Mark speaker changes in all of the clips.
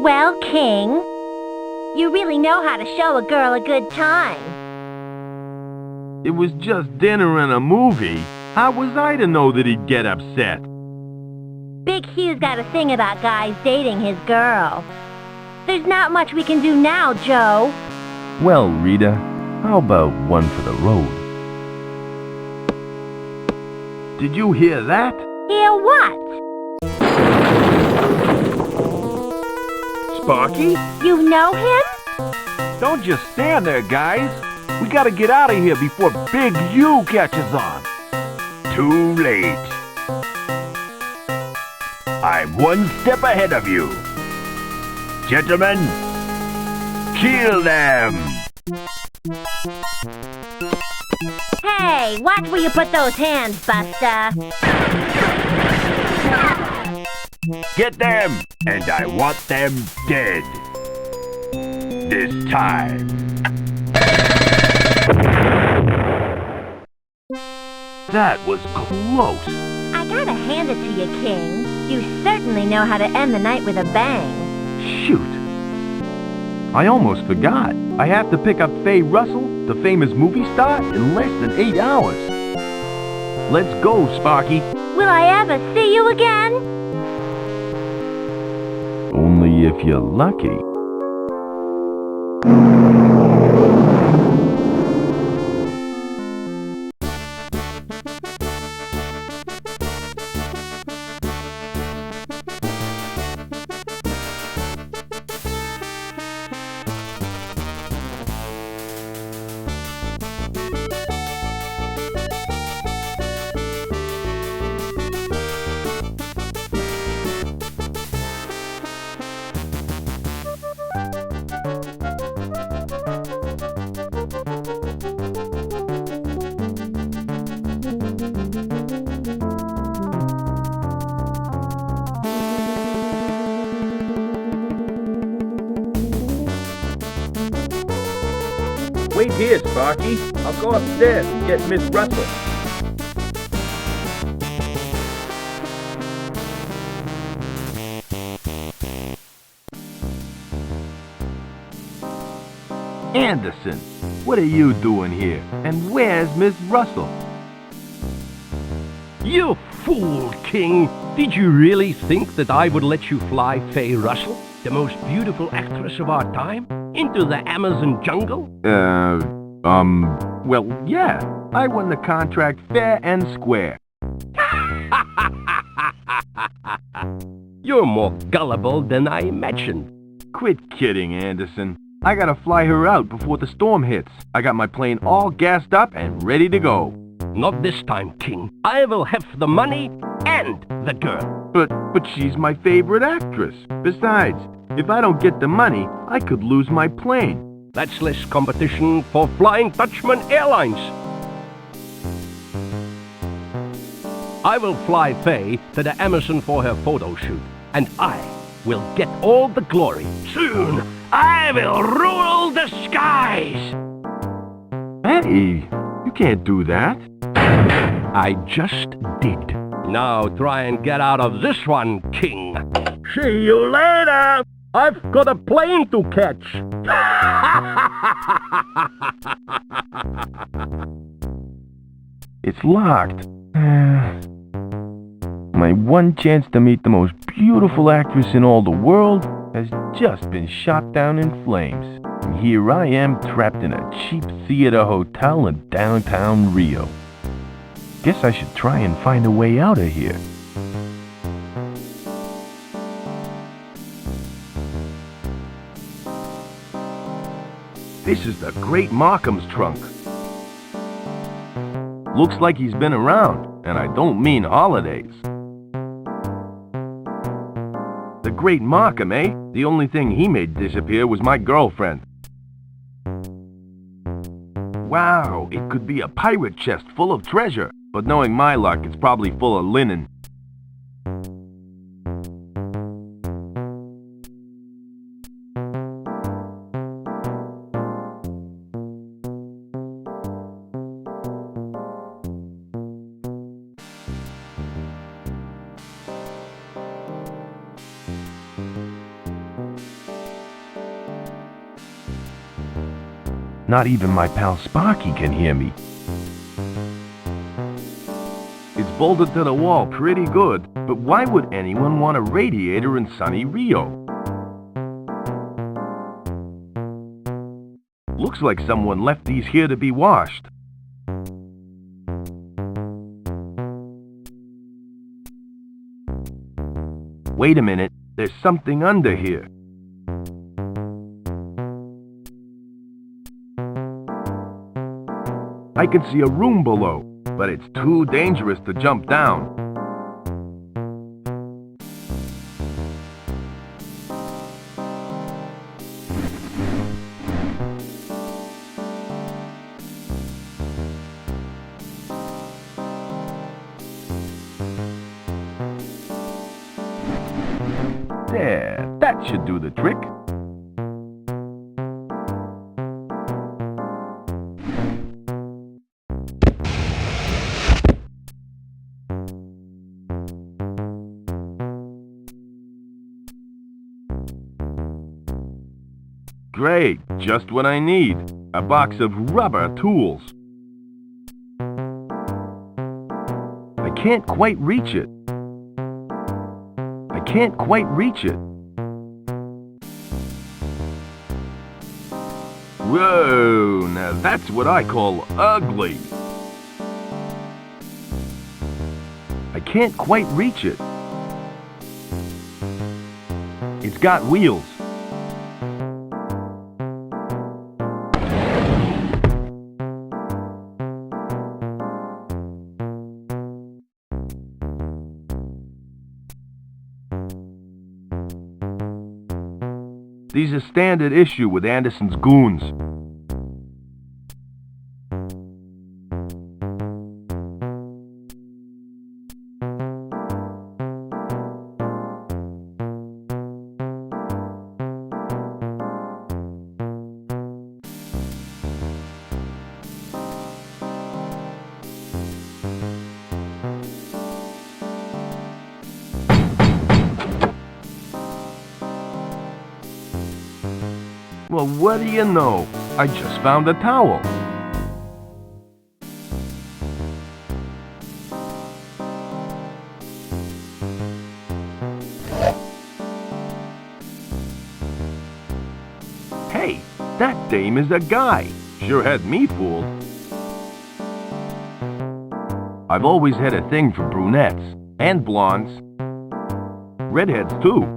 Speaker 1: Well, King, you really know how to show a girl a good time.
Speaker 2: It was just dinner and a movie. How was I to know that he'd get upset?
Speaker 1: Big Hugh's got a thing about guys dating his girl. There's not much we can do now, Joe.
Speaker 2: Well, Rita, how about one for the road? Did you hear that?
Speaker 1: Hear what?
Speaker 2: Sparky?
Speaker 1: You know him?
Speaker 2: Don't just stand there, guys. We gotta get out of here before Big U catches on. Too late. I'm one step ahead of you. Gentlemen, kill them!
Speaker 1: Hey, watch where you put those hands, Buster.
Speaker 2: Get them, and I want them dead. This time. That was close.
Speaker 1: I gotta hand it to you, King. You certainly know how to end the night with a bang.
Speaker 2: Shoot. I almost forgot. I have to pick up Faye Russell, the famous movie star, in less than 8 hours. Let's go, Sparky.
Speaker 1: Will I ever see you again?
Speaker 2: Only if you're lucky. Wait here, Sparky. I'll go upstairs and get Miss Russell. Anderson, what are you doing here? And where's Miss Russell?
Speaker 3: You fool, King! Did you really think that I would let you fly Faye Russell, the most beautiful actress of our time, into the Amazon jungle?
Speaker 2: Well, yeah. I won the contract fair and square.
Speaker 3: You're more gullible than I imagined.
Speaker 2: Quit kidding, Anderson. I gotta fly her out before the storm hits. I got my plane all gassed up and ready to go.
Speaker 3: Not this time, King. I will have the money and the girl.
Speaker 2: But she's my favorite actress. Besides, if I don't get the money, I could lose my plane.
Speaker 3: That's less competition for Flying Dutchman Airlines. I will fly Faye to the Amazon for her photo shoot, and I will get all the glory. Soon, I will rule the skies!
Speaker 2: Hey, you can't do that.
Speaker 3: I just did. Now try and get out of this one, King. See you later! I've got a plane to catch.
Speaker 2: It's locked. My one chance to meet the most beautiful actress in all the world has just been shot down in flames. And here I am trapped in a cheap theater hotel in downtown Rio. Guess I should try and find a way out of here. This is the Great Markham's trunk. Looks like he's been around, and I don't mean holidays. The Great Markham, eh? The only thing he made disappear was my girlfriend. Wow, it could be a pirate chest full of treasure, but knowing my luck, it's probably full of linen. Not even my pal Sparky can hear me. It's bolted to the wall pretty good, but why would anyone want a radiator in sunny Rio? Looks like someone left these here to be washed. Wait a minute, there's something under here. I can see a room below, but it's too dangerous to jump down. There, that should do the trick. Great, just what I need. A box of rubber tools. I can't quite reach it. I can't quite reach it. Whoa, now that's what I call ugly. I can't quite reach it. It's got wheels. These are standard issue with Anderson's goons. Well, what do you know? I just found a towel. Hey, that dame is a guy. Sure had me fooled. I've always had a thing for brunettes and blondes. Redheads too.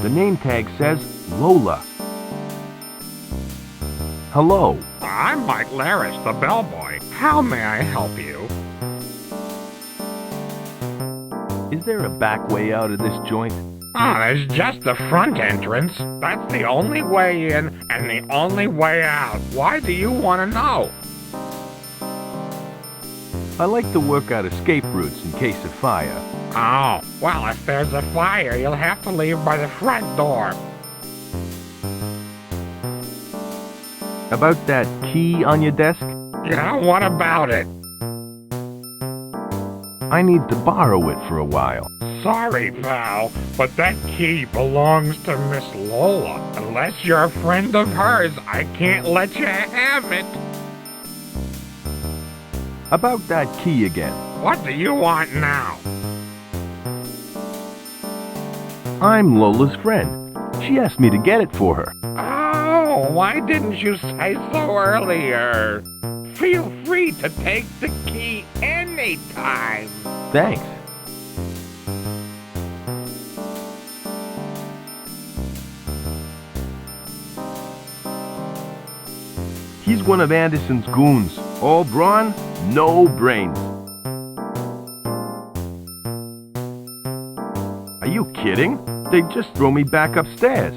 Speaker 2: The name tag says Lola. Hello.
Speaker 4: I'm Mike Laris, the bellboy. How may I help you?
Speaker 2: Is there a back way out of this joint?
Speaker 4: Oh, there's just the front entrance. That's the only way in and the only way out. Why do you want to know?
Speaker 2: I like to work out escape routes in case of fire.
Speaker 4: Oh, well, if there's a fire, you'll have to leave by the front door.
Speaker 2: About that key on your desk?
Speaker 4: Yeah, what about it?
Speaker 2: I need to borrow it for a while.
Speaker 4: Sorry, pal, but that key belongs to Miss Lola. Unless you're a friend of hers, I can't let you have it.
Speaker 2: About that key again.
Speaker 4: What do you want now?
Speaker 2: I'm Lola's friend. She asked me to get it for her.
Speaker 4: Oh, why didn't you say so earlier? Feel free to take the key anytime.
Speaker 2: Thanks. He's one of Anderson's goons. All brawn, no brains. Are you kidding? They'd just throw me back upstairs.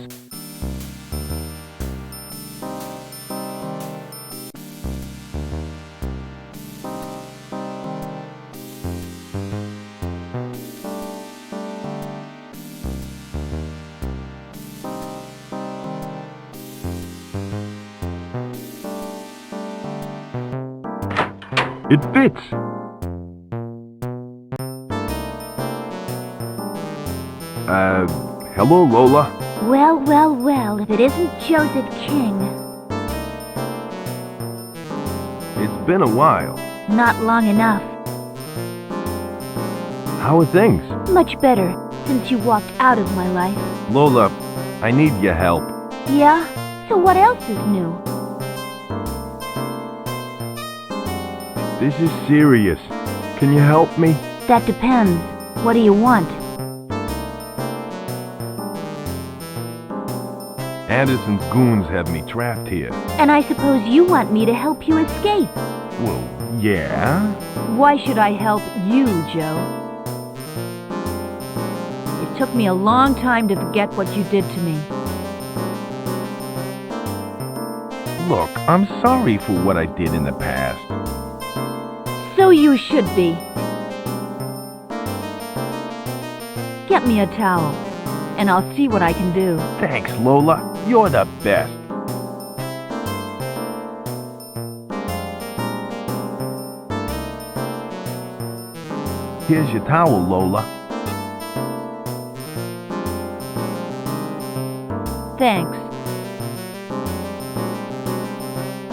Speaker 2: It fits. Hello, Lola.
Speaker 1: Well, well, well, if it isn't Joseph King.
Speaker 2: It's been a while.
Speaker 1: Not long enough.
Speaker 2: How are things?
Speaker 1: Much better since you walked out of my life.
Speaker 2: Lola, I need your help.
Speaker 1: Yeah? So what else is new?
Speaker 2: This is serious. Can you help me?
Speaker 1: That depends. What do you want?
Speaker 2: Anderson's goons have me trapped here.
Speaker 1: And I suppose you want me to help you escape.
Speaker 2: Well, yeah.
Speaker 1: Why should I help you, Joe? It took me a long time to forget what you did to me.
Speaker 2: Look, I'm sorry for what I did in the past.
Speaker 1: So you should be. Get me a towel, and I'll see what I can do.
Speaker 2: Thanks, Lola. You're the best. Here's your towel, Lola.
Speaker 1: Thanks.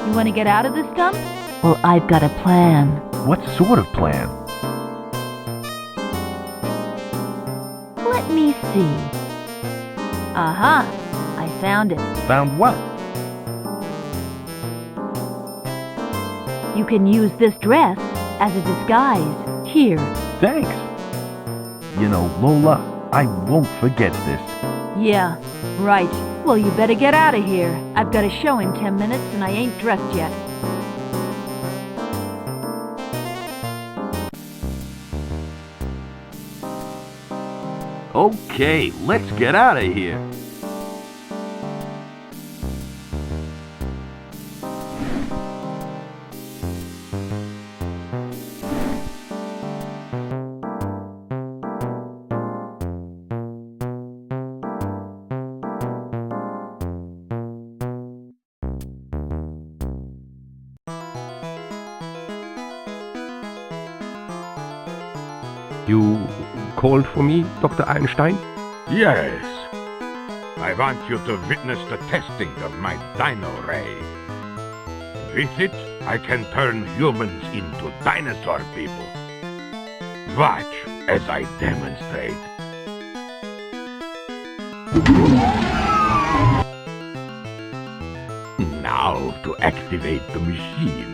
Speaker 1: You want to get out of this dump? Well, I've got a plan.
Speaker 2: What sort of plan?
Speaker 1: Let me see. Aha! I found it.
Speaker 2: Found what?
Speaker 1: You can use this dress as a disguise. Here.
Speaker 2: Thanks. You know, Lola, I won't forget this.
Speaker 1: Yeah, right. Well, you better get out of here. I've got a show in 10 minutes and I ain't dressed yet.
Speaker 2: Okay, let's get out of here.
Speaker 3: You called for me, Dr. Einstein?
Speaker 4: Yes. I want you to witness the testing of my dino ray. With it, I can turn humans into dinosaur people. Watch as I demonstrate. Now to activate the machine.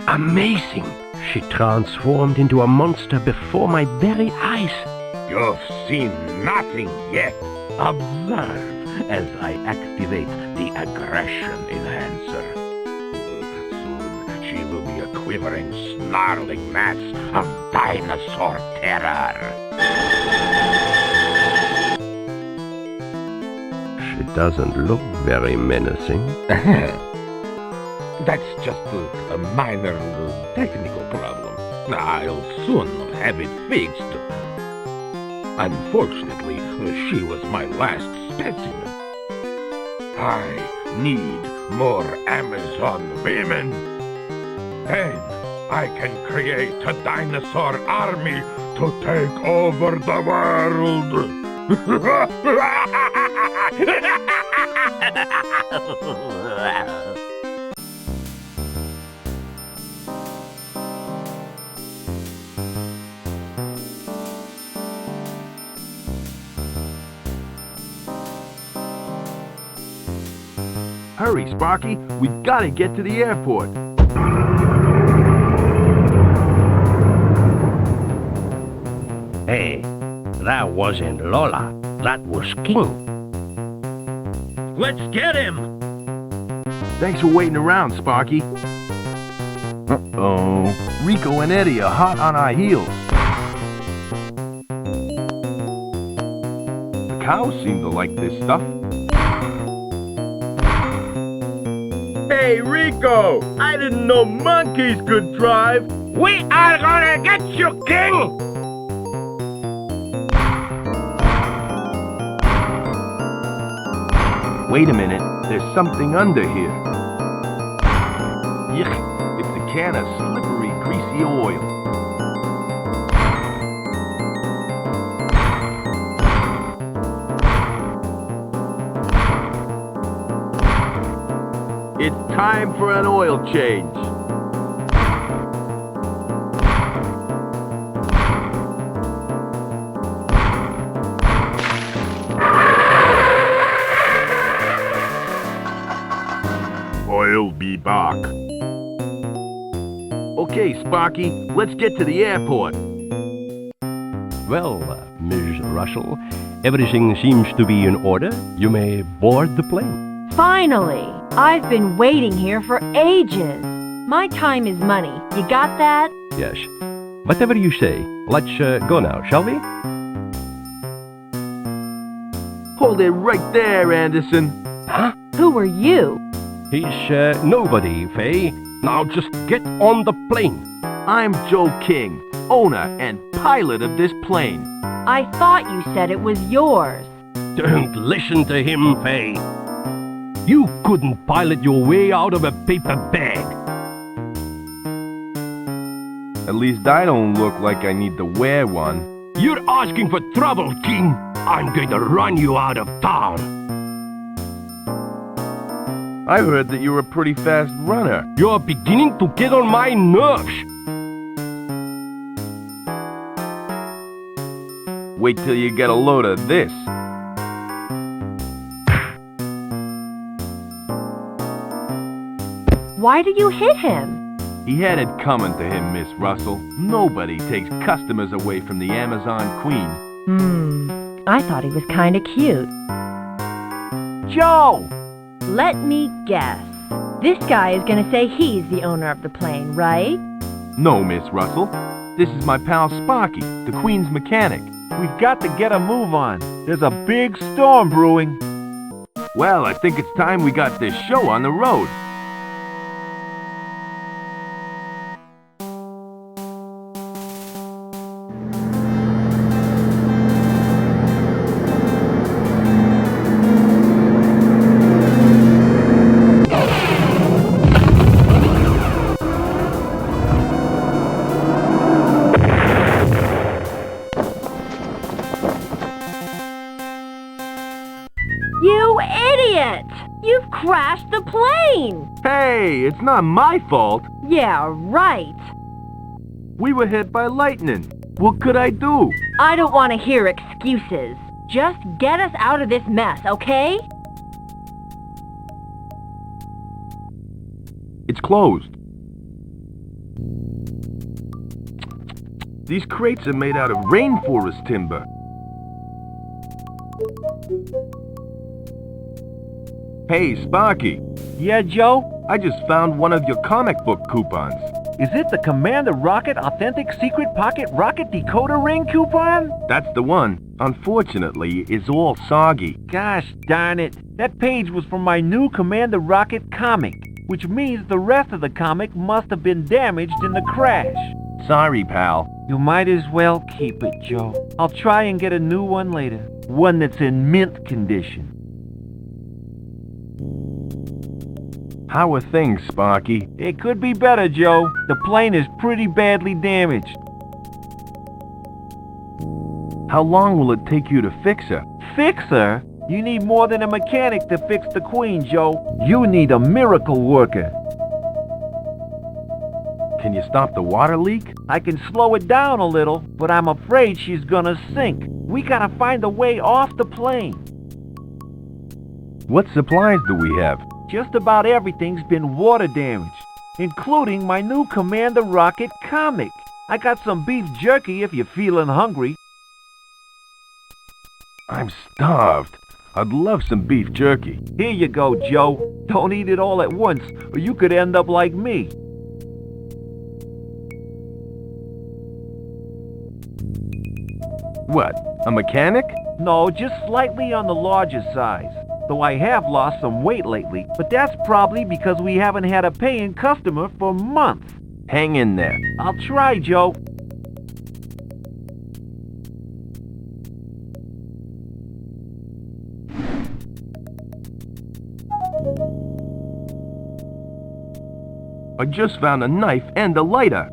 Speaker 3: Amazing! She transformed into a monster before my very eyes.
Speaker 4: You've seen nothing yet. Observe as I activate the aggression enhancer. Soon she will be a quivering, snarling mass of dinosaur terror.
Speaker 3: She doesn't look very menacing.
Speaker 4: That's just a minor technical problem. I'll soon have it fixed. Unfortunately, she was my last specimen. I need more Amazon women. Then I can create a dinosaur army to take over the world.
Speaker 2: Hurry, Sparky. We gotta get to the airport.
Speaker 3: Hey, that wasn't Lola. That was King.
Speaker 4: Let's get him!
Speaker 2: Thanks for waiting around, Sparky. Uh-oh. Rico and Eddie are hot on our heels. The cows seem to like this stuff. Hey, Rico! I didn't know monkeys could drive!
Speaker 4: We are gonna get you, King!
Speaker 2: Wait a minute, there's something under here. Yuck, it's a can of slippery, greasy oil. It's time for an oil change.
Speaker 4: I'll be back.
Speaker 2: Okay, Sparky, let's get to the airport.
Speaker 3: Well, Ms. Russell, everything seems to be in order. You may board the plane.
Speaker 1: Finally! I've been waiting here for ages. My time is money. You got that?
Speaker 3: Yes. Whatever you say. Let's go now, shall we?
Speaker 2: Hold it right there, Anderson.
Speaker 3: Huh?
Speaker 1: Who are you?
Speaker 3: He's nobody, Faye. Now just get on the plane.
Speaker 2: I'm Joe King, owner and pilot of this plane.
Speaker 1: I thought you said it was yours.
Speaker 3: Don't listen to him, Faye. You couldn't pilot your way out of a paper bag.
Speaker 2: At least I don't look like I need to wear one.
Speaker 3: You're asking for trouble, King. I'm going to run you out of town.
Speaker 2: I heard that you're a pretty fast runner.
Speaker 3: You're beginning to get on my nerves.
Speaker 2: Wait till you get a load of this.
Speaker 1: Why did you hit him?
Speaker 2: He had it coming to him, Miss Russell. Nobody takes customers away from the Amazon Queen.
Speaker 1: I thought he was kinda cute.
Speaker 2: Joe!
Speaker 1: Let me guess. This guy is gonna say he's the owner of the plane, right?
Speaker 2: No, Miss Russell. This is my pal Sparky, the Queen's mechanic.
Speaker 5: We've got to get a move on. There's a big storm brewing.
Speaker 2: Well, I think it's time we got this show on the road.
Speaker 1: You idiot! You've crashed the plane!
Speaker 2: Hey, it's not my fault.
Speaker 1: Yeah, right.
Speaker 2: We were hit by lightning. What could I do?
Speaker 1: I don't want to hear excuses. Just get us out of this mess, okay?
Speaker 2: It's closed. These crates are made out of rainforest timber. Hey, Sparky.
Speaker 5: Yeah, Joe?
Speaker 2: I just found one of your comic book coupons.
Speaker 5: Is it the Commander Rocket Authentic Secret Pocket Rocket Decoder Ring coupon?
Speaker 2: That's the one. Unfortunately, it's all soggy.
Speaker 5: Gosh darn it. That page was from my new Commander Rocket comic, which means the rest of the comic must have been damaged in the crash.
Speaker 2: Sorry, pal.
Speaker 5: You might as well keep it, Joe. I'll try and get a new one later. One that's in mint condition.
Speaker 2: How are things, Sparky?
Speaker 5: It could be better, Joe. The plane is pretty badly damaged.
Speaker 2: How long will it take you to fix her?
Speaker 5: Fix her? You need more than a mechanic to fix the Queen, Joe. You need a miracle worker.
Speaker 2: Can you stop the water leak?
Speaker 5: I can slow it down a little, but I'm afraid she's gonna sink. We gotta find a way off the plane.
Speaker 2: What supplies do we have?
Speaker 5: Just about everything's been water damaged, including my new Commander Rocket comic. I got some beef jerky if you're feeling hungry.
Speaker 2: I'm starved. I'd love some beef jerky.
Speaker 5: Here you go, Joe. Don't eat it all at once, or you could end up like me.
Speaker 2: What, a mechanic?
Speaker 5: No, just slightly on the larger size. Though I have lost some weight lately, but that's probably because we haven't had a paying customer for months.
Speaker 2: Hang in there.
Speaker 5: I'll try, Joe.
Speaker 2: I just found a knife and a lighter.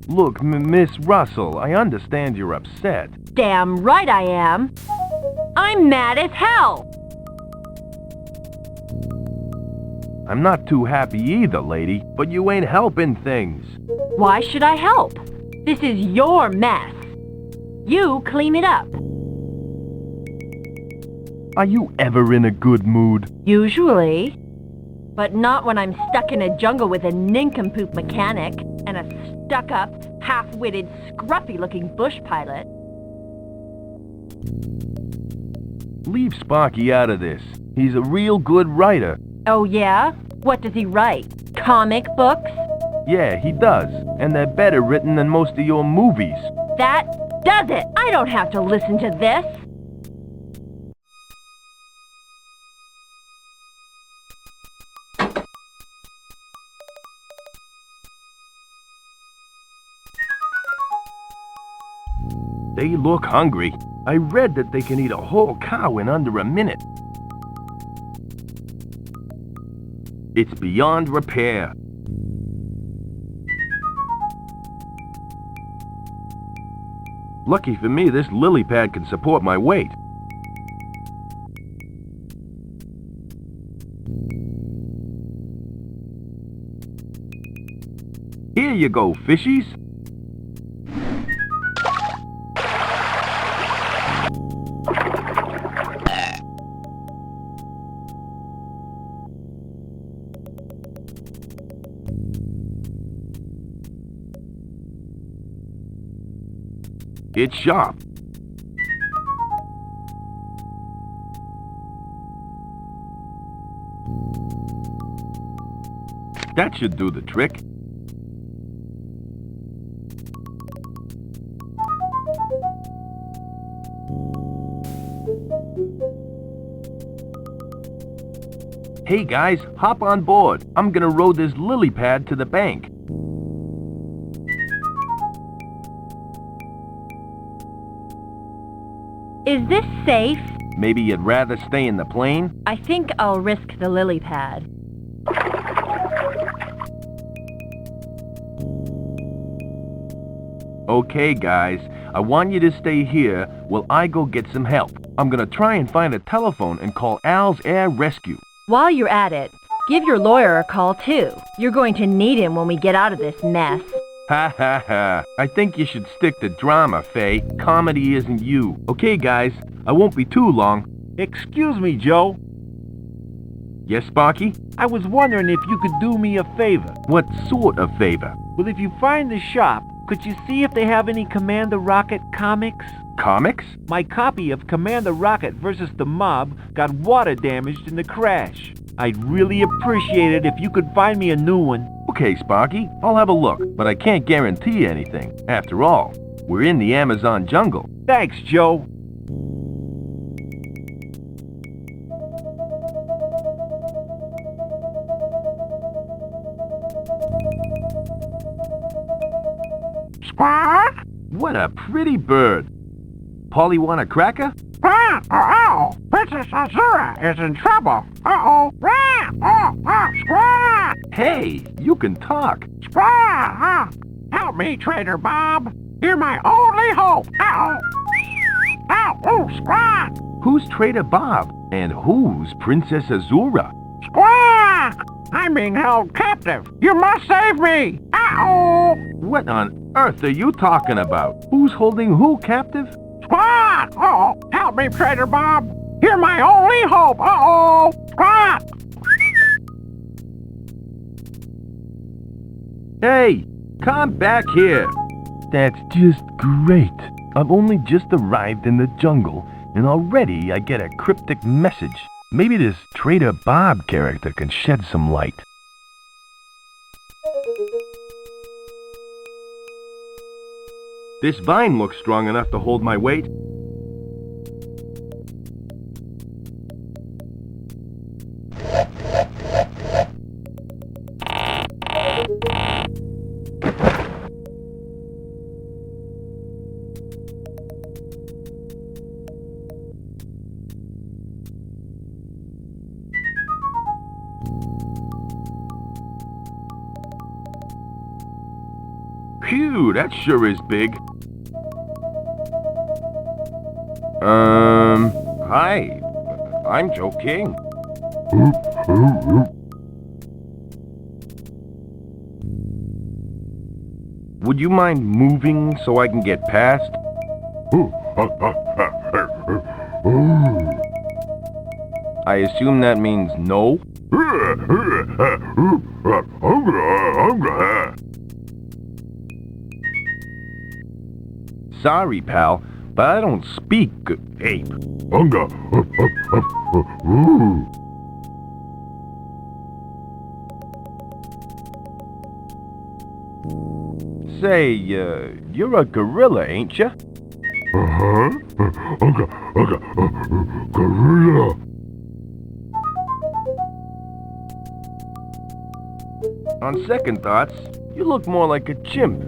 Speaker 2: Look, Miss Russell, I understand you're upset.
Speaker 1: Damn right I am. I'm mad as hell.
Speaker 2: I'm not too happy either, lady, but you ain't helping things.
Speaker 1: Why should I help? This is your mess. You clean it up.
Speaker 2: Are you ever in a good mood?
Speaker 1: Usually. But not when I'm stuck in a jungle with a nincompoop mechanic and a stuck-up, half-witted, scruffy-looking bush pilot.
Speaker 2: Leave Sparky out of this. He's a real good writer.
Speaker 1: Oh yeah? What does he write? Comic books?
Speaker 2: Yeah, he does. And they're better written than most of your movies.
Speaker 1: That does it! I don't have to listen to this!
Speaker 2: They look hungry. I read that they can eat a whole cow in under a minute. It's beyond repair. Lucky for me, this lily pad can support my weight. Here you go, fishies. It's sharp. That should do the trick. Hey guys, hop on board. I'm gonna row this lily pad to the bank.
Speaker 1: Is this safe?
Speaker 2: Maybe you'd rather stay in the plane?
Speaker 1: I think I'll risk the lily pad.
Speaker 2: Okay, guys, I want you to stay here while I go get some help. I'm gonna try and find a telephone and call Al's Air Rescue.
Speaker 1: While you're at it, give your lawyer a call too. You're going to need him when we get out of this mess.
Speaker 2: Ha ha ha. I think you should stick to drama, Faye. Comedy isn't you. Okay, guys, I won't be too long.
Speaker 5: Excuse me, Joe.
Speaker 2: Yes, Sparky?
Speaker 5: I was wondering if you could do me a favor.
Speaker 2: What sort of favor?
Speaker 5: Well, if you find the shop, could you see if they have any Commander Rocket comics?
Speaker 2: Comics?
Speaker 5: My copy of Commander Rocket vs. the Mob got water damaged in the crash. I'd really appreciate it if you could find me a new one.
Speaker 2: Okay, Sparky, I'll have a look, but I can't guarantee anything. After all, we're in the Amazon jungle.
Speaker 5: Thanks, Joe.
Speaker 4: Squawk!
Speaker 2: What a pretty bird. Polly want a cracker?
Speaker 4: Uh-oh! Princess Azura is in trouble! Uh-oh! Squawk!
Speaker 2: Hey, you can talk.
Speaker 4: Squawk! Help me, Trader Bob! You're my only hope! Uh-oh! Ow! Oh, Squawk!
Speaker 2: Who's Trader Bob? And who's Princess Azura?
Speaker 4: Squawk! I'm being held captive! You must save me! Uh-oh!
Speaker 2: What on earth are you talking about? Who's holding who captive?
Speaker 4: Squawk! Uh-oh! Help me, Trader Bob! You're my only hope! Uh-oh! Squawk!
Speaker 2: Hey, come back here. That's just great. I've only just arrived in the jungle, and already I get a cryptic message. Maybe this Trader Bob character can shed some light. This vine looks strong enough to hold my weight. Phew, that sure is big. Hi. I'm Joe King. Would you mind moving so I can get past? I assume that means no? Sorry, pal, but I don't speak ape. Say, you're a gorilla, ain't ya?
Speaker 4: Gorilla.
Speaker 2: On second thoughts, you look more like a chimp.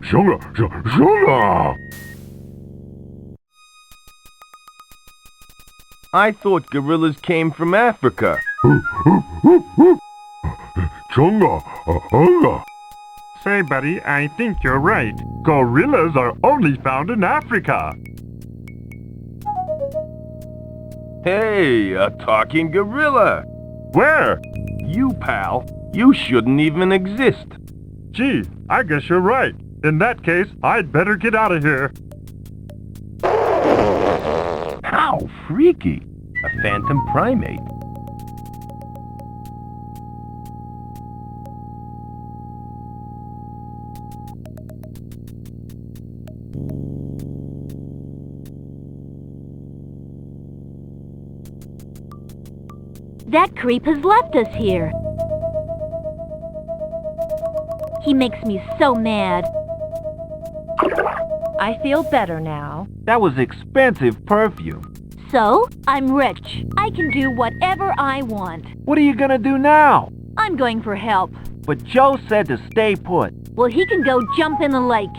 Speaker 4: Shunga.
Speaker 2: I thought gorillas came from Africa.
Speaker 4: Chunga.
Speaker 6: Say, buddy, I think you're right. Gorillas are only found in Africa.
Speaker 2: Hey, a talking gorilla.
Speaker 6: Where?
Speaker 2: You, pal, you shouldn't even exist.
Speaker 6: Gee, I guess you're right. In that case, I'd better get out of here.
Speaker 2: How freaky. A phantom primate.
Speaker 1: That creep has left us here. He makes me so mad. I feel better now.
Speaker 5: That was expensive perfume.
Speaker 1: So, I'm rich. I can do whatever I want.
Speaker 5: What are you gonna do now?
Speaker 1: I'm going for help.
Speaker 5: But Joe said to stay put.
Speaker 1: Well, he can go jump in the lake.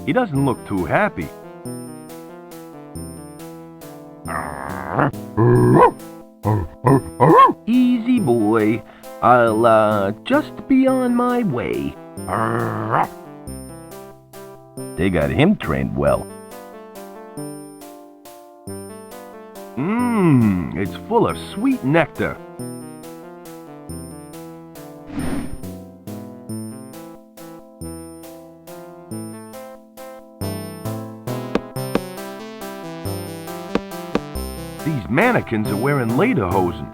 Speaker 2: He doesn't look too happy. Easy, boy. I'll, just be on my way. They got him trained well. It's full of sweet nectar. These mannequins are wearing lederhosen.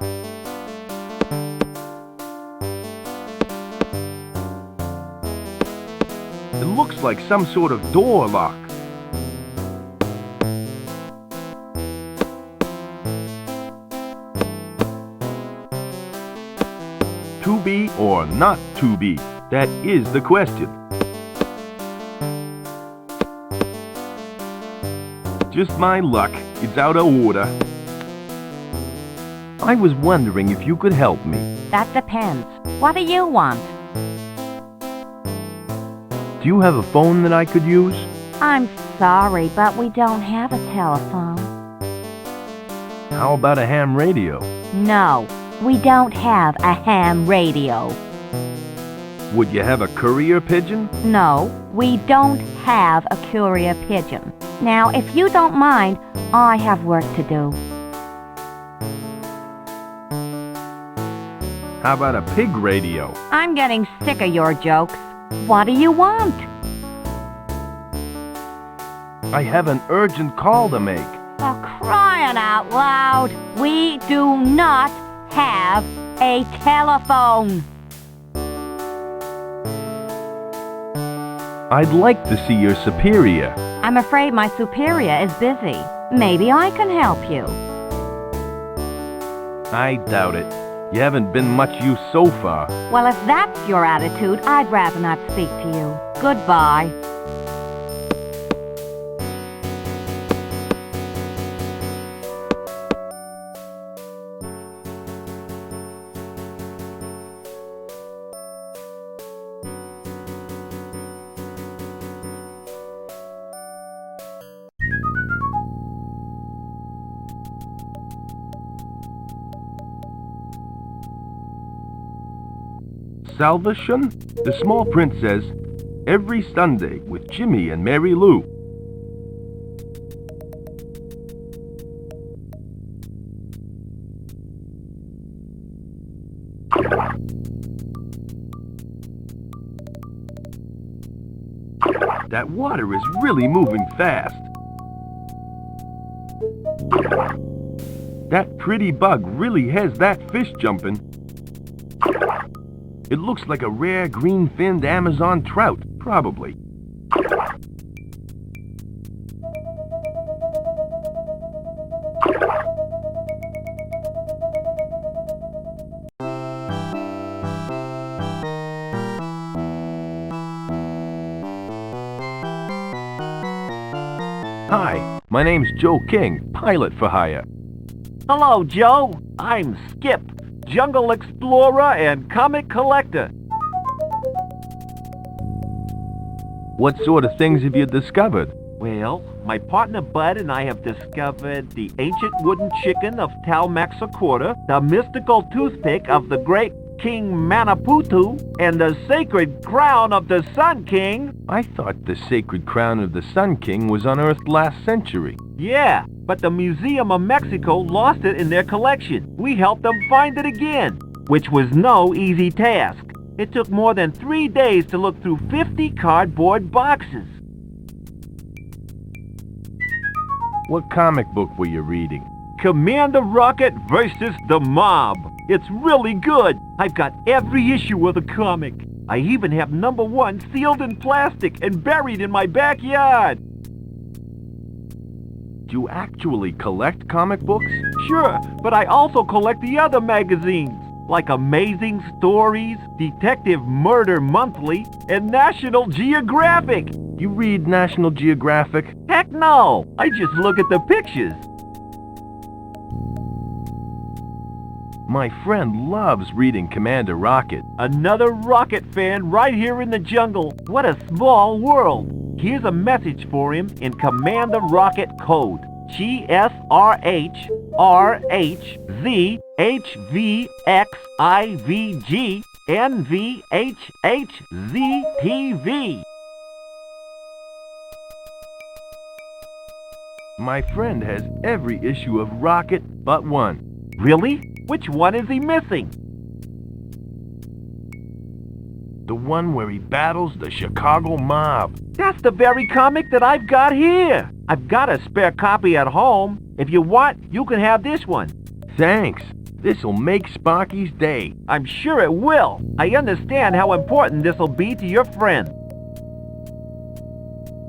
Speaker 2: It looks like some sort of door lock. To be or not to be? That is the question. Just my luck. It's out of order. I was wondering if you could help me.
Speaker 7: That depends. What do you want?
Speaker 2: Do you have a phone that I could use?
Speaker 7: I'm sorry, but we don't have a telephone.
Speaker 2: How about a ham radio?
Speaker 7: No, we don't have a ham radio.
Speaker 2: Would you have a courier pigeon?
Speaker 7: No, we don't have a courier pigeon. Now, if you don't mind, I have work to do.
Speaker 2: How about a pig radio?
Speaker 7: I'm getting sick of your jokes. What do you want?
Speaker 2: I have an urgent call to make.
Speaker 7: For crying out loud, we do not have a telephone.
Speaker 2: I'd like to see your superior.
Speaker 7: I'm afraid my superior is busy. Maybe I can help you.
Speaker 2: I doubt it. You haven't been much use so far.
Speaker 7: Well, if that's your attitude, I'd rather not speak to you. Goodbye.
Speaker 2: Salvation? The small print says, every Sunday with Jimmy and Mary Lou. That water is really moving fast. That pretty bug really has that fish jumping. It looks like a rare green-finned Amazon trout, probably. Hi, my name's Joe King, pilot for hire.
Speaker 5: Hello, Joe. I'm Skip, jungle explorer and comic collector.
Speaker 2: What sort of things have you discovered?
Speaker 5: Well, my partner Bud and I have discovered the ancient wooden chicken of Talmaxaquarta, the mystical toothpick of the great King Manaputu, and the sacred crown of the Sun King.
Speaker 2: I thought the sacred crown of the Sun King was unearthed last century.
Speaker 5: Yeah, but the Museum of Mexico lost it in their collection. We helped them find it again, which was no easy task. It took more than 3 days to look through 50 cardboard boxes.
Speaker 2: What comic book were you reading?
Speaker 5: Commander Rocket versus the Mob. It's really good. I've got every issue of the comic. I even have #1 sealed in plastic and buried in my backyard.
Speaker 2: Do you actually collect comic books?
Speaker 5: Sure, but I also collect the other magazines, like Amazing Stories, Detective Murder Monthly, and National Geographic.
Speaker 2: You read National Geographic?
Speaker 5: Heck no! I just look at the pictures.
Speaker 2: My friend loves reading Commander Rocket.
Speaker 5: Another Rocket fan right here in the jungle. What a small world. Here's a message for him in Commander Rocket code. GSRH/RHZHVXIVG/NVHHZTV.
Speaker 2: My friend has every issue of Rocket but one.
Speaker 5: Really? Which one is he missing?
Speaker 2: The one where he battles the Chicago mob.
Speaker 5: That's the very comic that I've got here. I've got a spare copy at home. If you want, you can have this one.
Speaker 2: Thanks. This'll make Sparky's day.
Speaker 5: I'm sure it will. I understand how important this'll be to your friend.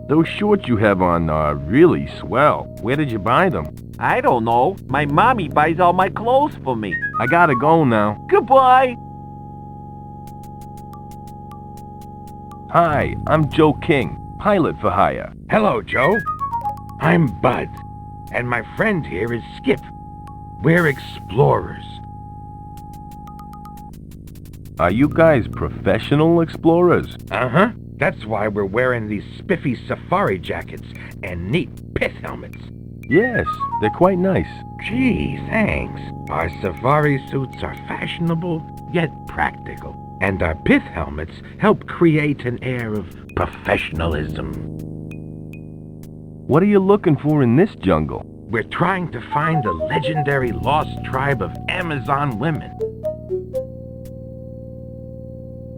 Speaker 2: Those shorts you have on are really swell. Where did you buy them?
Speaker 5: I don't know. My mommy buys all my clothes for me.
Speaker 2: I gotta go now.
Speaker 5: Goodbye.
Speaker 2: Hi, I'm Joe King, pilot for hire.
Speaker 4: Hello, Joe. I'm Bud, and my friend here is Skip. We're explorers.
Speaker 2: Are you guys professional explorers?
Speaker 4: Uh-huh. That's why we're wearing these spiffy safari jackets and neat pith helmets.
Speaker 2: Yes, they're quite nice.
Speaker 4: Gee, thanks. Our safari suits are fashionable, yet practical. And our pith helmets help create an air of professionalism.
Speaker 2: What are you looking for in this jungle?
Speaker 4: We're trying to find the legendary lost tribe of Amazon women.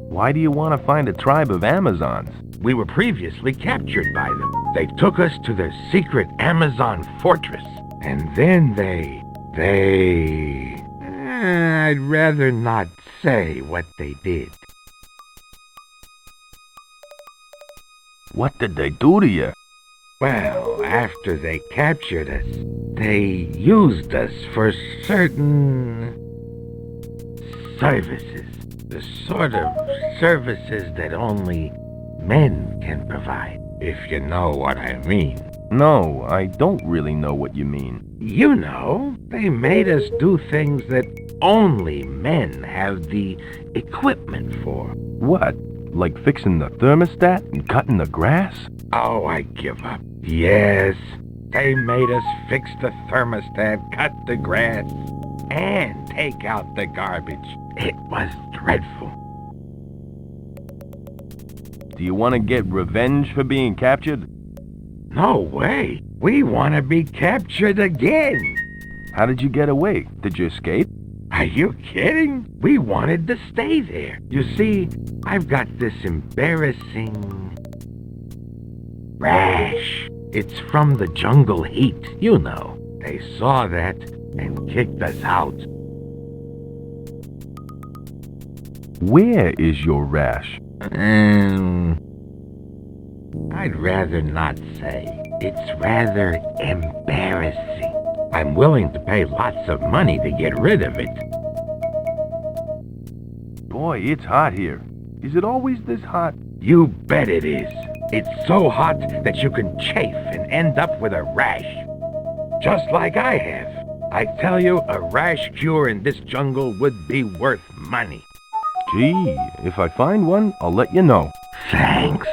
Speaker 2: Why do you want to find a tribe of Amazons?
Speaker 4: We were previously captured by them. They took us to their secret Amazon fortress. And then I'd rather not say what they did.
Speaker 2: What did they do to you?
Speaker 4: Well, after they captured us, they used us for certain Services. The sort of services that only men can provide, if you know what I mean.
Speaker 2: No, I don't really know what you mean.
Speaker 4: You know, they made us do things that only men have the equipment for.
Speaker 2: What? Like fixing the thermostat and cutting the grass?
Speaker 4: Oh, I give up. Yes, they made us fix the thermostat, cut the grass, and take out the garbage. It was dreadful.
Speaker 2: Do you want to get revenge for being captured?
Speaker 4: No way. We want to be captured again.
Speaker 2: How did you get away? Did you escape?
Speaker 4: Are you kidding? We wanted to stay there. You see, I've got this embarrassing rash. It's from the jungle heat, you know. They saw that and kicked us out.
Speaker 2: Where is your rash?
Speaker 4: I'd rather not say. It's rather embarrassing. I'm willing to pay lots of money to get rid of it.
Speaker 2: Boy, it's hot here. Is it always this hot?
Speaker 4: You bet it is. It's so hot that you can chafe and end up with a rash. Just like I have. I tell you, a rash cure in this jungle would be worth money.
Speaker 2: Gee, if I find one, I'll let you know.
Speaker 4: Thanks.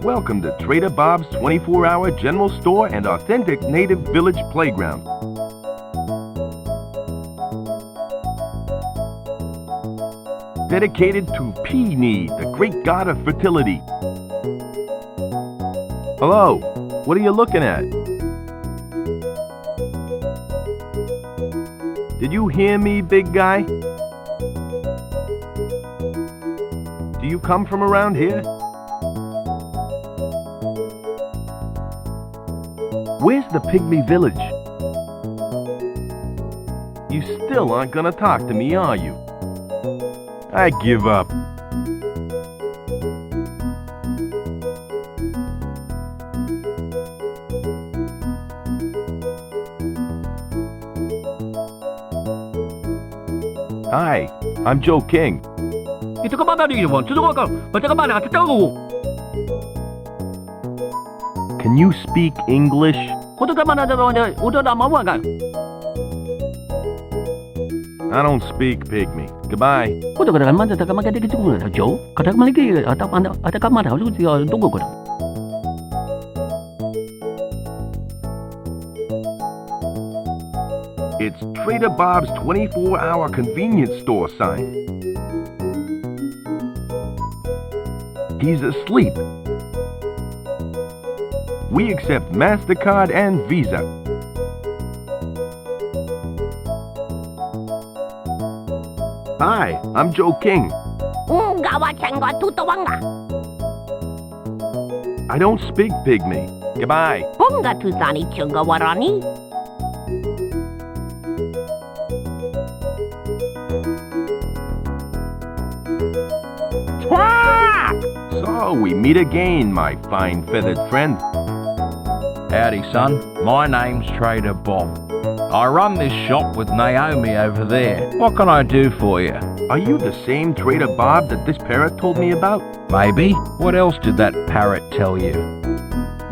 Speaker 2: Welcome to Trader Bob's 24-hour general store and authentic native village playground. Dedicated to Peony, the great god of fertility. Hello, what are you looking at? Did you hear me, big guy? Do you come from around here? Where's the pygmy village? You still aren't gonna talk to me, are you? I give up. Hi, I'm Joe King. Can you speak English? I don't speak pygmy. Goodbye. It's Trader Bob's 24-hour convenience store sign. He's asleep. We accept MasterCard and Visa. Hi, I'm Joe King. I don't speak pygmy. Goodbye. So we meet again, my fine feathered friend.
Speaker 8: Howdy, son. My name's Trader Bob. I run this shop with Naomi over there. What can I do for you?
Speaker 2: Are you the same Trader Bob that this parrot told me about?
Speaker 8: Maybe. What else did that parrot tell you?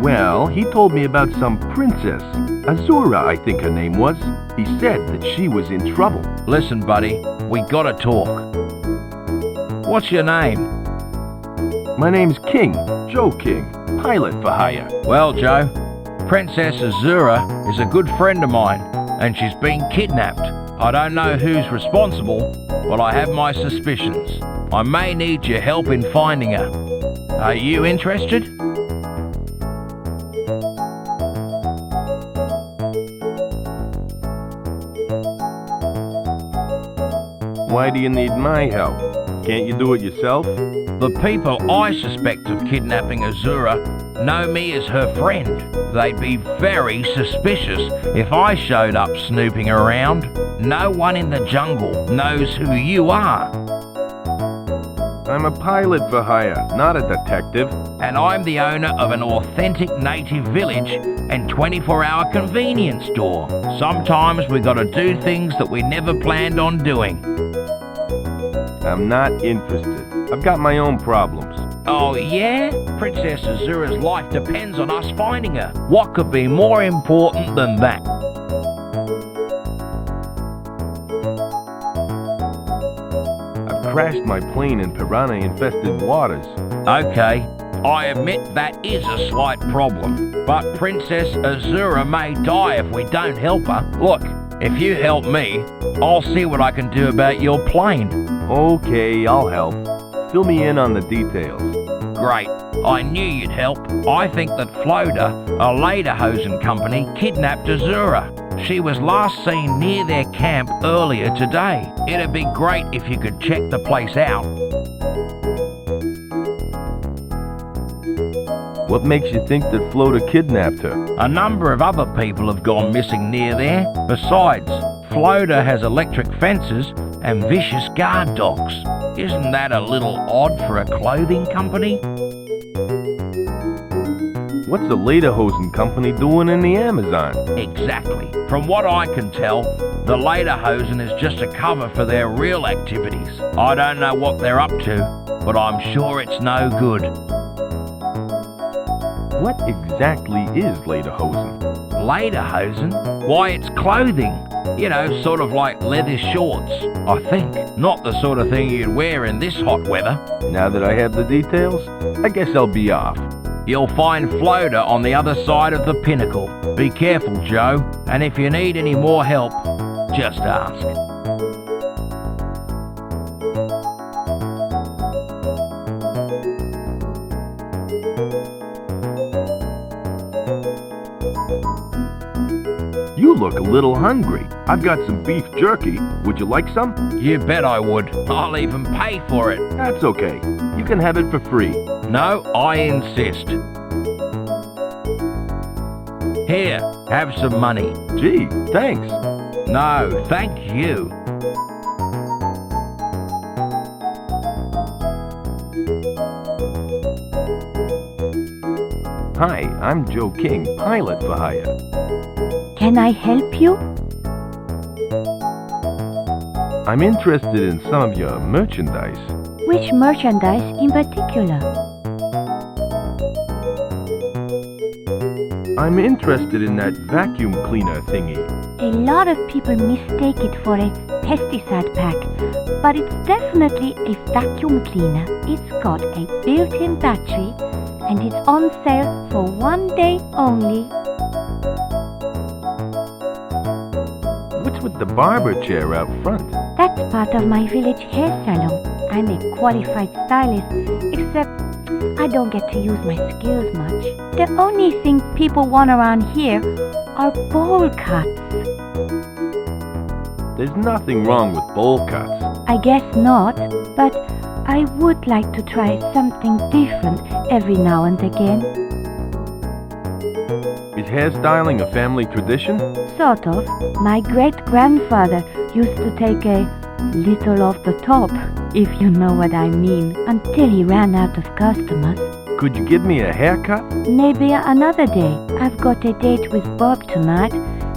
Speaker 2: Well, he told me about some princess. Azura, I think her name was. He said that she was in trouble.
Speaker 8: Listen, buddy, we gotta talk. What's your name?
Speaker 2: My name's King, Joe King, pilot for hire.
Speaker 8: Well, Joe, Princess Azura is a good friend of mine, and she's been kidnapped. I don't know who's responsible, but I have my suspicions. I may need your help in finding her. Are you interested?
Speaker 2: why do you need my help? Can't you do it yourself?
Speaker 8: The people I suspect of kidnapping Azura know me as her friend. They'd be very suspicious if I showed up snooping around. No one in the jungle knows who you are.
Speaker 2: I'm a pilot for hire, not a detective.
Speaker 8: And I'm the owner of an authentic native village and 24-hour convenience store. Sometimes we gotta do things that we never planned on doing.
Speaker 2: I'm not interested. I've got my own problems.
Speaker 8: Oh yeah? Princess Azura's life depends on us finding her. What could be more important than that?
Speaker 2: I've crashed my plane in piranha-infested waters.
Speaker 8: Okay, I admit that is a slight problem, but Princess Azura may die if we don't help her. Look, if you help me, I'll see what I can do about your plane.
Speaker 2: Okay, I'll help. Fill me in on the details.
Speaker 8: Great. I knew you'd help. I think that Floda, a Lederhosen company, kidnapped Azura. She was last seen near their camp earlier today. It'd be great if you could check the place out.
Speaker 2: What makes you think that Floda kidnapped her?
Speaker 8: A number of other people have gone missing near there. Besides, Floda has electric fences and vicious guard dogs. Isn't that a little odd for a clothing company?
Speaker 2: What's the Lederhosen company doing in the Amazon?
Speaker 8: Exactly. From what I can tell, the Lederhosen is just a cover for their real activities. I don't know what they're up to, but I'm sure it's no good.
Speaker 2: What exactly is Lederhosen?
Speaker 8: Lederhosen? Why, it's clothing. You know, sort of like leather shorts, I think. Not the sort of thing you'd wear in this hot weather.
Speaker 2: Now that I have the details, I guess I'll be off.
Speaker 8: You'll find Floda on the other side of the pinnacle. Be careful, Joe, and if you need any more help, just ask.
Speaker 2: You look a little hungry. I've got some beef jerky. Would you like some?
Speaker 8: You bet I would. I'll even pay for it.
Speaker 2: That's okay. You can have it for free.
Speaker 8: No, I insist. Here, have some money.
Speaker 2: Gee, thanks.
Speaker 8: No, thank you.
Speaker 2: Hi, I'm Joe King, pilot for hire.
Speaker 7: Can I help you?
Speaker 2: I'm interested in some of your merchandise.
Speaker 7: Which merchandise in particular?
Speaker 2: I'm interested in that vacuum cleaner thingy.
Speaker 7: A lot of people mistake it for a pesticide pack, but it's definitely a vacuum cleaner. It's got a built-in battery, and it's on sale for 1 day only.
Speaker 2: What's with the barber chair out front?
Speaker 7: That's part of my village hair salon. I'm a qualified stylist, except I don't get to use my skills much. The only thing people want around here are bowl cuts.
Speaker 2: There's nothing wrong with bowl cuts.
Speaker 7: I guess not, but I would like to try something different every now and again.
Speaker 2: Is hairstyling a family tradition?
Speaker 7: Sort of. My great-grandfather used to take a little off the top, if you know what I mean, until he ran out of customers.
Speaker 2: Could you give me a haircut?
Speaker 7: Maybe another day. I've got a date with Bob tonight,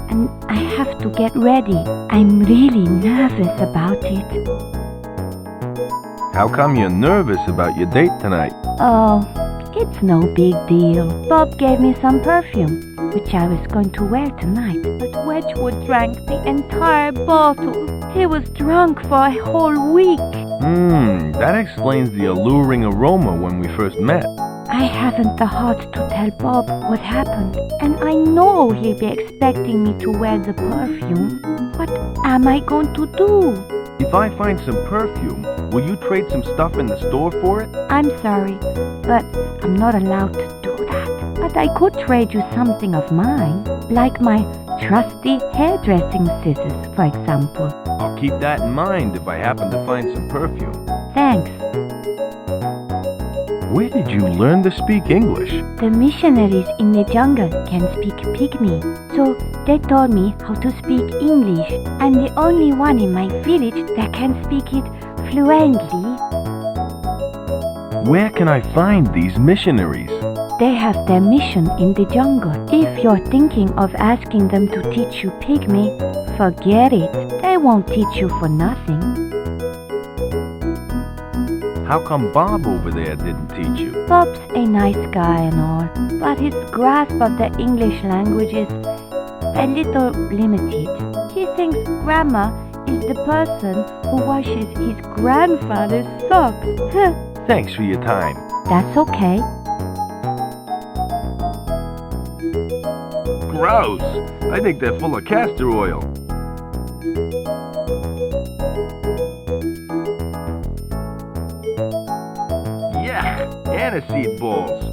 Speaker 7: and I have to get ready. I'm really nervous about it.
Speaker 2: How come you're nervous about your date tonight?
Speaker 7: Oh, it's no big deal. Bob gave me some perfume, which I was going to wear tonight, but Wedgwood drank the entire bottle. He was drunk for a whole week.
Speaker 2: That explains the alluring aroma when we first met.
Speaker 7: I haven't the heart to tell Bob what happened, and I know he'll be expecting me to wear the perfume. What am I going to do?
Speaker 2: If I find some perfume, will you trade some stuff in the store for it?
Speaker 7: I'm sorry, but I'm not allowed to do that. But I could trade you something of mine, like my trusty hairdressing scissors, for example.
Speaker 2: I'll keep that in mind if I happen to find some perfume.
Speaker 7: Thanks.
Speaker 2: Where did you learn to speak English?
Speaker 7: The missionaries in the jungle can speak Pygmy, so they taught me how to speak English. I'm the only one in my village that can speak it fluently.
Speaker 2: Where can I find these missionaries?
Speaker 7: They have their mission in the jungle. If you're thinking of asking them to teach you Pygmy, forget it. They won't teach you for nothing.
Speaker 2: How come Bob over there didn't teach you?
Speaker 7: Bob's a nice guy and all, but his grasp of the English language is a little limited. He thinks grandma is the person who washes his grandfather's socks.
Speaker 2: Thanks for your time.
Speaker 7: That's okay.
Speaker 2: Gross! I think they're full of castor oil. Aniseed balls.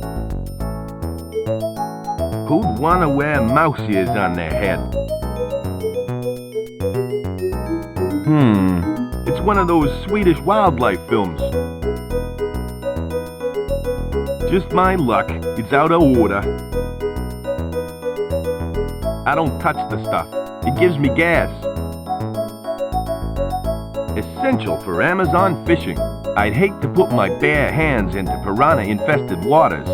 Speaker 2: Who'd want to wear mouse ears on their head? It's one of those Swedish wildlife films. Just my luck, it's out of order. I don't touch the stuff. It gives me gas. Essential for Amazon fishing. I'd hate to put my bare hands into piranha-infested waters.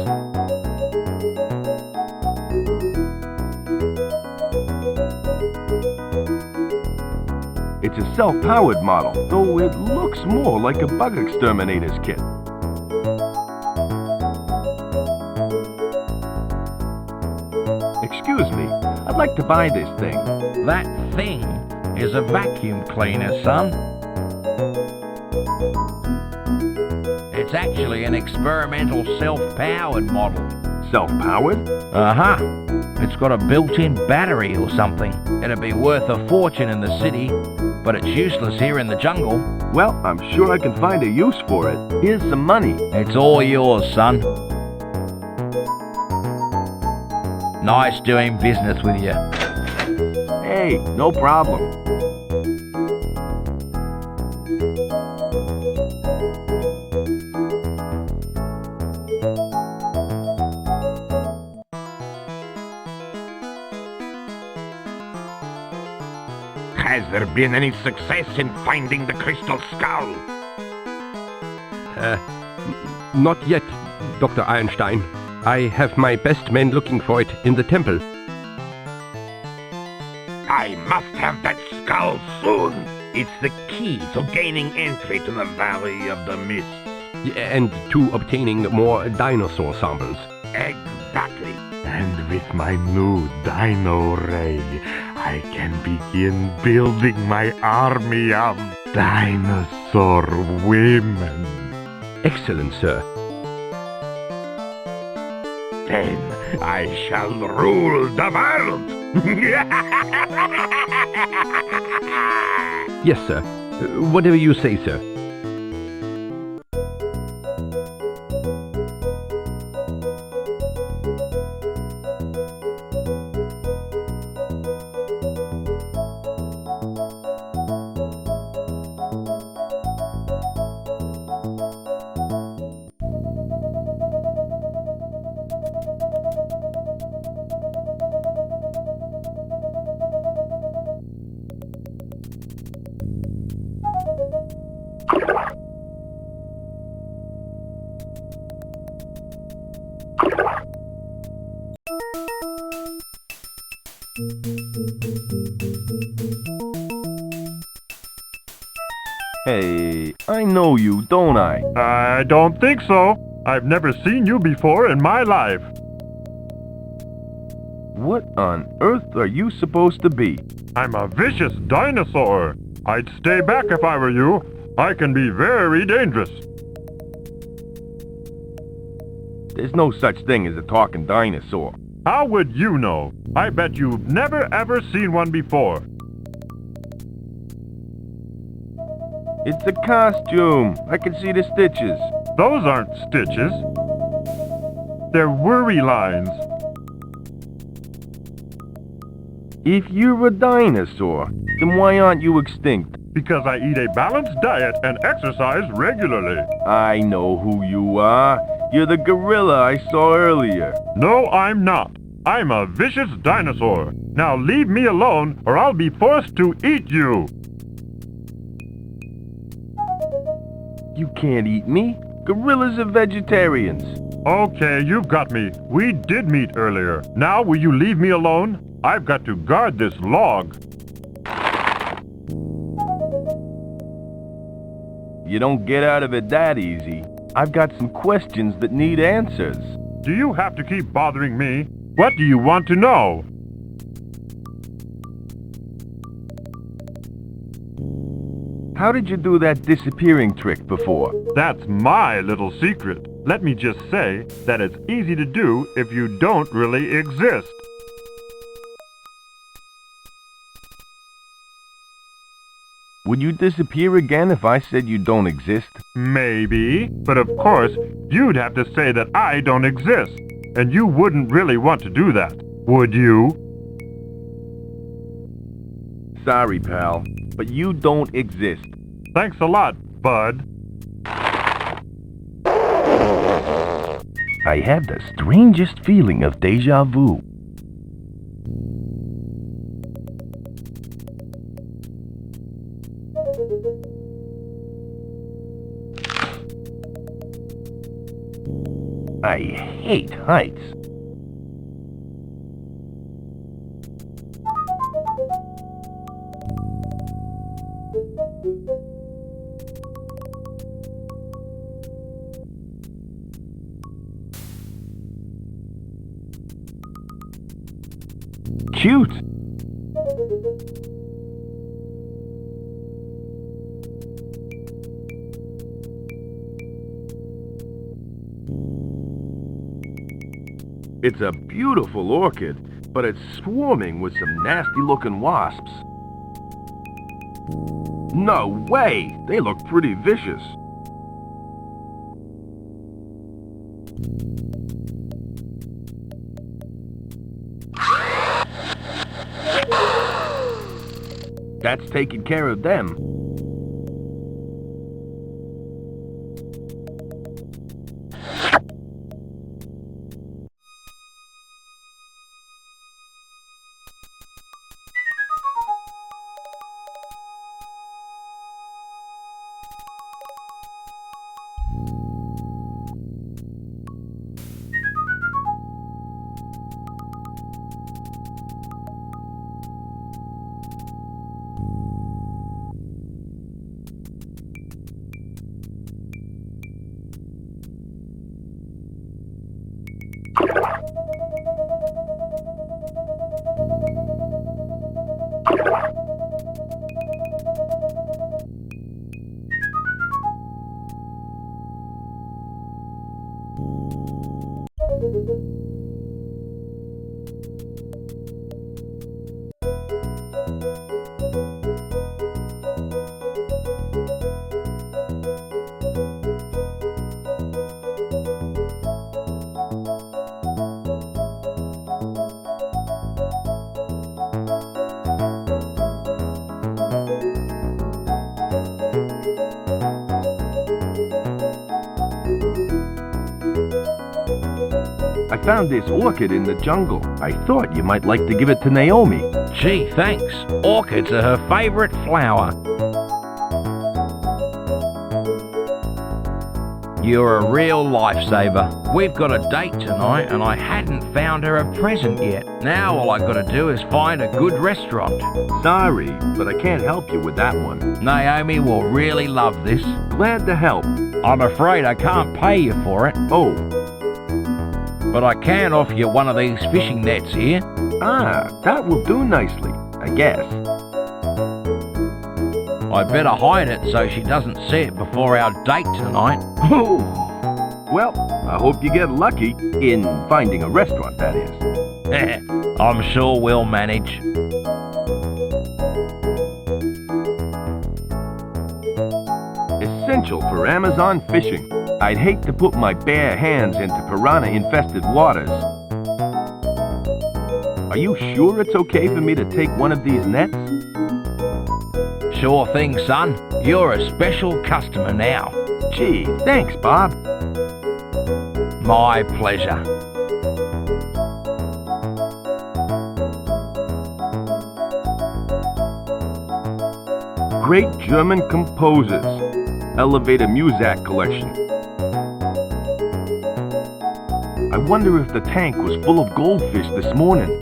Speaker 2: It's a self-powered model, though it looks more like a bug exterminator's kit. Excuse me, I'd like to buy this thing.
Speaker 8: That thing is a vacuum cleaner, son. It's actually an experimental self-powered model.
Speaker 2: Self-powered?
Speaker 8: Uh-huh. It's got a built-in battery or something. It'd be worth a fortune in the city, but it's useless here in the jungle.
Speaker 2: Well, I'm sure I can find a use for it. Here's some money.
Speaker 8: It's all yours, son. Nice doing business with you.
Speaker 2: Hey, no problem.
Speaker 4: Has there been any success in finding the crystal skull?
Speaker 3: Not yet, Dr. Einstein. I have my best men looking for it in the temple.
Speaker 4: I must have that skull soon. It's the key to gaining entry to the Valley of the Mists.
Speaker 3: And to obtaining more dinosaur samples.
Speaker 4: Exactly.
Speaker 6: And with my new dino ray, I can begin building my army of dinosaur women.
Speaker 3: Excellent, sir.
Speaker 4: Then I shall rule the world.
Speaker 3: Yes, sir. Whatever you say, sir.
Speaker 2: Hey, I know you, don't I?
Speaker 6: I don't think so. I've never seen you before in my life.
Speaker 2: What on earth are you supposed to be?
Speaker 6: I'm a vicious dinosaur. I'd stay back if I were you. I can be very dangerous.
Speaker 2: There's no such thing as a talking dinosaur.
Speaker 6: How would you know? I bet you've never ever seen one before.
Speaker 2: It's a costume. I can see the stitches.
Speaker 6: Those aren't stitches. They're worry lines.
Speaker 2: If you're a dinosaur, then why aren't you extinct?
Speaker 6: Because I eat a balanced diet and exercise regularly.
Speaker 2: I know who you are. You're the gorilla I saw earlier.
Speaker 6: No, I'm not. I'm a vicious dinosaur. Now leave me alone or I'll be forced to eat you.
Speaker 2: You can't eat me. Gorillas are vegetarians.
Speaker 6: Okay, you've got me. We did meet earlier. Now will you leave me alone? I've got to guard this log.
Speaker 2: You don't get out of it that easy. I've got some questions that need answers.
Speaker 6: Do you have to keep bothering me? What do you want to know?
Speaker 2: How did you do that disappearing trick before?
Speaker 6: That's my little secret. Let me just say that it's easy to do if you don't really exist.
Speaker 2: Would you disappear again if I said you don't exist?
Speaker 6: Maybe, but of course, you'd have to say that I don't exist. And you wouldn't really want to do that, would you?
Speaker 2: Sorry, pal, but you don't exist.
Speaker 6: Thanks a lot, bud.
Speaker 2: I have the strangest feeling of déjà vu. I hate heights. Cute. It's a beautiful orchid, but it's swarming with some nasty-looking wasps. No way! They look pretty vicious. That's taking care of them. I found this orchid in the jungle. I thought you might like to give it to Naomi.
Speaker 8: Gee, thanks. Orchids are her favorite flower. You're a real lifesaver. We've got a date tonight and I hadn't found her a present yet. Now all I gotta do is find a good restaurant.
Speaker 2: Sorry, but I can't help you with that one.
Speaker 8: Naomi will really love this.
Speaker 2: Glad to help.
Speaker 8: I'm afraid I can't pay you for it,
Speaker 2: Oh,
Speaker 8: but I can offer you one of these fishing nets here.
Speaker 2: that will do nicely, I guess.
Speaker 8: I better hide it so she doesn't see it before our date tonight.
Speaker 2: Oh, well, I hope you get lucky in finding a restaurant, that is.
Speaker 8: I'm sure we'll manage.
Speaker 2: Essential for Amazon fishing. I'd hate to put my bare hands into piranha-infested waters. Are you sure it's okay for me to take one of these nets?
Speaker 8: Sure thing, son. You're a special customer now.
Speaker 2: Gee, thanks, Bob.
Speaker 8: My pleasure.
Speaker 2: Great German composers. Elevator Muzak collection. I wonder if the tank was full of goldfish this morning.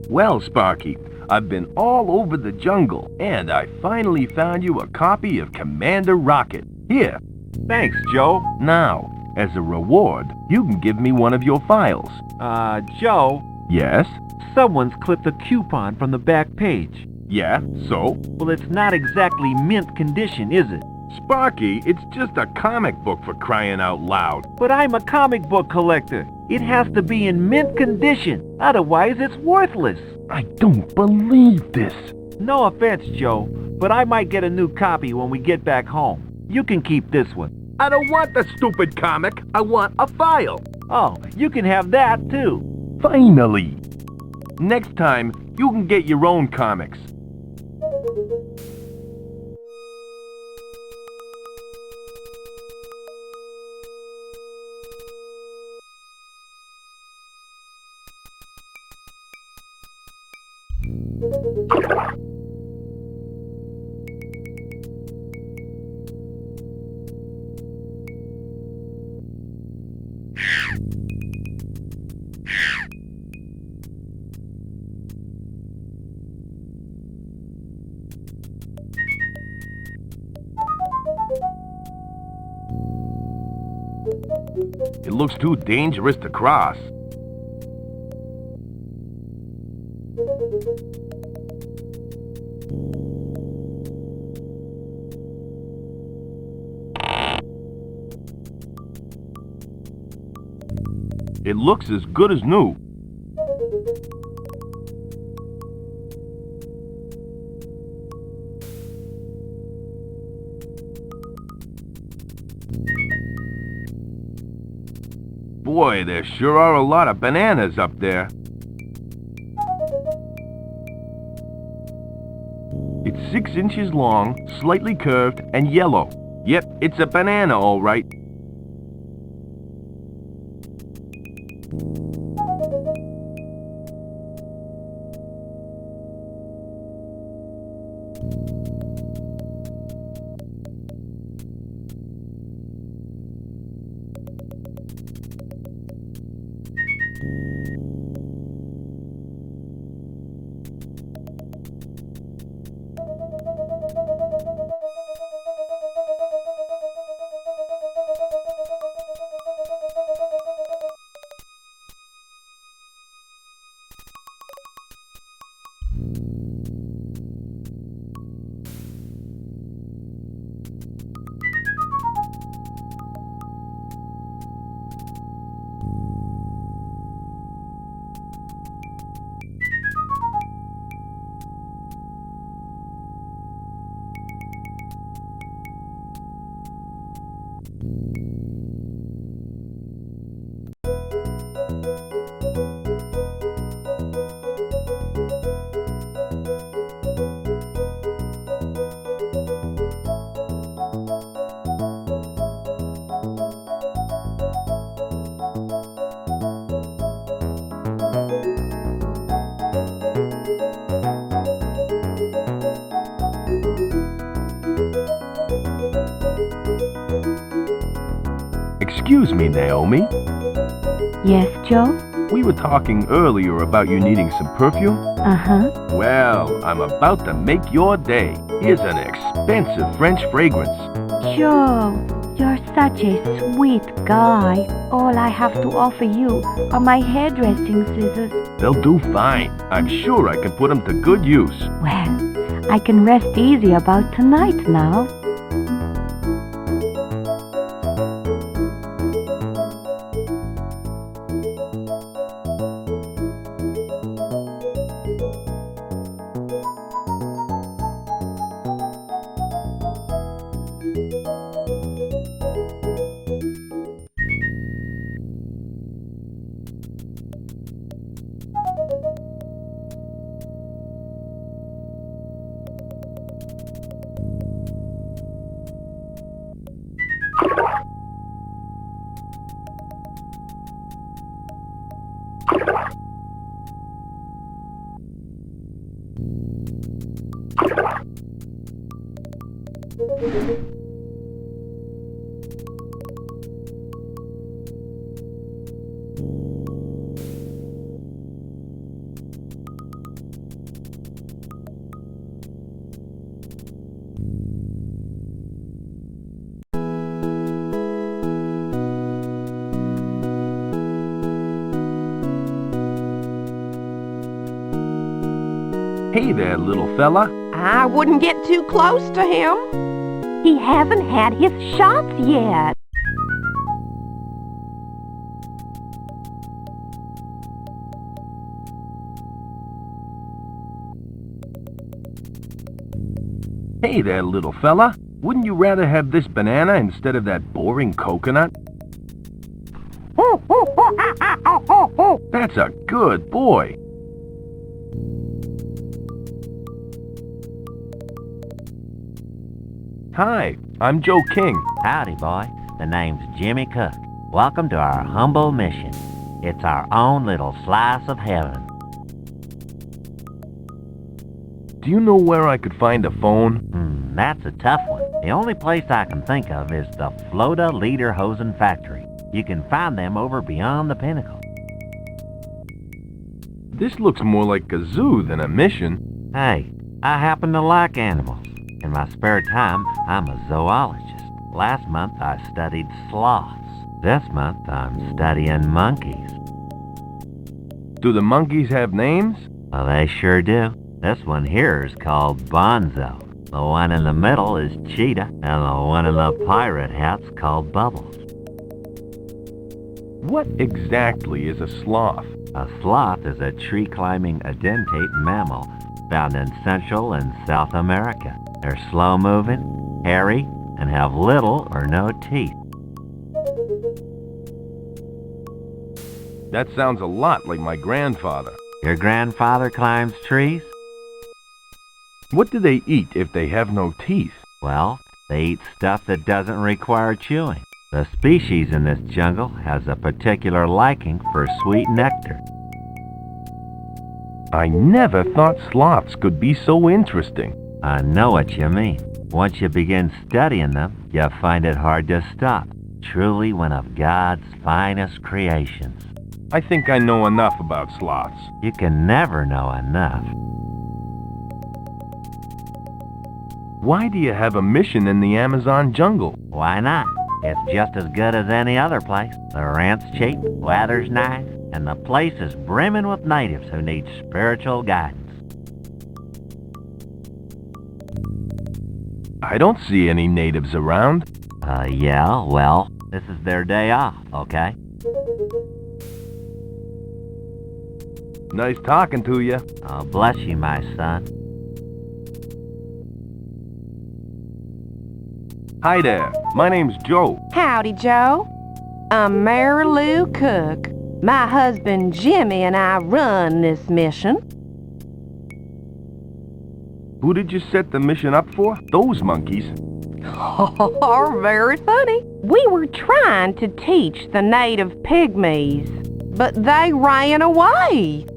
Speaker 2: Well, Sparky, I've been all over the jungle, and I finally found you a copy of Commander Rocket. Here.
Speaker 5: Thanks, Joe.
Speaker 2: Now, as a reward, you can give me one of your files.
Speaker 5: Joe,
Speaker 2: Yes?
Speaker 5: someone's clipped a coupon from the back page.
Speaker 2: Yeah, so?
Speaker 5: Well, it's not exactly mint condition, is it?
Speaker 2: Sparky, it's just a comic book for crying out loud.
Speaker 5: But I'm a comic book collector. It has to be in mint condition, otherwise it's worthless.
Speaker 2: I don't believe this.
Speaker 5: No offense, Joe, but I might get a new copy when we get back home. You can keep this one.
Speaker 2: I don't want the stupid comic. I want a file.
Speaker 5: Oh, you can have that too.
Speaker 2: Finally. Next time, you can get your own comics. It looks too dangerous to cross. It looks as good as new. Boy, there sure are a lot of bananas up there. It's 6 inches long, slightly curved, and yellow. Yep, it's a banana, all right. Excuse me, Naomi.
Speaker 7: Yes, Joe?
Speaker 2: We were talking earlier about you needing some perfume.
Speaker 7: Uh-huh.
Speaker 2: Well, I'm about to make your day. Here's an expensive French fragrance.
Speaker 7: Joe, you're such a sweet guy. All I have to offer you are my hairdressing scissors.
Speaker 2: They'll do fine. I'm sure I can put them to good use.
Speaker 7: Well, I can rest easy about tonight now.
Speaker 2: Hey there, little fella.
Speaker 1: I wouldn't get too close to him.
Speaker 7: He hasn't had his shots yet.
Speaker 2: Hey there, little fella. Wouldn't you rather have this banana instead of that boring coconut? That's a good boy. Hi, I'm Joe King.
Speaker 5: Howdy, boy. The name's Jimmy Cook. Welcome to our humble mission. It's our own little slice of heaven.
Speaker 2: Do you know where I could find a phone?
Speaker 5: That's a tough one. The only place I can think of is the Floda Lederhosen factory. You can find them over beyond the pinnacle.
Speaker 2: This looks more like a zoo than a mission.
Speaker 5: Hey, I happen to like animals. In my spare time, I'm a zoologist. Last month, I studied sloths. This month, I'm studying monkeys.
Speaker 2: Do the monkeys have names?
Speaker 5: Well, they sure do. This one here is called Bonzo. The one in the middle is Cheetah, and the one in the pirate hat's called Bubbles.
Speaker 2: What exactly is a sloth?
Speaker 5: A sloth is a tree-climbing edentate mammal found in Central and South America. They're slow-moving, hairy, and have little or no teeth.
Speaker 2: That sounds a lot like my grandfather.
Speaker 5: Your grandfather climbs trees?
Speaker 2: What do they eat if they have no teeth?
Speaker 5: Well, they eat stuff that doesn't require chewing. The species in this jungle has a particular liking for sweet nectar.
Speaker 2: I never thought sloths could be so interesting.
Speaker 5: I know what you mean. Once you begin studying them, you'll find it hard to stop. Truly one of God's finest creations.
Speaker 2: I think I know enough about sloths.
Speaker 5: You can never know enough.
Speaker 2: Why do you have a mission in the Amazon jungle?
Speaker 5: Why not? It's just as good as any other place. The rent's cheap, weather's nice, and the place is brimming with natives who need spiritual guidance.
Speaker 2: I don't see any natives around.
Speaker 5: Yeah, well, this is their day off, okay?
Speaker 2: Nice talking to you.
Speaker 5: Bless you, my son.
Speaker 2: Hi there. My name's Joe.
Speaker 1: Howdy, Joe. I'm Mary Lou Cook. My husband Jimmy and I run this mission.
Speaker 2: Who did you set the mission up for? Those monkeys.
Speaker 1: Oh, very funny. We were trying to teach the native pygmies, but they ran away.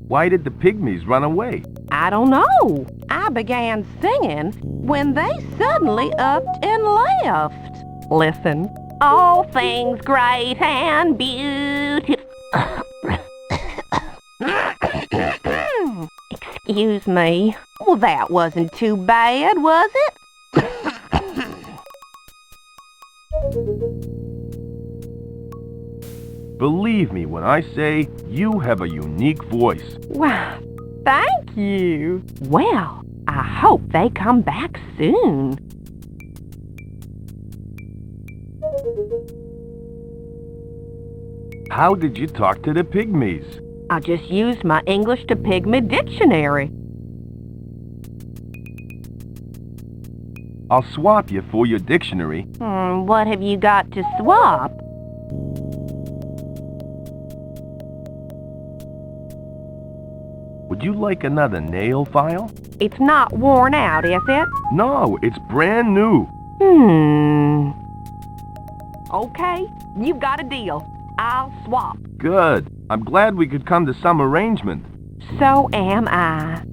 Speaker 2: Why did the pygmies run away?
Speaker 1: I don't know. I began singing when they suddenly upped and left. Listen, all things great and beautiful. Excuse me. Well, that wasn't too bad, was it?
Speaker 2: Believe me when I say you have a unique voice.
Speaker 1: Wow, thank you. Well, I hope they come back soon.
Speaker 2: How did you talk to the pygmies?
Speaker 1: I just used my English to Pygmy dictionary.
Speaker 2: I'll swap you for your dictionary.
Speaker 1: What have you got to swap?
Speaker 2: Would you like another nail file?
Speaker 1: It's not worn out, is it?
Speaker 2: No, it's brand new.
Speaker 1: Okay, you've got a deal. I'll swap.
Speaker 2: Good. I'm glad we could come to some arrangement.
Speaker 1: So am I.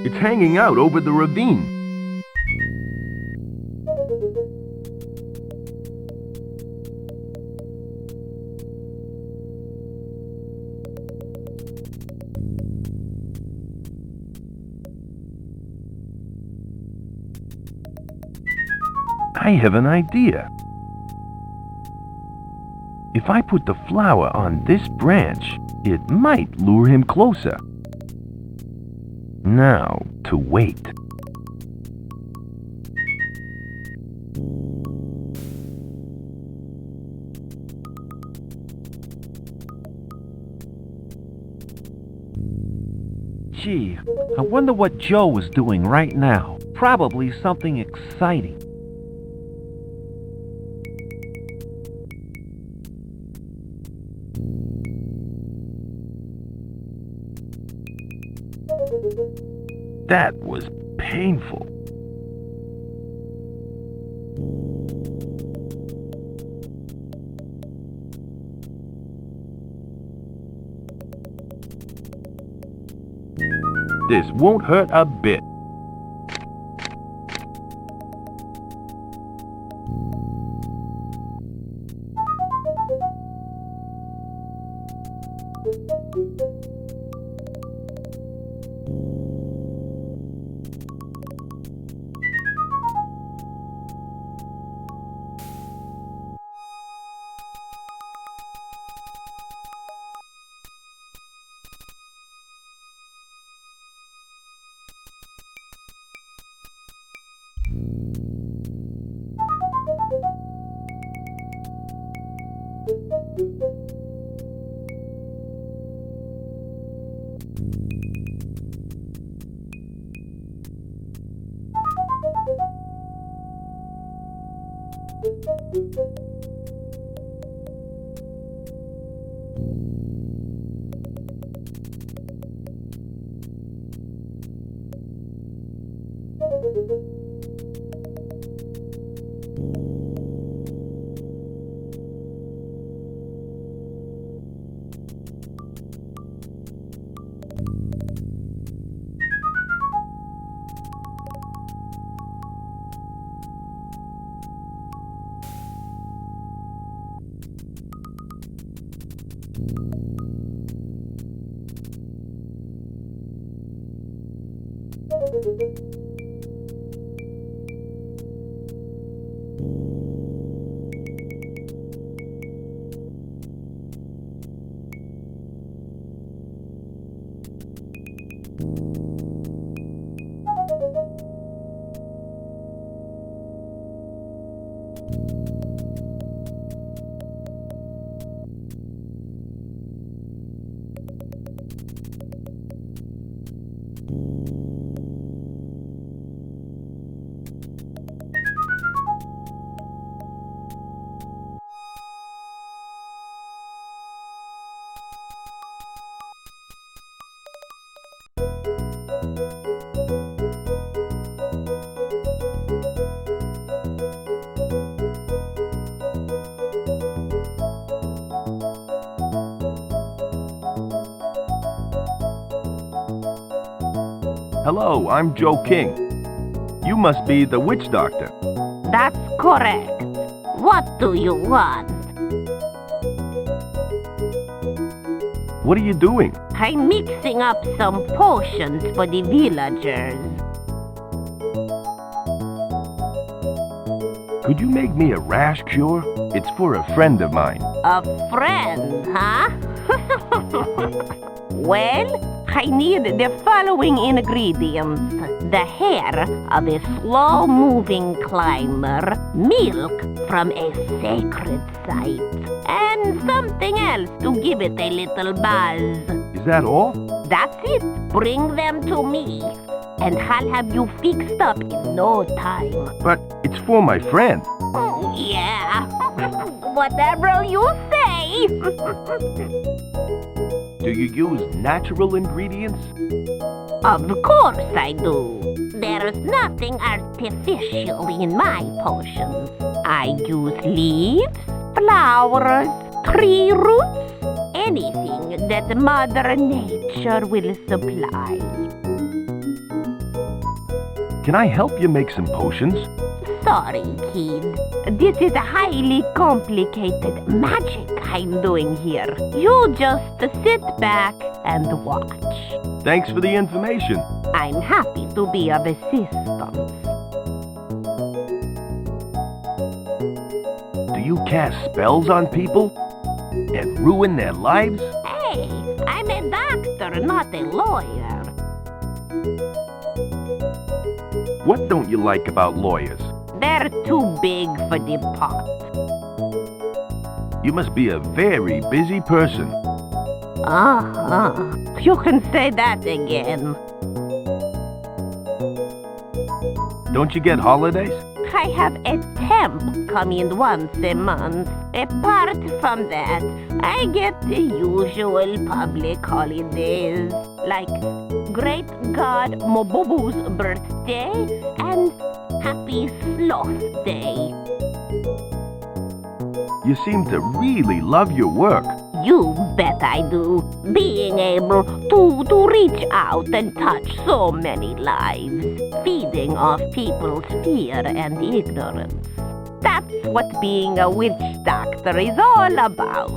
Speaker 2: It's hanging out over the ravine. I have an idea. If I put the flower on this branch, it might lure him closer. Now, to wait.
Speaker 5: Gee, I wonder what Joe was doing right now. Probably something exciting.
Speaker 2: That was painful. This won't hurt a bit. Hello, I'm Joe King. You must be the witch doctor.
Speaker 9: That's correct. What do you want?
Speaker 2: What are you doing?
Speaker 9: I'm mixing up some potions for the villagers.
Speaker 2: Could you make me a rash cure? It's for a friend of mine.
Speaker 9: A friend, huh? Well, I need the following ingredients. The hair of a slow-moving climber, milk from a sacred site, and something else to give it a little buzz.
Speaker 2: Is that all?
Speaker 9: That's it. Bring them to me, and I'll have you fixed up in no time.
Speaker 2: But it's for my friend.
Speaker 9: Yeah, whatever you say.
Speaker 2: Do you use natural ingredients?
Speaker 9: Of course I do. There's nothing artificial in my potions. I use leaves, flowers, tree roots, anything that Mother Nature will supply.
Speaker 2: Can I help you make some potions?
Speaker 9: Sorry, kid. This is highly complicated magic I'm doing here. You just sit back and watch.
Speaker 2: Thanks for the information.
Speaker 9: I'm happy to be of assistance.
Speaker 2: Do you cast spells on people and ruin their lives?
Speaker 9: Hey, I'm a doctor, not a lawyer.
Speaker 2: What don't you like about lawyers?
Speaker 9: They're too big for the pot.
Speaker 2: You must be a very busy person.
Speaker 9: You can say that again.
Speaker 2: Don't you get holidays?
Speaker 9: I have a temp come in once a month. Apart from that, I get the usual public holidays, like Great God Mobubu's birthday and Happy Sloth Day.
Speaker 2: You seem to really love your work.
Speaker 9: You bet I do. Being able to reach out and touch so many lives, feeding off people's fear and ignorance. That's what being a witch doctor is all about.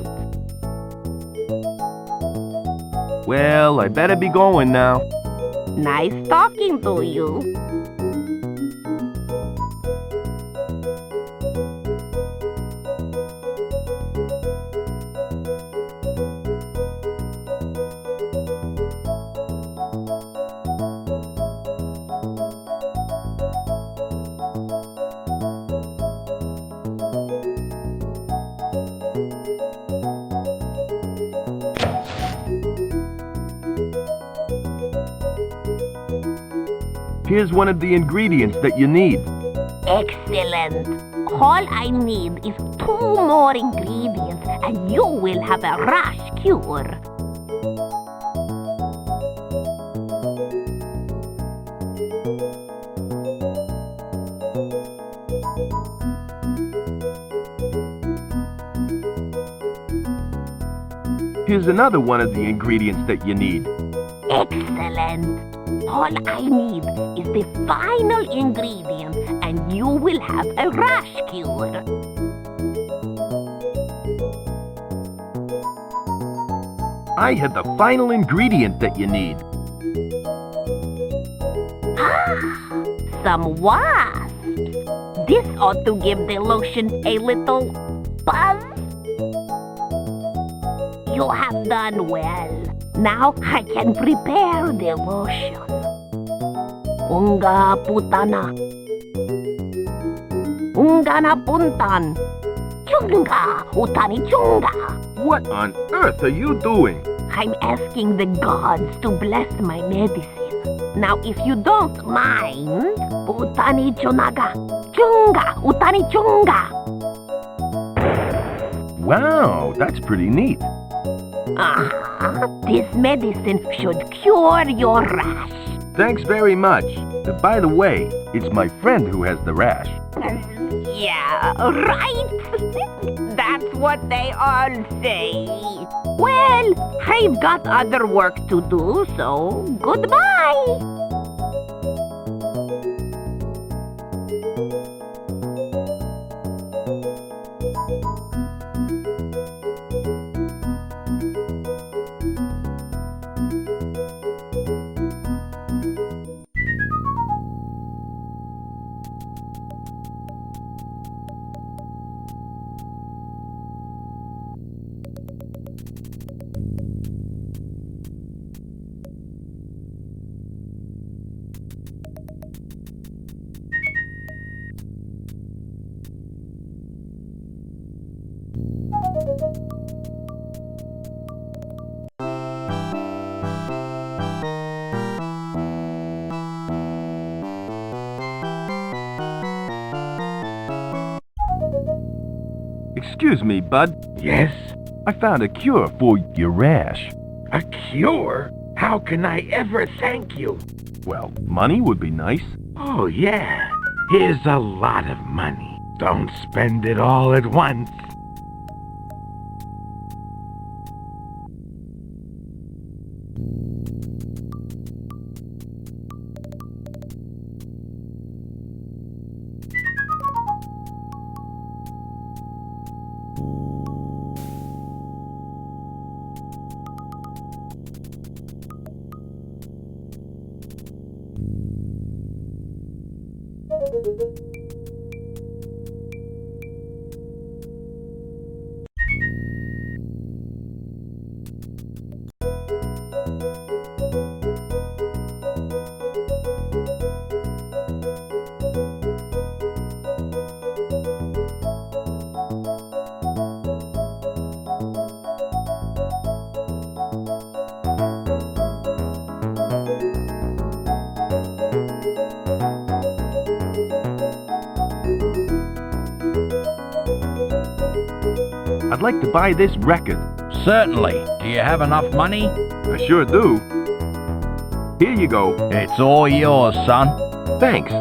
Speaker 2: Well, I better be going now.
Speaker 9: Nice talking to you.
Speaker 2: Here's one of the ingredients that you need.
Speaker 9: Excellent. All I need is 2 more ingredients and you will have a rash cure.
Speaker 2: Here's another one of the ingredients that you need.
Speaker 9: Excellent. All I need is the final ingredient and you will have a rash cure.
Speaker 2: I have the final ingredient that you need.
Speaker 9: Some wasps. This ought to give the lotion a little buzz. You have done well. Now I can prepare devotion. Unga putana. Unga na puntan. Chunga utani chunga.
Speaker 2: What on earth are you doing?
Speaker 9: I'm asking the gods to bless my medicine. Now, if you don't mind, utani chunaga. Chunga utani chunga.
Speaker 2: Wow, that's pretty neat.
Speaker 9: This medicine should cure your rash.
Speaker 2: Thanks very much. By the way, it's my friend who has the rash.
Speaker 9: Yeah, right? That's what they all say. Well, I've got other work to do, so goodbye.
Speaker 2: Excuse me, bud.
Speaker 4: Yes?
Speaker 2: I found a cure for your rash.
Speaker 4: A cure? How can I ever thank you?
Speaker 2: Well, money would be nice.
Speaker 6: Oh, yeah. Here's a lot of money. Don't spend it all at once.
Speaker 2: I'd like to buy this record.
Speaker 8: Certainly. Do you have enough money?
Speaker 2: I sure do. Here you go.
Speaker 8: It's all yours, son.
Speaker 2: Thanks.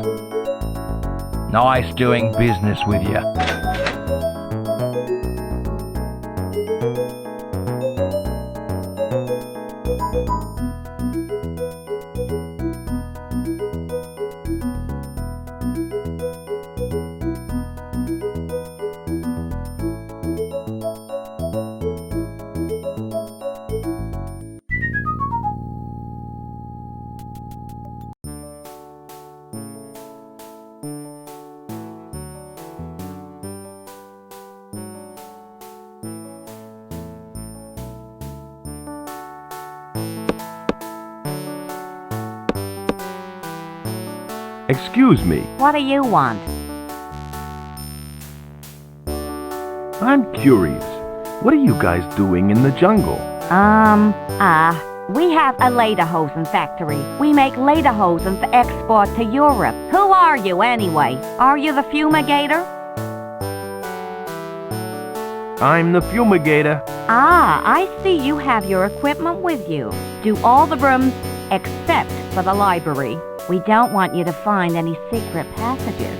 Speaker 8: Nice doing business with you.
Speaker 2: Excuse me.
Speaker 7: What do you want?
Speaker 2: I'm curious. What are you guys doing in the jungle?
Speaker 7: We have a lederhosen factory. We make lederhosen for export to Europe. Who are you anyway? Are you the fumigator?
Speaker 2: I'm the fumigator.
Speaker 7: I see you have your equipment with you. Do all the rooms except for the library. We don't want you to find any secret passages.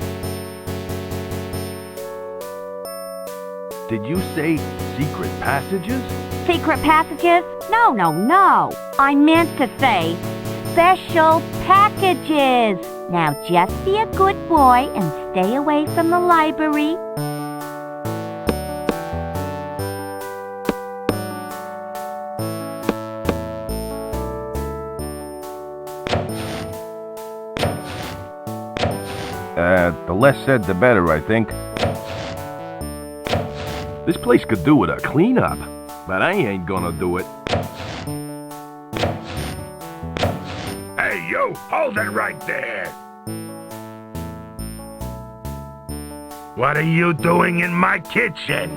Speaker 2: Did you say secret passages?
Speaker 7: Secret passages? No. I meant to say special packages. Now just be a good boy and stay away from the library.
Speaker 2: The less said, the better, I think. This place could do with a cleanup, but I ain't gonna do it.
Speaker 4: Hey, you! Hold it right there! What are you doing in my kitchen?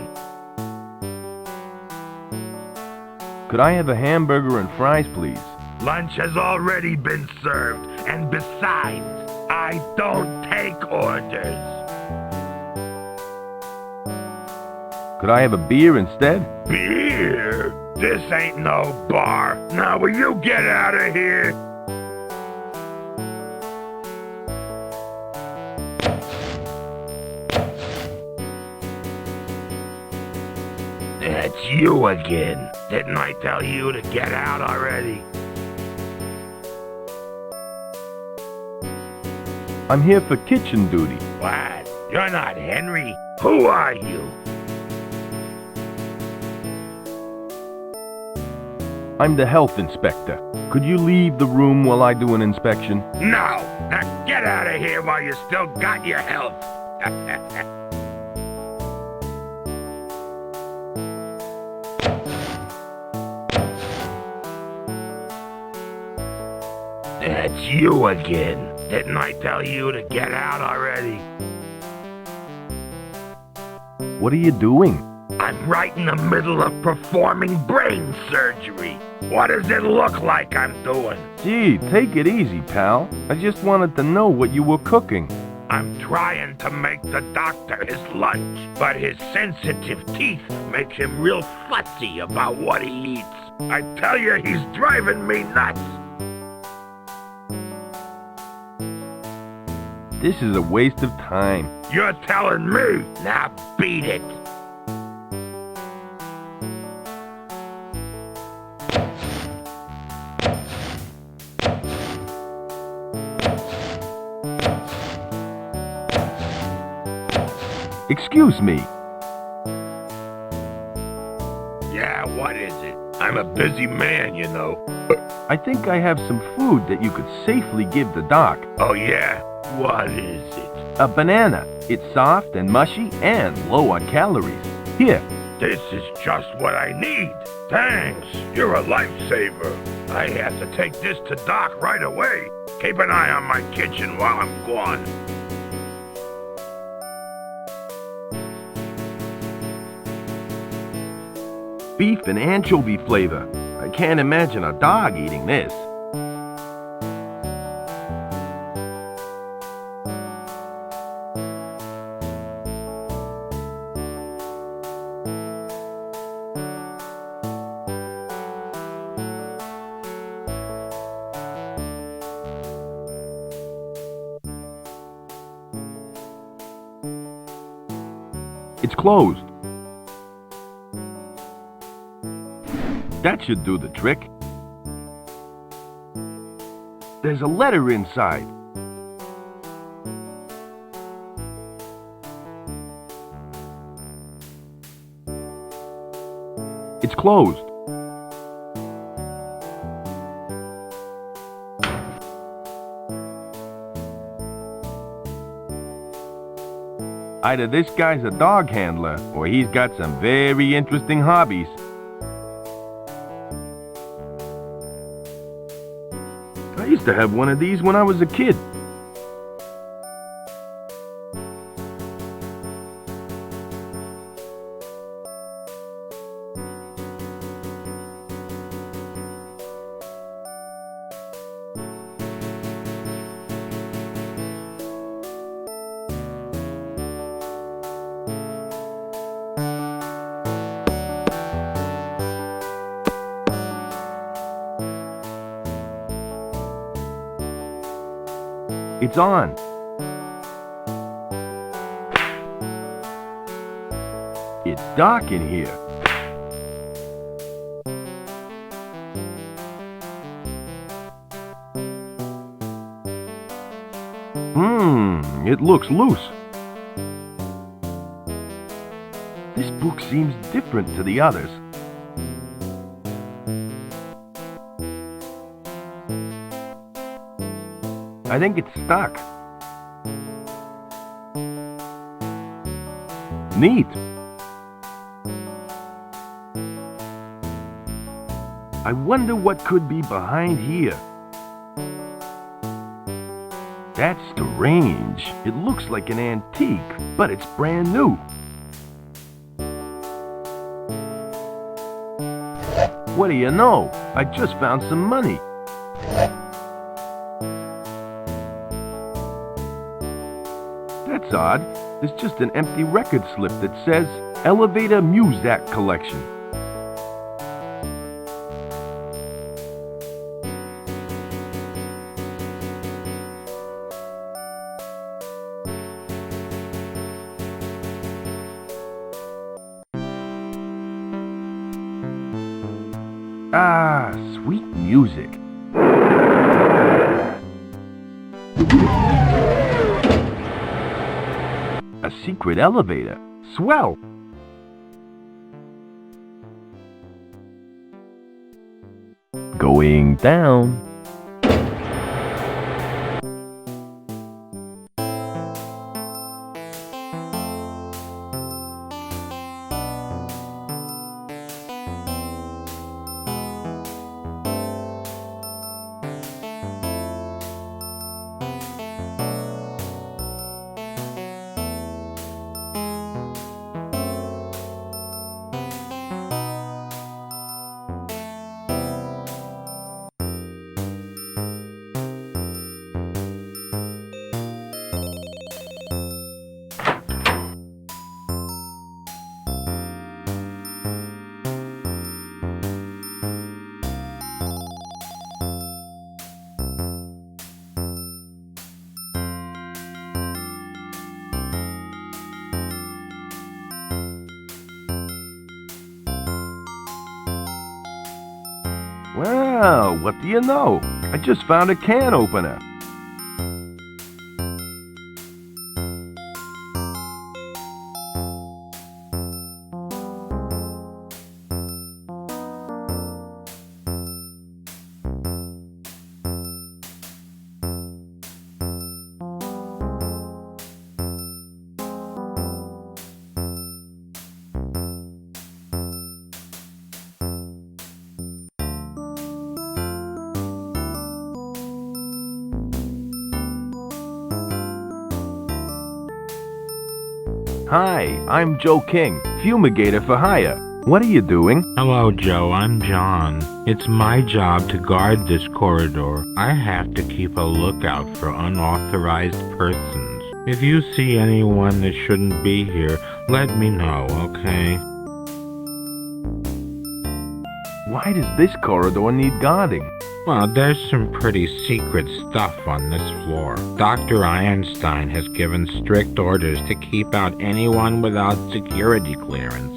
Speaker 2: Could I have a hamburger and fries, please?
Speaker 4: Lunch has already been served, and besides, I don't take orders.
Speaker 2: Could I have a beer instead?
Speaker 4: Beer? This ain't no bar. Now will you get out of here? That's you again. Didn't I tell you to get out already?
Speaker 2: I'm here for kitchen duty.
Speaker 4: What? You're not Henry. Who are you?
Speaker 2: I'm the health inspector. Could you leave the room while I do an inspection?
Speaker 4: No! Now get out of here while you still got your health. That's you again. Didn't I tell you to get out already?
Speaker 2: What are you doing?
Speaker 4: I'm right in the middle of performing brain surgery. What does it look like I'm doing?
Speaker 2: Gee, take it easy, pal. I just wanted to know what you were cooking.
Speaker 4: I'm trying to make the doctor his lunch, but his sensitive teeth make him real fussy about what he eats. I tell you, he's driving me nuts.
Speaker 2: This is a waste of time.
Speaker 4: You're telling me? Now beat it.
Speaker 2: Excuse me.
Speaker 4: Yeah, what is it? I'm a busy man, you know.
Speaker 2: I think I have some food that you could safely give the doc.
Speaker 4: Oh, yeah? What is it?
Speaker 2: A banana. It's soft and mushy and low on calories. Here.
Speaker 4: This is just what I need. Thanks. You're a lifesaver. I have to take this to Doc right away. Keep an eye on my kitchen while I'm gone.
Speaker 2: Beef and anchovy flavor. I can't imagine a dog eating this. It's closed. That should do the trick. There's a letter inside. It's closed. Either this guy's a dog handler, or he's got some very interesting hobbies. I used to have one of these when I was a kid. It's on. It's dark in here. It looks loose. This book seems different to the others. I think it's stuck. Neat. I wonder what could be behind here. That's strange. It looks like an antique, but it's brand new. What do you know? I just found some money. That's odd. There's just an empty record slip that says Elevator Muzak Collection. Ah, sweet music. A secret elevator. Swell. Going down. Well, what do you know? I just found a can opener. Hi, I'm Joe King, fumigator for hire. What are you doing?
Speaker 6: Hello, Joe. I'm John. It's my job to guard this corridor. I have to keep a lookout for unauthorized persons. If you see anyone that shouldn't be here, let me know, okay?
Speaker 2: Why does this corridor need guarding?
Speaker 6: Well, there's some pretty secret stuff on this floor. Dr. Einstein has given strict orders to keep out anyone without security clearance.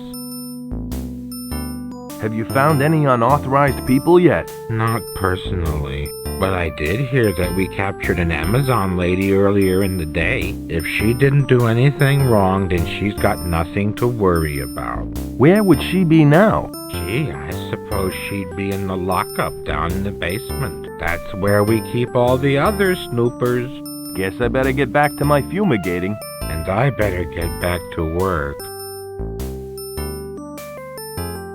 Speaker 2: Have you found any unauthorized people yet?
Speaker 6: Not personally, but I did hear that we captured an Amazon lady earlier in the day. If she didn't do anything wrong, then she's got nothing to worry about.
Speaker 2: Where would she be now?
Speaker 6: Gee, I suppose she'd be in the lockup down in the basement. That's where we keep all the other snoopers.
Speaker 2: Guess I better get back to my fumigating.
Speaker 6: And I better get back to work.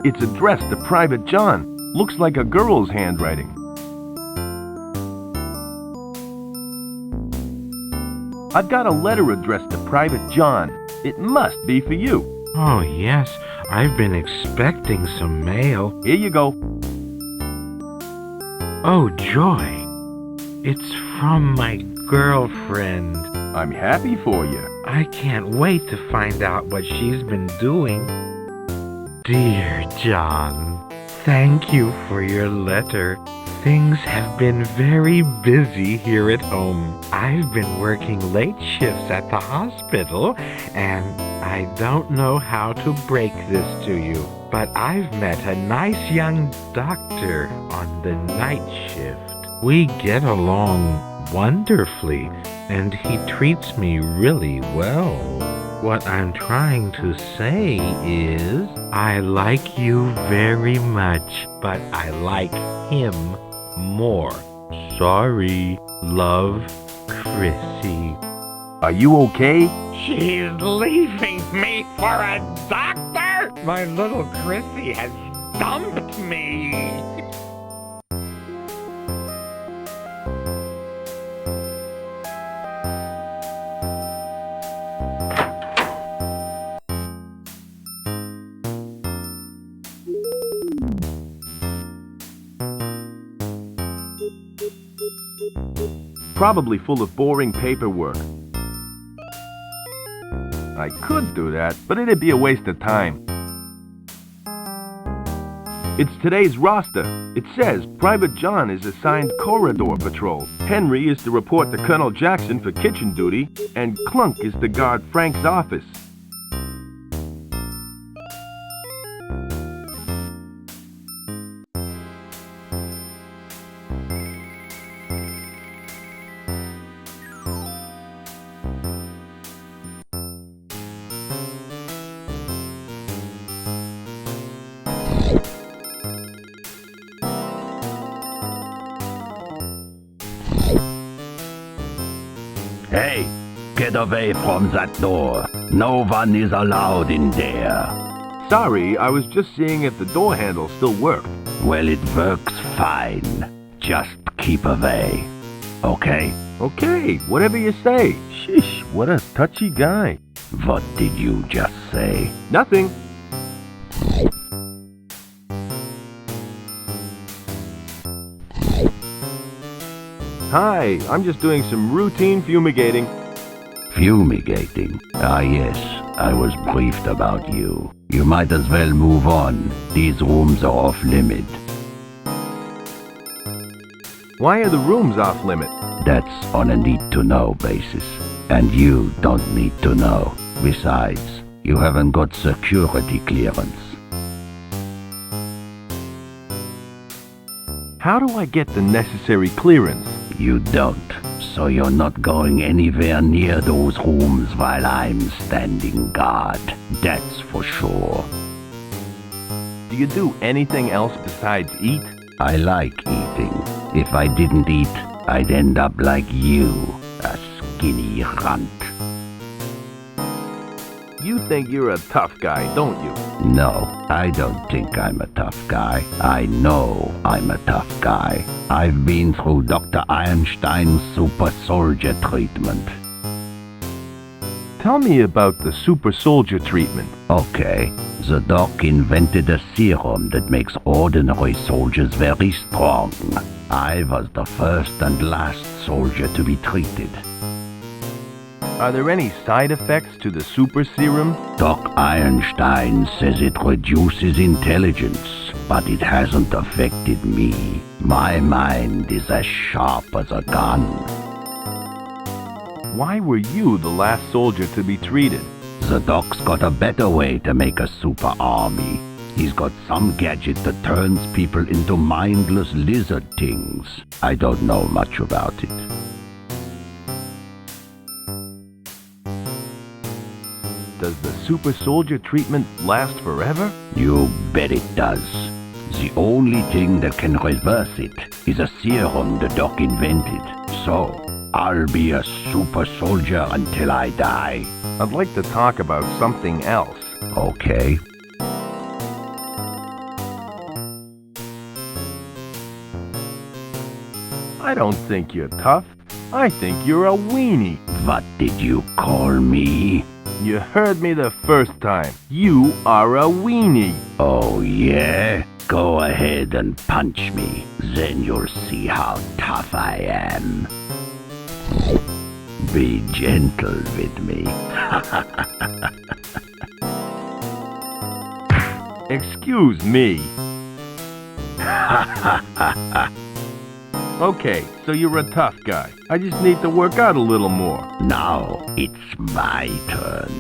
Speaker 2: It's addressed to Private John. Looks like a girl's handwriting. I've got a letter addressed to Private John. It must be for you.
Speaker 6: Oh, yes. I've been expecting some mail.
Speaker 2: Here you go.
Speaker 6: Oh, joy. It's from my girlfriend.
Speaker 2: I'm happy for you.
Speaker 6: I can't wait to find out what she's been doing. Dear John, thank you for your letter. Things have been very busy here at home. I've been working late shifts at the hospital, and I don't know how to break this to you, but I've met a nice young doctor on the night shift. We get along wonderfully, and he treats me really well. What I'm trying to say is, I like you very much, but I like him more. Sorry, love, Chrissy.
Speaker 2: Are you okay?
Speaker 6: She's leaving me for a doctor? My little Chrissy has dumped me.
Speaker 2: Probably full of boring paperwork. I could do that, but it'd be a waste of time. It's today's roster. It says Private John is assigned corridor patrol. Henry is to report to Colonel Jackson for kitchen duty, and Clunk is to guard Frank's office.
Speaker 3: Hey, get away from that door. No one is allowed in there.
Speaker 2: Sorry, I was just seeing if the door handle still worked.
Speaker 3: Well, it works fine. Just keep away. Okay?
Speaker 2: Okay, whatever you say. Sheesh, what a touchy guy.
Speaker 3: What did you just say?
Speaker 2: Nothing. Hi, I'm just doing some routine fumigating.
Speaker 3: Fumigating? Ah, yes. I was briefed about you. You might as well move on. These rooms are off limit.
Speaker 2: Why are the rooms off limit?
Speaker 3: That's on a need-to-know basis. And you don't need to know. Besides, you haven't got security clearance.
Speaker 2: How do I get the necessary clearance?
Speaker 3: You don't. So you're not going anywhere near those rooms while I'm standing guard. That's for sure.
Speaker 2: Do you do anything else besides eat?
Speaker 3: I like eating. If I didn't eat, I'd end up like you, a skinny runt.
Speaker 2: You think you're a tough guy, don't you?
Speaker 3: No, I don't think I'm a tough guy. I know I'm a tough guy. I've been through Dr. Einstein's super soldier treatment.
Speaker 2: Tell me about the super soldier treatment.
Speaker 3: Okay, the doc invented a serum that makes ordinary soldiers very strong. I was the first and last soldier to be treated.
Speaker 2: Are there any side effects to the super serum?
Speaker 3: Doc Einstein says it reduces intelligence, but it hasn't affected me. My mind is as sharp as a gun.
Speaker 2: Why were you the last soldier to be treated?
Speaker 3: The doc's got a better way to make a super army. He's got some gadget that turns people into mindless lizard things. I don't know much about it.
Speaker 2: Does the super soldier treatment last forever?
Speaker 3: You bet it does. The only thing that can reverse it is a serum the doc invented. So, I'll be a super soldier until I die.
Speaker 2: I'd like to talk about something else.
Speaker 3: Okay.
Speaker 2: I don't think you're tough. I think you're a weenie.
Speaker 3: What did you call me?
Speaker 2: You heard me the first time. You are a weenie.
Speaker 3: Oh, yeah? Go ahead and punch me. Then you'll see how tough I am. Be gentle with me.
Speaker 2: Excuse me. Okay, so you're a tough guy. I just need to work out a little more.
Speaker 3: Now it's my turn.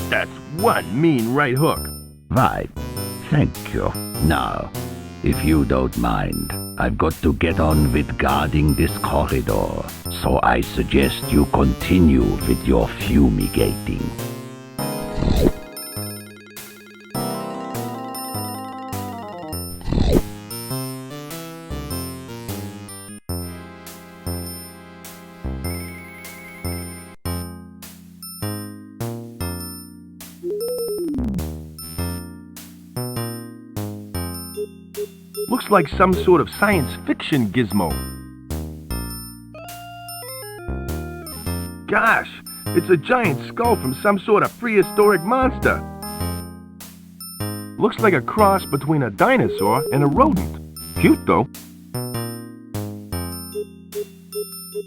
Speaker 2: That's one mean right hook.
Speaker 3: Right. Thank you. Now, if you don't mind, I've got to get on with guarding this corridor. So I suggest you continue with your fumigating.
Speaker 2: Looks like some sort of science fiction gizmo. Gosh, it's a giant skull from some sort of prehistoric monster. Looks like a cross between a dinosaur and a rodent. Cute, though.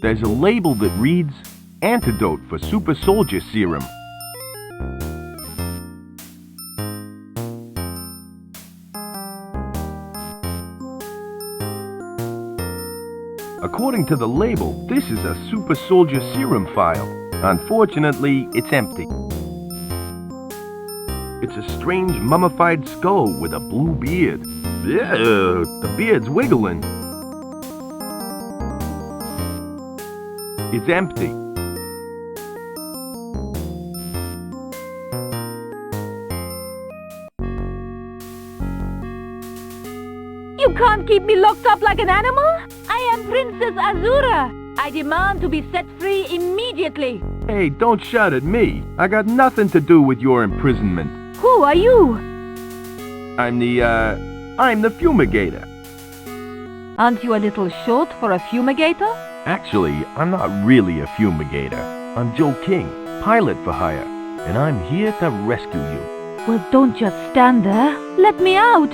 Speaker 2: There's a label that reads, Antidote for Super Soldier Serum. According to the label, this is a Super Soldier Serum file. Unfortunately, it's empty. It's a strange mummified skull with a blue beard. Yeah, the beard's wiggling. It's empty.
Speaker 1: You can't keep me locked up like an animal? I am Princess Azura. I demand to be set free immediately.
Speaker 2: Hey, don't shout at me. I got nothing to do with your imprisonment.
Speaker 1: Who are you?
Speaker 2: I'm the fumigator.
Speaker 1: Aren't you a little short for a fumigator?
Speaker 2: Actually, I'm not really a fumigator. I'm Joe King, pilot for hire, and I'm here to rescue you.
Speaker 1: Well, don't just stand there. Let me out.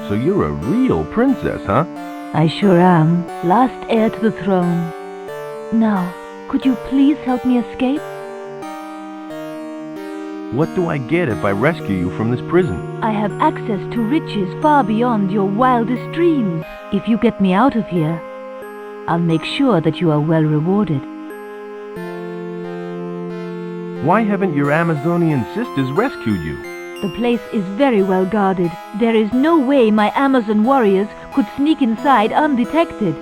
Speaker 2: So you're a real princess, huh?
Speaker 7: I sure am. Last heir to the throne. Now, could you please help me escape?
Speaker 2: What do I get if I rescue you from this prison?
Speaker 7: I have access to riches far beyond your wildest dreams. If you get me out of here, I'll make sure that you are well rewarded.
Speaker 2: Why haven't your Amazonian sisters rescued you?
Speaker 7: The place is very well guarded. There is no way my Amazon warriors could sneak inside undetected.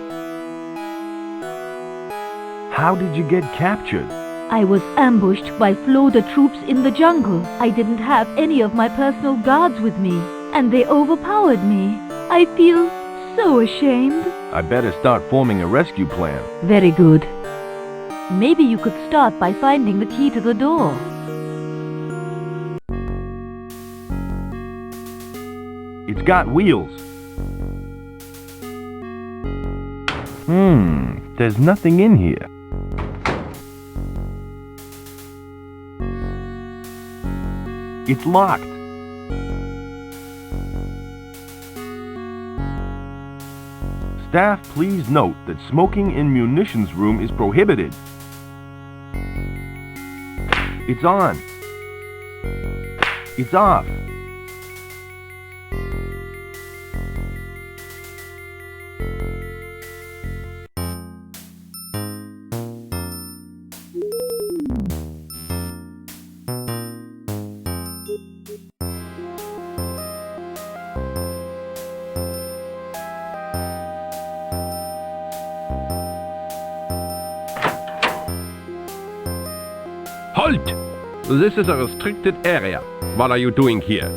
Speaker 2: How did you get captured?
Speaker 7: I was ambushed by Florida troops in the jungle. I didn't have any of my personal guards with me, and they overpowered me. I feel so ashamed.
Speaker 2: I better start forming a rescue plan.
Speaker 7: Very good. Maybe you could start by finding the key to the door.
Speaker 2: It's got wheels. There's nothing in here. It's locked. Staff, please note that smoking in munitions room is prohibited. It's on. It's off.
Speaker 10: Halt! This is a restricted area. What are you doing here?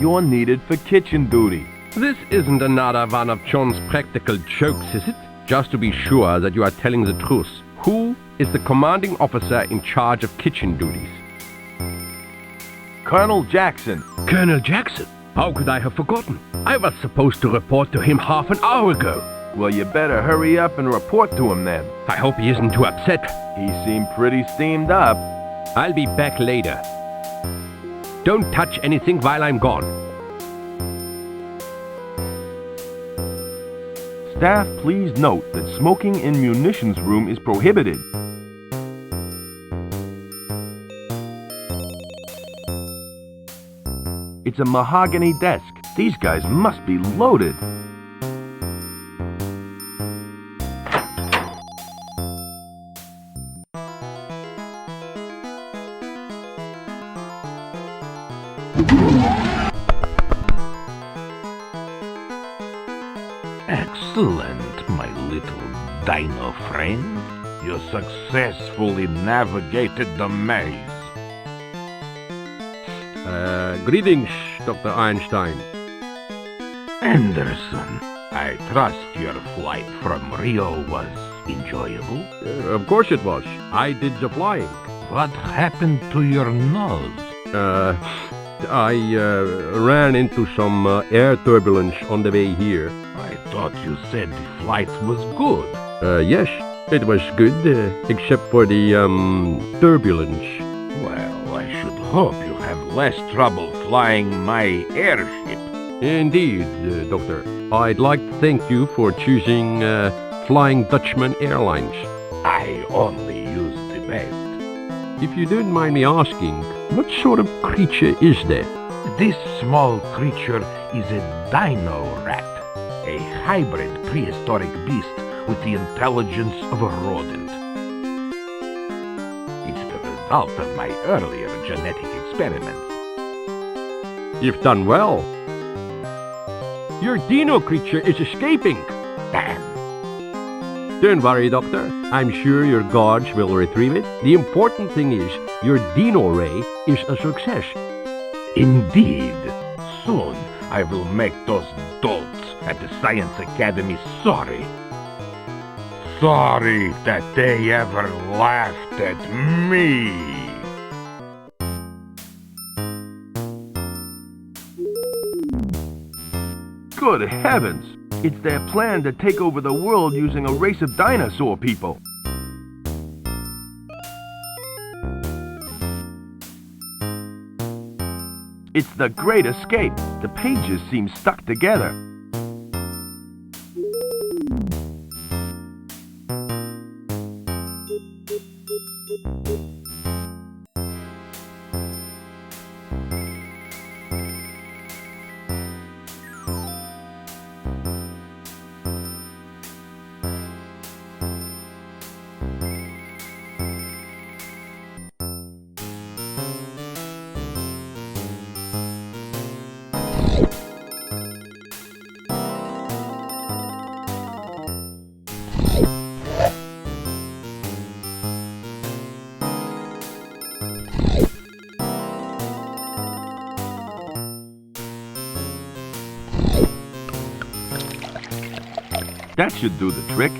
Speaker 2: You're needed for kitchen duty.
Speaker 10: This isn't another one of John's practical jokes, is it? Just to be sure that you are telling the truth. Who is the commanding officer in charge of kitchen duties?
Speaker 2: Colonel Jackson.
Speaker 10: Colonel Jackson? How could I have forgotten? I was supposed to report to him half an hour ago.
Speaker 2: Well, you better hurry up and report to him then.
Speaker 10: I hope he isn't too upset.
Speaker 2: He seemed pretty steamed up.
Speaker 10: I'll be back later. Don't touch anything while I'm gone.
Speaker 2: Staff, please note that smoking in munitions room is prohibited. It's a mahogany desk. These guys must be loaded.
Speaker 4: Excellent, my little dino friend. You successfully navigated the maze.
Speaker 10: Greetings, Dr. Einstein.
Speaker 4: Anderson, I trust your flight from Rio was enjoyable.
Speaker 10: Of course it was. I did the flying.
Speaker 4: What happened to your nose?
Speaker 10: I ran into some air turbulence on the way here.
Speaker 4: I thought you said the flight was good.
Speaker 10: Yes, It was good, except for the, turbulence.
Speaker 4: Well, I should hope you have less trouble flying my airship.
Speaker 10: Indeed, Doctor. I'd like to thank you for choosing, Flying Dutchman Airlines.
Speaker 4: I only use the best.
Speaker 10: If you don't mind me asking, what sort of creature is that?
Speaker 4: This small creature is a dino rat, a hybrid prehistoric beast with the intelligence of a rodent. It's the result of my earlier genetic experiments.
Speaker 10: You've done well. Your dino creature is escaping.
Speaker 4: Damn!
Speaker 10: Don't worry, Doctor. I'm sure your guards will retrieve it. The important thing is your dino ray is a success.
Speaker 4: Indeed. Soon I will make those dolts at the Science Academy sorry. Sorry that they ever laughed at me.
Speaker 2: Good heavens! It's their plan to take over the world using a race of dinosaur people. It's the Great Escape. The pages seem stuck together. That should do the trick.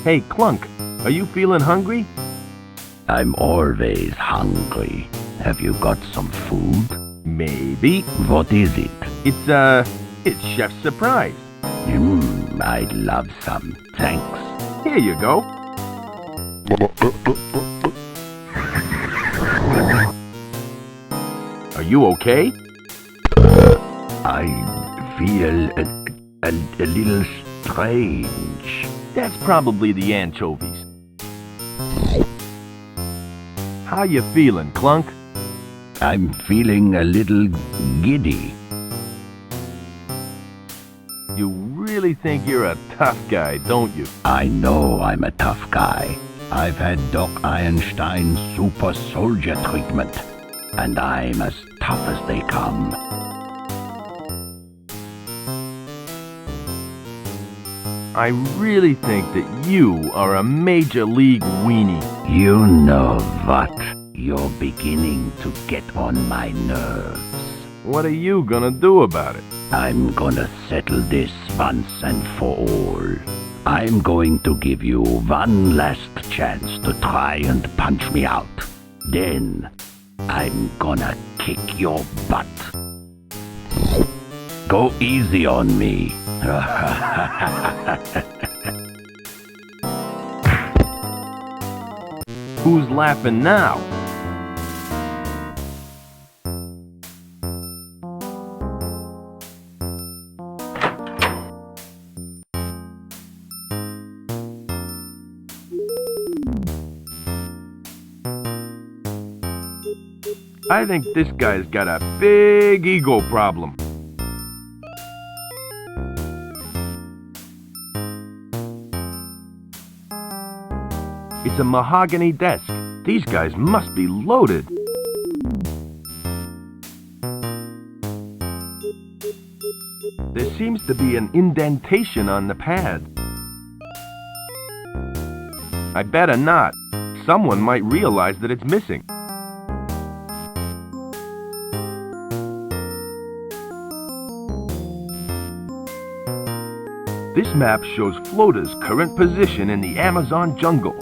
Speaker 2: Hey, Clunk, are you feeling hungry?
Speaker 3: I'm always hungry. Have you got some food?
Speaker 2: Maybe.
Speaker 3: What is it?
Speaker 2: It's Chef's surprise.
Speaker 3: I'd love some. Thanks.
Speaker 2: Here you go. Are you okay?
Speaker 3: I feel a little strange.
Speaker 2: That's probably the anchovies. How you feeling, Clunk?
Speaker 3: I'm feeling a little giddy.
Speaker 2: You really think you're a tough guy, don't you?
Speaker 3: I know I'm a tough guy. I've had Doc Einstein's super soldier treatment, and I'm as tough as they come.
Speaker 2: I really think that you are a major league weenie.
Speaker 3: You know what? You're beginning to get on my nerves.
Speaker 2: What are you gonna do about it?
Speaker 3: I'm gonna settle this once and for all. I'm going to give you one last chance to try and punch me out. Then, I'm gonna kick your butt. Go easy on me.
Speaker 2: Who's laughing now? I think this guy's got a big ego problem. It's a mahogany desk. These guys must be loaded. There seems to be an indentation on the pad. I better not. Someone might realize that it's missing. This map shows Floater's current position in the Amazon jungle.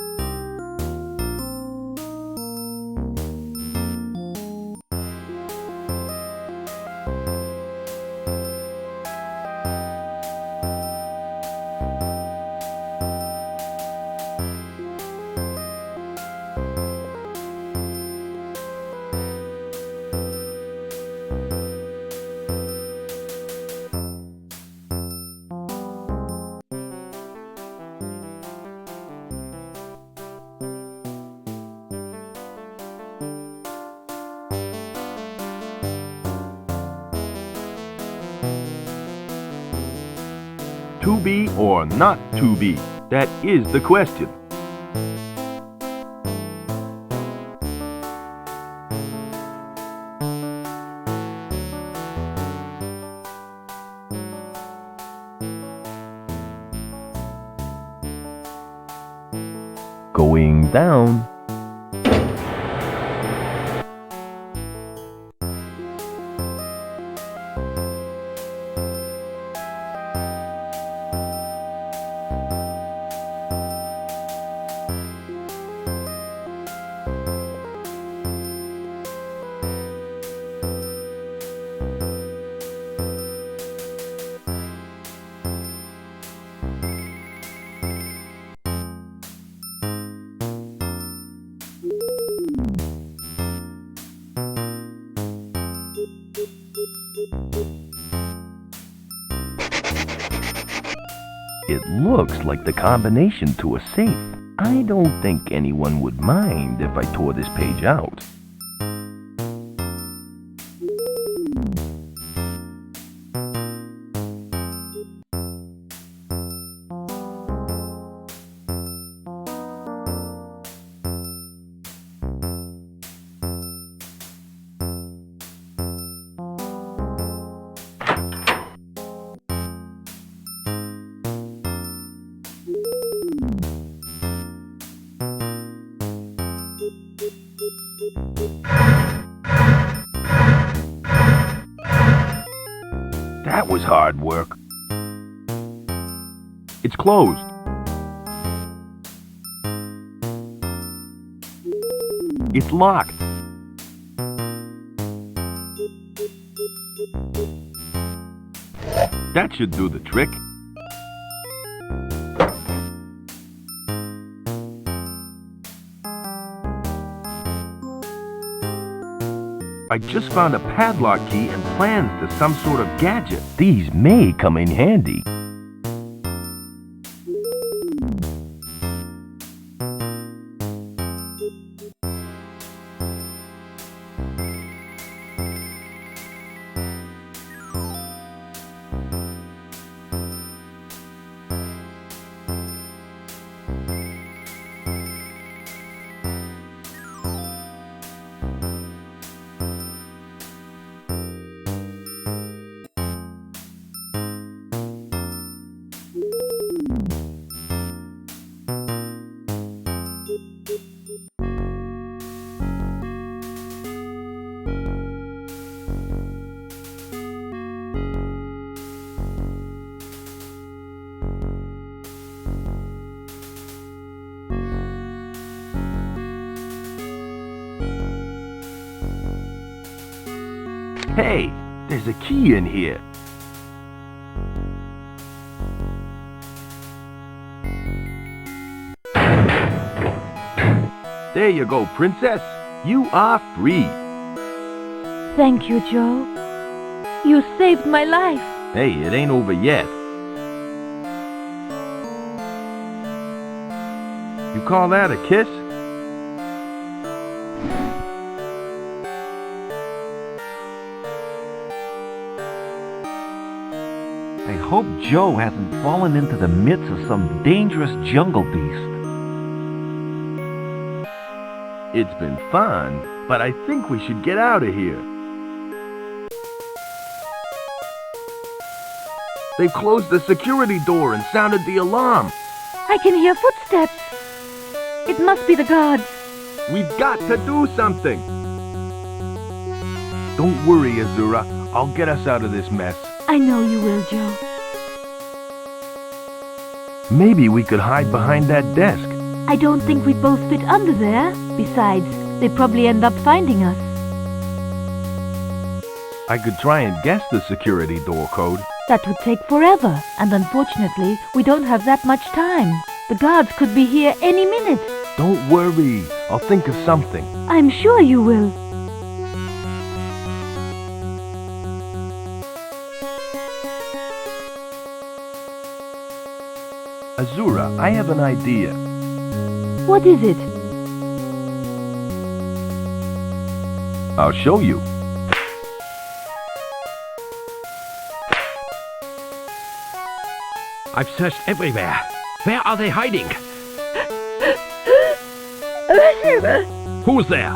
Speaker 2: To be or not to be? That is the question. Going down. It looks like the combination to a safe. I don't think anyone would mind if I tore this page out. That was hard work. It's closed. It's locked. That should do the trick. I just found a padlock key and plans to some sort of gadget. These may come in handy. Hey, there's a key in here. There you go, princess. You are free.
Speaker 7: Thank you, Joe. You saved my life.
Speaker 2: Hey, it ain't over yet. You call that a kiss?
Speaker 5: I hope Joe hasn't fallen into the midst of some dangerous jungle beast.
Speaker 2: It's been fun, but I think we should get out of here. They've closed the security door and sounded the alarm.
Speaker 7: I can hear footsteps. It must be the guards.
Speaker 2: We've got to do something. Don't worry, Azura. I'll get us out of this mess.
Speaker 7: I know you will, Joe.
Speaker 2: Maybe we could hide behind that desk.
Speaker 7: I don't think we'd both fit under there. Besides, they'd probably end up finding us.
Speaker 2: I could try and guess the security door code.
Speaker 7: That would take forever, and unfortunately, we don't have that much time. The guards could be here any minute.
Speaker 2: Don't worry. I'll think of something.
Speaker 7: I'm sure you will.
Speaker 2: Azura, I have an idea.
Speaker 7: What is it?
Speaker 2: I'll show you.
Speaker 10: I've searched everywhere. Where are they hiding? Who's there?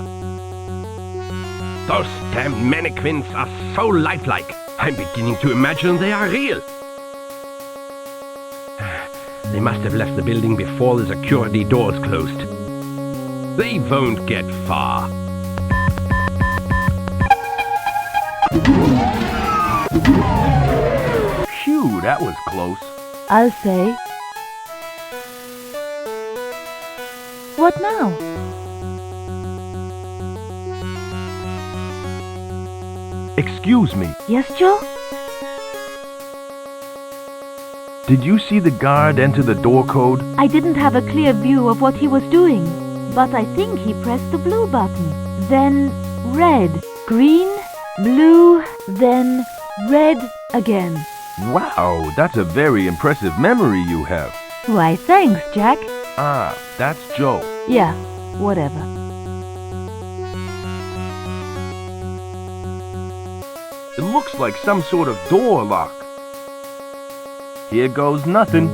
Speaker 10: Those damn mannequins are so lifelike. I'm beginning to imagine they are real. They must have left the building before the security doors closed. They won't get far.
Speaker 2: Phew, that was close.
Speaker 7: I'll say. What now?
Speaker 2: Excuse me,
Speaker 7: Yes, Joe?
Speaker 2: did you see the guard enter the door code?
Speaker 7: I didn't have a clear view of what he was doing, but I think he pressed the blue button. Then red, green, blue, then red again.
Speaker 2: Wow, that's a very impressive memory you have.
Speaker 7: Why, thanks, Jack.
Speaker 2: Ah, that's Joe.
Speaker 7: Yeah, whatever.
Speaker 2: It looks like some sort of door lock. Here goes nothing.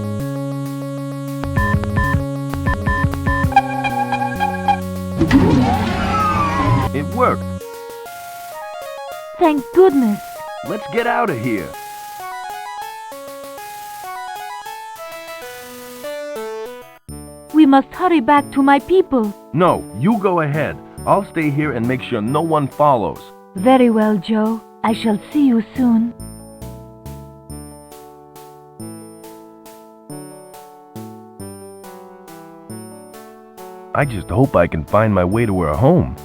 Speaker 2: It worked.
Speaker 7: Thank goodness.
Speaker 2: Let's get out of here.
Speaker 7: We must hurry back to my people.
Speaker 2: No, you go ahead. I'll stay here and make sure no one follows.
Speaker 7: Very well, Joe. I shall see you soon.
Speaker 2: I just hope I can find my way to her home.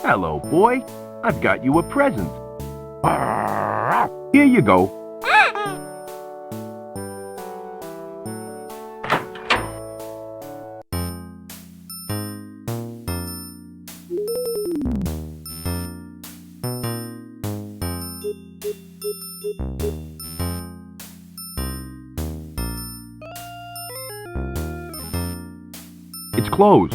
Speaker 2: Hello, boy. I've got you a present. Here you go. It's closed.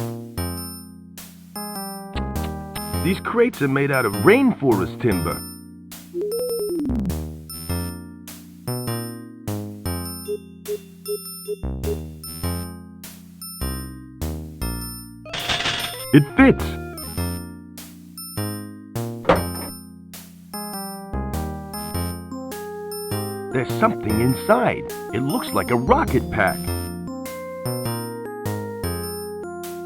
Speaker 2: These crates are made out of rainforest timber. It fits. There's something inside. It looks like a rocket pack.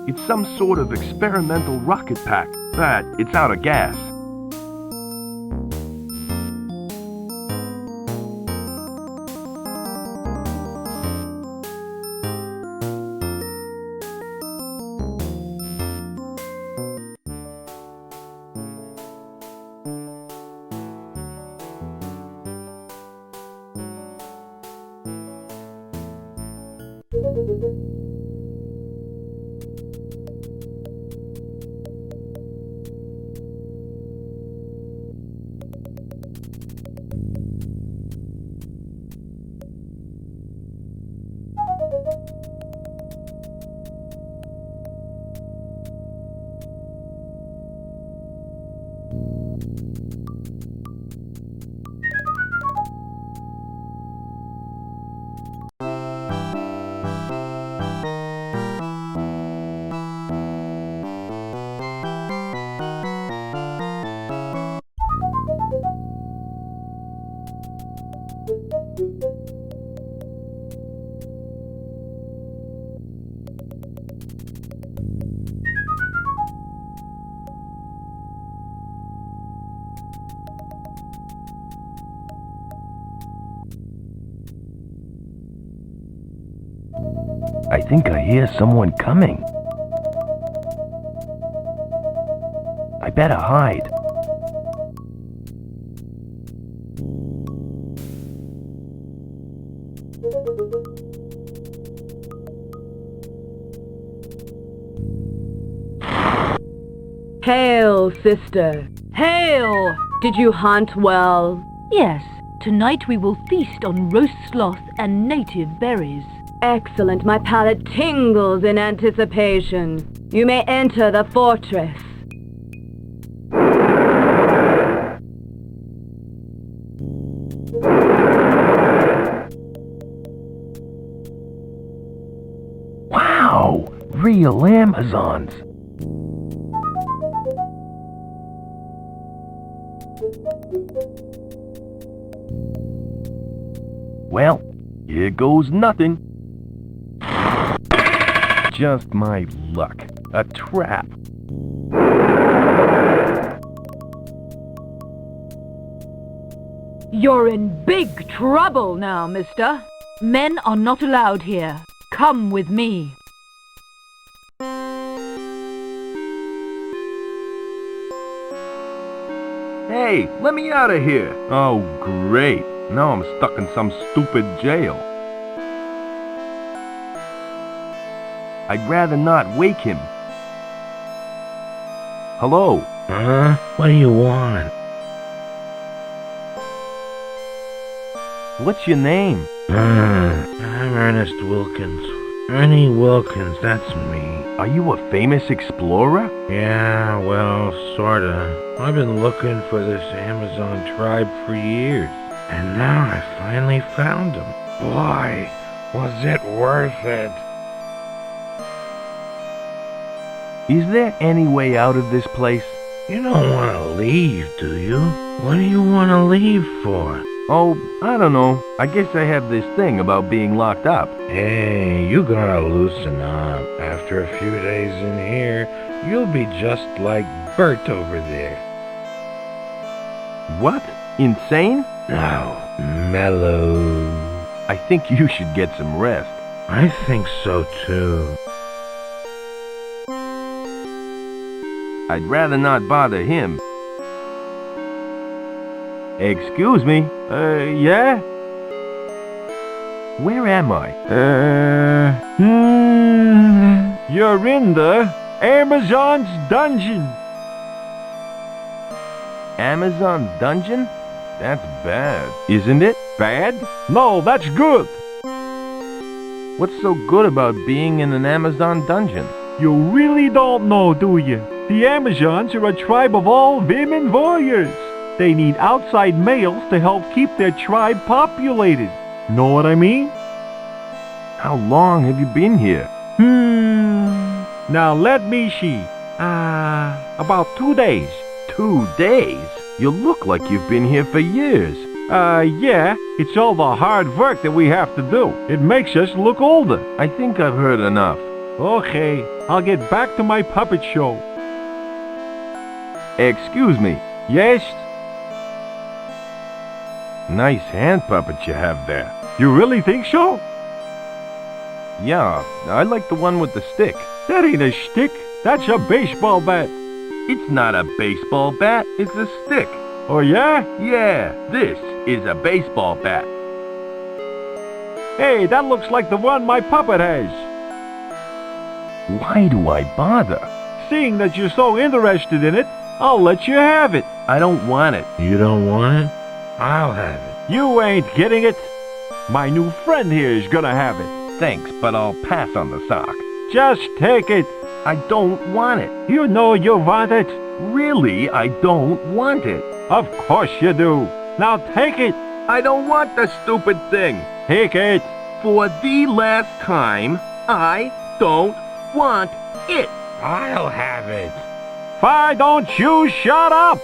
Speaker 2: It's some sort of experimental rocket pack, but it's out of gas. I think I hear someone coming. I better hide.
Speaker 11: Hail, sister. Hail! Did you hunt well?
Speaker 7: Yes, tonight we will feast on roast sloth and native berries.
Speaker 11: Excellent. My palate tingles in anticipation. You may enter the fortress.
Speaker 2: real Amazons. Well, here goes nothing. Just my luck. A trap.
Speaker 11: You're in big trouble now, mister. Men are not allowed here. Come with me.
Speaker 2: Hey, let me out of here. Oh, great. Now I'm stuck in some stupid jail. I'd rather not wake him. Hello?
Speaker 6: Huh? What do you want?
Speaker 2: What's your name?
Speaker 6: I'm Ernest Wilkins. Ernie Wilkins, that's me.
Speaker 2: Are you a famous explorer?
Speaker 6: Yeah, well, sorta. I've been looking for this Amazon tribe for years, and now I finally found them.
Speaker 4: Boy, was it worth it?
Speaker 2: Is there any way out of this place?
Speaker 6: You don't want to leave, do you? What do you want to leave for?
Speaker 2: Oh, I don't know. I guess I have this thing about being locked up.
Speaker 6: Hey, you gotta loosen up. After a few days in here, you'll be just like Bert over there.
Speaker 2: What? Insane?
Speaker 6: No, mellow.
Speaker 2: I think you should get some rest.
Speaker 6: I think so too.
Speaker 2: I'd rather not bother him. Excuse me?
Speaker 5: Yeah?
Speaker 2: Where am I?
Speaker 5: You're in the Amazon's dungeon.
Speaker 2: Amazon's dungeon? That's bad, isn't it?
Speaker 5: Bad? No, that's good.
Speaker 2: What's so good about being in an Amazon dungeon?
Speaker 5: You really don't know, do you? The Amazons are a tribe of all women warriors. They need outside males to help keep their tribe populated. Know what I mean?
Speaker 2: How long have you been here?
Speaker 5: Now let me see. About 2 days.
Speaker 2: 2 days? You look like you've been here for years.
Speaker 5: Yeah, it's all the hard work that we have to do. It makes us look older.
Speaker 2: I think I've heard enough.
Speaker 5: Okay, I'll get back to my puppet show.
Speaker 2: Excuse me.
Speaker 5: Yes?
Speaker 2: Nice hand puppet you have there.
Speaker 5: You really think so?
Speaker 2: Yeah, I like the one with the stick.
Speaker 5: That ain't a stick. That's a baseball bat.
Speaker 2: It's not a baseball bat, it's a stick.
Speaker 5: Oh, yeah?
Speaker 2: Yeah, this is a baseball bat.
Speaker 5: Hey, that looks like the one my puppet has.
Speaker 2: Why do I bother?
Speaker 5: Seeing that you're so interested in it, I'll let you have it.
Speaker 2: I don't want it.
Speaker 6: You don't want it? I'll have it.
Speaker 5: You ain't getting it. My new friend here is gonna have it.
Speaker 2: Thanks, but I'll pass on the sock.
Speaker 5: Just take it.
Speaker 2: I don't want it.
Speaker 5: You know you want it.
Speaker 2: Really, I don't want it.
Speaker 5: Of course you do. Now take it.
Speaker 2: I don't want the stupid thing.
Speaker 5: Take it.
Speaker 2: For the last time, I don't want it.
Speaker 4: I'll have it.
Speaker 5: Why don't you shut up?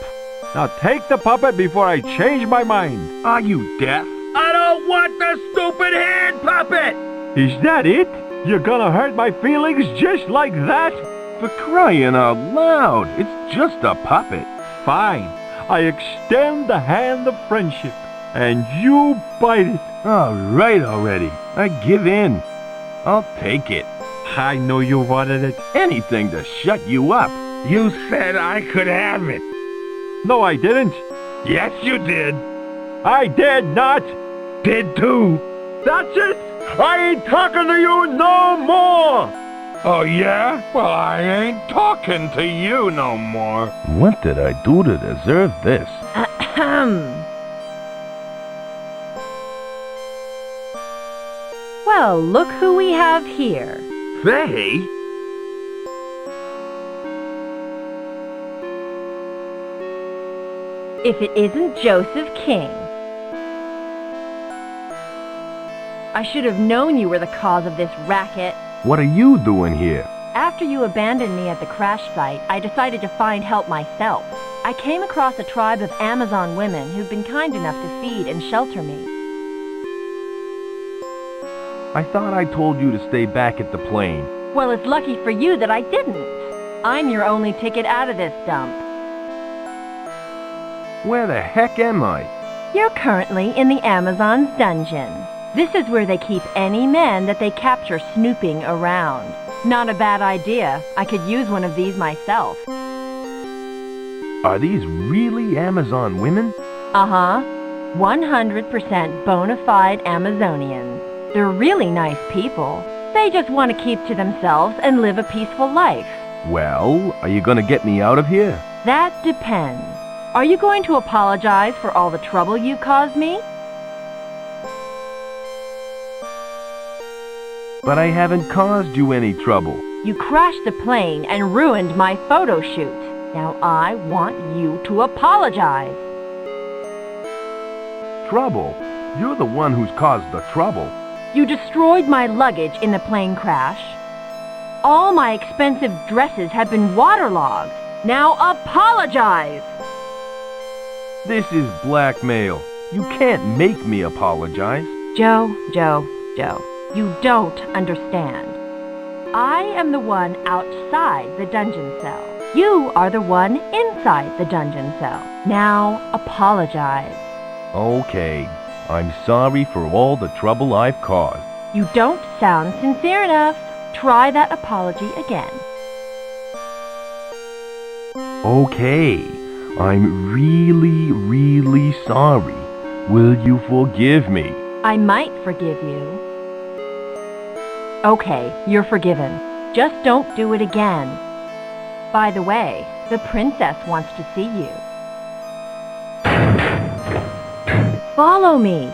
Speaker 5: Now take the puppet before I change my mind.
Speaker 2: Are you deaf? I don't want the stupid hand puppet!
Speaker 5: Is that it? You're gonna hurt my feelings just like that?
Speaker 2: For crying out loud, it's just a puppet.
Speaker 5: Fine. I extend the hand of friendship, and you bite it.
Speaker 2: All right already. I give in. I'll take it.
Speaker 5: I know you wanted it.
Speaker 2: Anything to shut you up.
Speaker 4: You said I could have it.
Speaker 5: No, I didn't.
Speaker 4: Yes, you did.
Speaker 5: I did not.
Speaker 4: Did too.
Speaker 5: That's it. I ain't talking to you no more.
Speaker 4: Oh, yeah? Well, I ain't talking to you no more.
Speaker 2: What did I do to deserve this?
Speaker 1: Well, look who we have here.
Speaker 2: Faye?
Speaker 1: If it isn't Joseph King. I should have known you were the cause of this racket.
Speaker 2: What are you doing here?
Speaker 1: After you abandoned me at the crash site, I decided to find help myself. I came across a tribe of Amazon women who've been kind enough to feed and shelter me.
Speaker 2: I thought I told you to stay back at the plane.
Speaker 1: Well, it's lucky for you that I didn't. I'm your only ticket out of this dump.
Speaker 2: Where the heck am I?
Speaker 1: You're currently in the Amazon's dungeon. This is where they keep any men that they capture snooping around. Not a bad idea. I could use one of these myself.
Speaker 2: Are these really Amazon women?
Speaker 1: Uh-huh. 100% bona fide Amazonians. They're really nice people. They just want to keep to themselves and live a peaceful life.
Speaker 2: Well, are you gonna get me out of here?
Speaker 1: That depends. Are you going to apologize for all the trouble you caused me?
Speaker 2: But I haven't caused you any trouble.
Speaker 1: You crashed the plane and ruined my photo shoot. Now I want you to apologize.
Speaker 2: Trouble? You're the one who's caused the trouble.
Speaker 1: You destroyed my luggage in the plane crash. All my expensive dresses have been waterlogged. Now apologize!
Speaker 2: This is blackmail. You can't make me apologize.
Speaker 1: Joe, you don't understand. I am the one outside the dungeon cell. You are the one inside the dungeon cell. Now apologize.
Speaker 2: Okay, I'm sorry for all the trouble I've caused.
Speaker 1: You don't sound sincere enough. Try that apology again.
Speaker 2: Okay, I'm really sorry. Will you forgive me?
Speaker 1: I might forgive you. Okay, you're forgiven. Just don't do it again. By the way, the princess wants to see you. Follow me.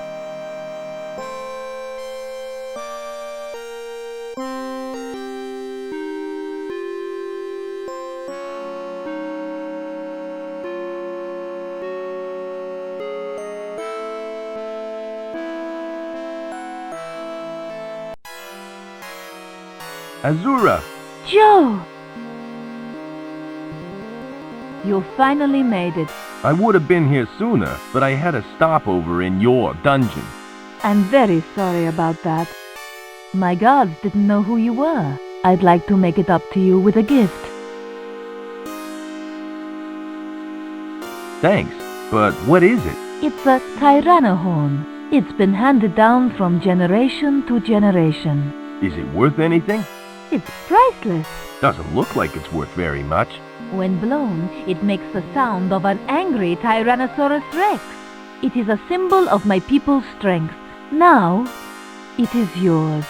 Speaker 2: Azura!
Speaker 11: Joe! You finally made it.
Speaker 2: I would have been here sooner, but I had a stopover in your dungeon.
Speaker 11: I'm very sorry about that. My guards didn't know who you were. I'd like to make it up to you with a gift.
Speaker 2: Thanks, but what is it?
Speaker 11: It's a Tyrannohorn. It's been handed down from generation to generation.
Speaker 2: Is it worth anything?
Speaker 11: It's priceless.
Speaker 2: Doesn't look like it's worth very much.
Speaker 11: When blown, it makes the sound of an angry Tyrannosaurus Rex. It is a symbol of my people's strength. Now, it is yours.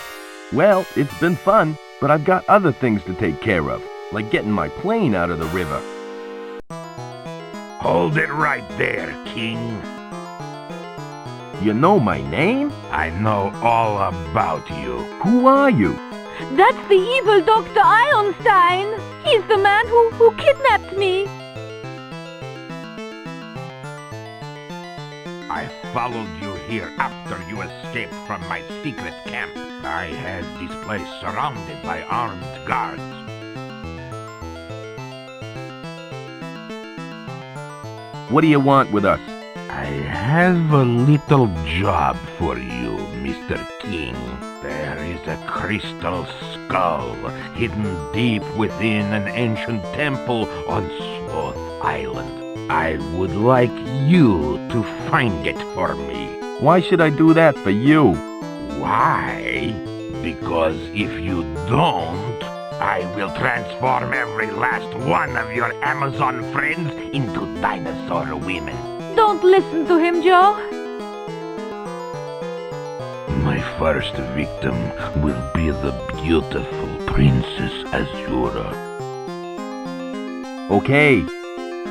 Speaker 2: Well, it's been fun, but I've got other things to take care of, like getting my plane out of the river.
Speaker 4: Hold it right there, King.
Speaker 2: You know my name?
Speaker 4: I know all about you.
Speaker 2: Who are you?
Speaker 11: That's the evil Dr. Einstein. He's the man who kidnapped me.
Speaker 4: I followed you here after you escaped from my secret camp. I had this place surrounded by armed guards.
Speaker 2: What do you want with us?
Speaker 4: I have a little job for you, Mr. King. There is a crystal skull hidden deep within an ancient temple on Sloth Island. I would like you to find it for me.
Speaker 2: Why should I do that for you?
Speaker 4: Why? Because if you don't, I will transform every last one of your Amazon friends into dinosaur women.
Speaker 11: Don't listen to him, Joe.
Speaker 4: My first victim will be the beautiful Princess Azura.
Speaker 2: Okay,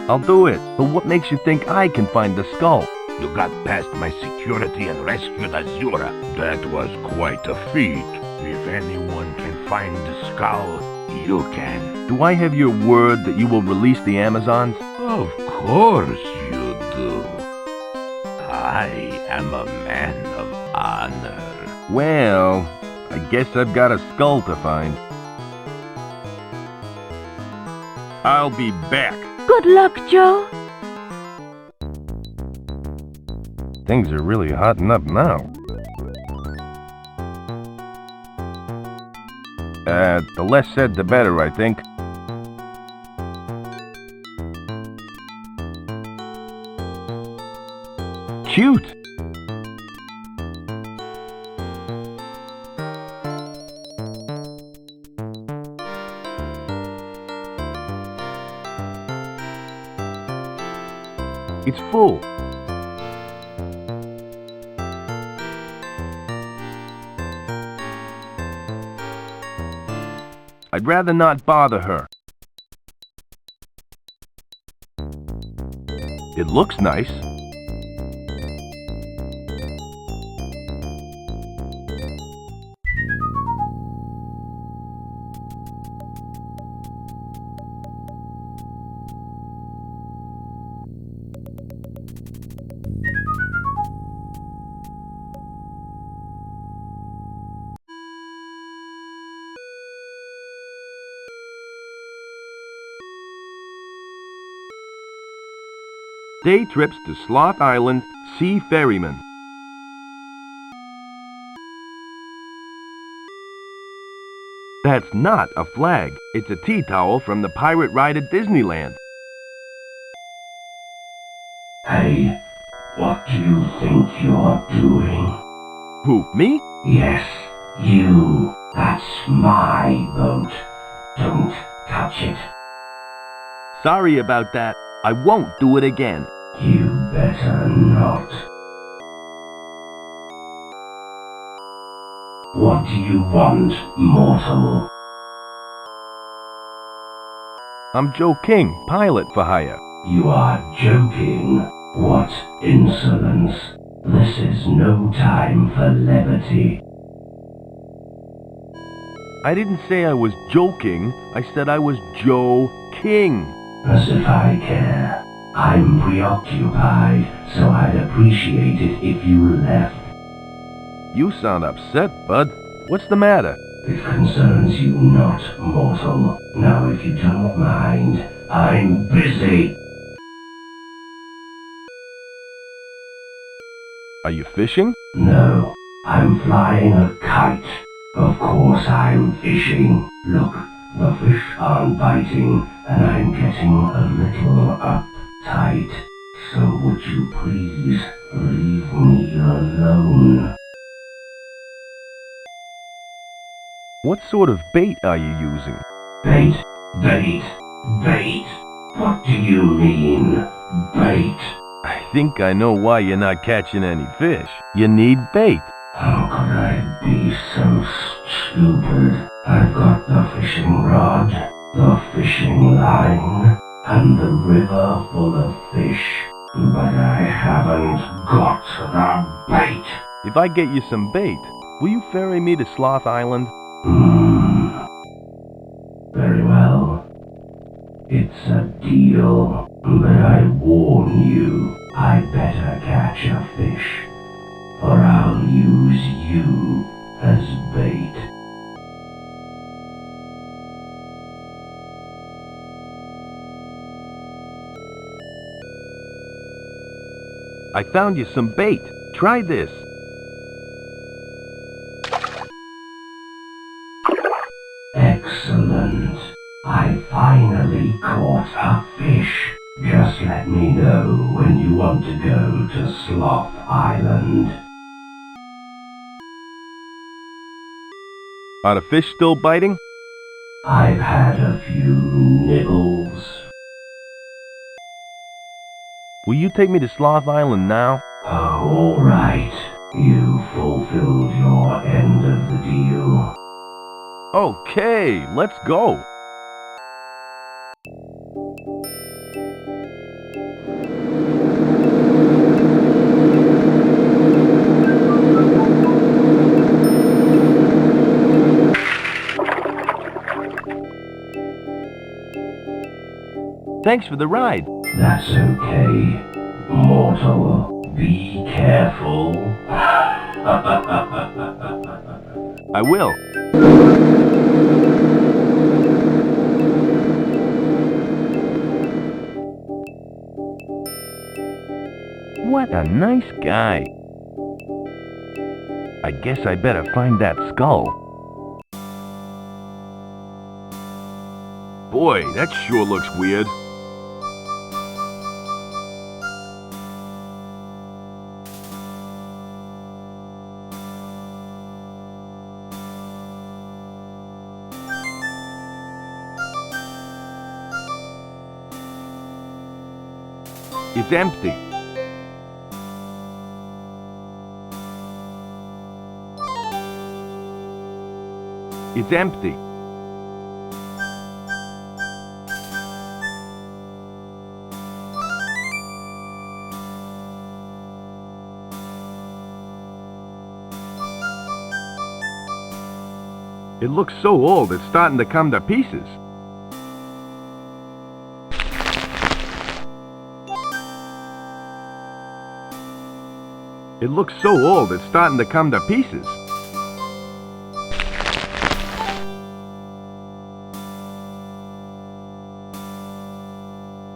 Speaker 2: I'll do it. But what makes you think I can find the skull?
Speaker 4: You got past my security and rescued Azura. That was quite a feat. If anyone can find the skull, you can.
Speaker 2: Do I have your word that you will release the Amazons?
Speaker 4: Of course you do. I am a man of honor.
Speaker 2: Well, I guess I've got a skull to find. I'll be back.
Speaker 11: Good luck, Joe.
Speaker 2: Things are really hotting up now. The less said, the better, I think. Cute! It's full. I'd rather not bother her. It looks nice. Day trips to Sloth Island, Sea Ferryman. That's not a flag. It's a tea towel from the pirate ride at Disneyland.
Speaker 3: Hey, what do you think you're doing?
Speaker 2: Who, me?
Speaker 3: Yes, you. That's my boat. Don't touch it.
Speaker 2: Sorry about that. I won't do it again.
Speaker 3: You better not. What do you want, mortal?
Speaker 2: I'm Joe King, pilot for hire.
Speaker 3: You are joking. What insolence. This is no time for levity.
Speaker 2: I didn't say I was joking. I said I was Joe King.
Speaker 3: As if I care. I'm preoccupied, so I'd appreciate it if you left.
Speaker 2: You sound upset, bud. What's the matter?
Speaker 3: It concerns you not, mortal. Now if you don't mind, I'm busy.
Speaker 2: Are you fishing?
Speaker 3: No, I'm flying a kite. Of course I'm fishing. Look, the fish aren't biting, and I'm getting a little uptight. So would you please leave me alone?
Speaker 2: What sort of bait are you using?
Speaker 3: Bait, bait, bait. What do you mean, bait?
Speaker 2: I think I know why you're not catching any fish. You need bait.
Speaker 3: How could I be so stupid? I've got the fishing rod, the fishing line, and the river full of fish, but I haven't got the bait.
Speaker 2: If I get you some bait, will you ferry me to Sloth Island?
Speaker 3: Very well. It's a deal, but I warn you, I'd better catch a fish, or I'll use you as bait.
Speaker 2: I found you some bait. Try this.
Speaker 3: Excellent. I finally caught a fish. Just let me know when you want to go to Sloth Island.
Speaker 2: Are the fish still biting?
Speaker 3: I've had a few nibbles.
Speaker 2: Will you take me to Sloth Island now?
Speaker 3: Oh, all right. You fulfilled your end of the deal.
Speaker 2: Okay, let's go. Thanks for the ride.
Speaker 3: That's okay. Mortal, be careful.
Speaker 2: I will. What a nice guy. I guess I better find that skull.
Speaker 4: Boy, that sure looks weird.
Speaker 2: It's empty. It's empty.
Speaker 4: It looks so old, it's starting to come to pieces. It looks so old, it's starting to come to pieces.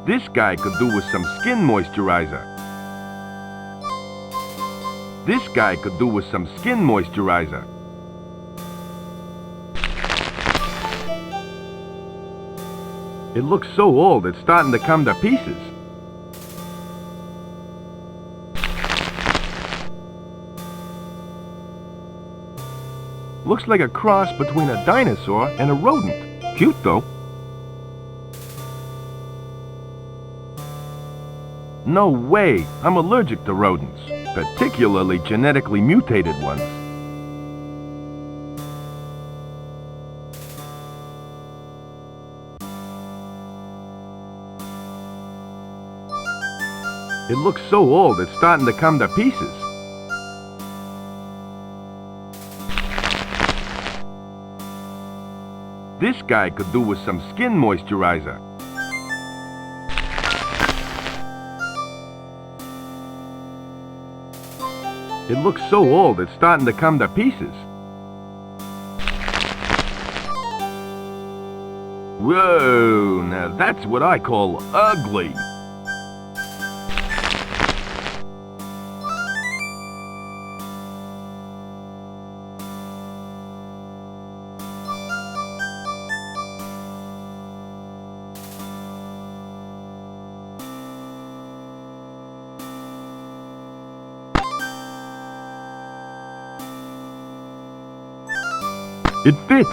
Speaker 4: This guy could do with some skin moisturizer. This guy could do with some skin moisturizer. It looks so old, it's starting to come to pieces. Looks like a cross between a dinosaur and a rodent. Cute, though. No way! I'm allergic to rodents, particularly genetically mutated ones. It looks so old, it's starting to come to pieces. This guy could do with some skin moisturizer. It looks so old, it's starting to come to pieces. Whoa, now that's what I call ugly. It fits.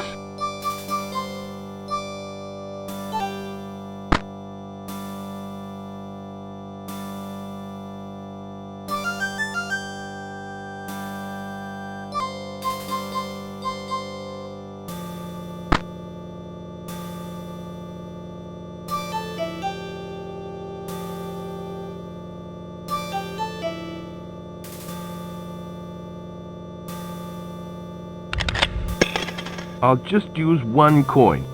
Speaker 4: I'll just use one coin.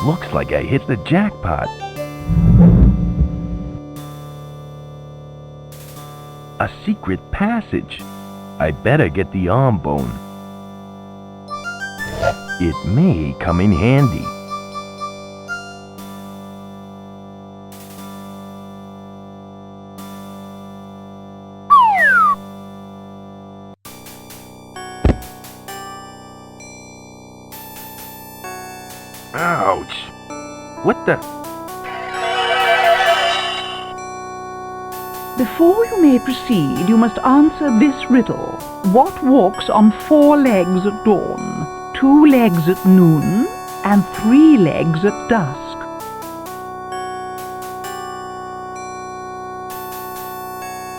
Speaker 2: Looks like I hit the jackpot. A secret passage. I better get the arm bone. It may come in handy.
Speaker 4: Ouch!
Speaker 2: What the?
Speaker 12: Before you may proceed, you must answer this riddle. What walks on 4 legs at dawn, 2 legs at noon, and 3 legs at dusk?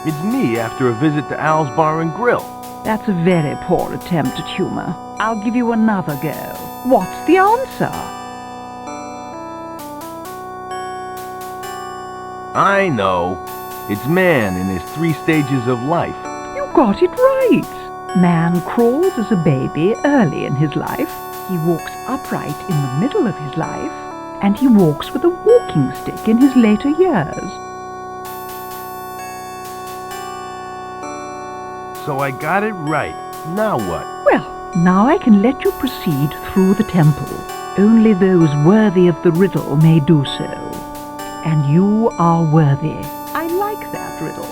Speaker 2: It's me after a visit to Al's Bar and Grill.
Speaker 12: That's a very poor attempt at humor. I'll give you another go. What's the answer?
Speaker 2: I know. It's man in his 3 stages of life.
Speaker 12: You got it right. Man crawls as a baby early in his life. He walks upright in the middle of his life. And he walks with a walking stick in his later years.
Speaker 2: So I got it right. Now what?
Speaker 12: Well, Now I can let you proceed through the temple. Only those worthy of the riddle may do so. And you are worthy. I like that riddle.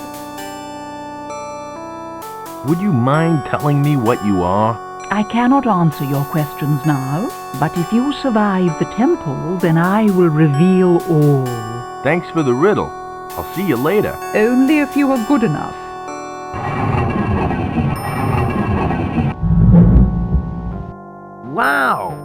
Speaker 2: Would you mind telling me what you are?
Speaker 12: I cannot answer your questions now, but if you survive the temple, then I will reveal all.
Speaker 2: Thanks for the riddle. I'll see you later.
Speaker 12: Only if you are good enough.
Speaker 2: Wow!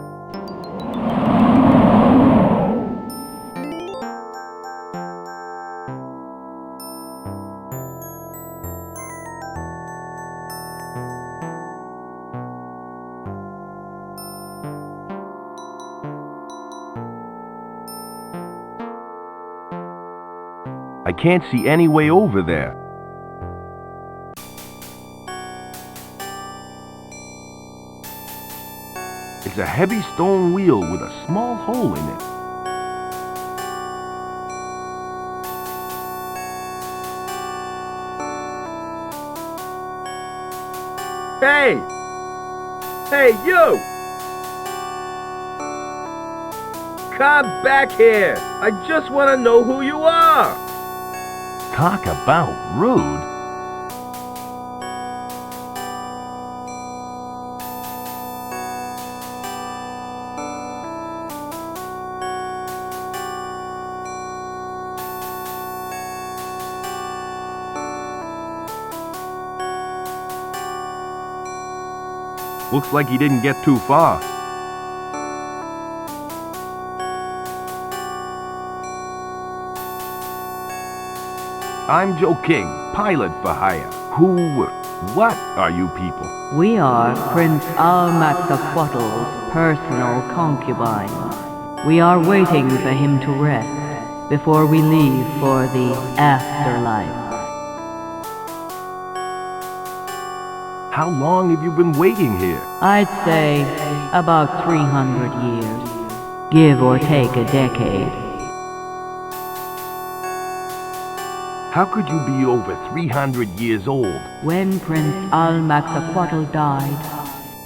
Speaker 2: I can't see any way over there. It's a heavy stone wheel with a small hole in it. Hey! Hey, you! Come back here! I just want to know who you are! Talk about rude. Looks like he didn't get too far. I'm Joe King, pilot for hire. What are you people?
Speaker 13: We are Prince Almaxaquattle's personal concubine. We are waiting for him to rest before we leave for the afterlife.
Speaker 2: How long have you been waiting here?
Speaker 13: I'd say about 300 years, give or take a decade.
Speaker 2: How could you be over 300 years old?
Speaker 13: When Prince Almaxaquattle died,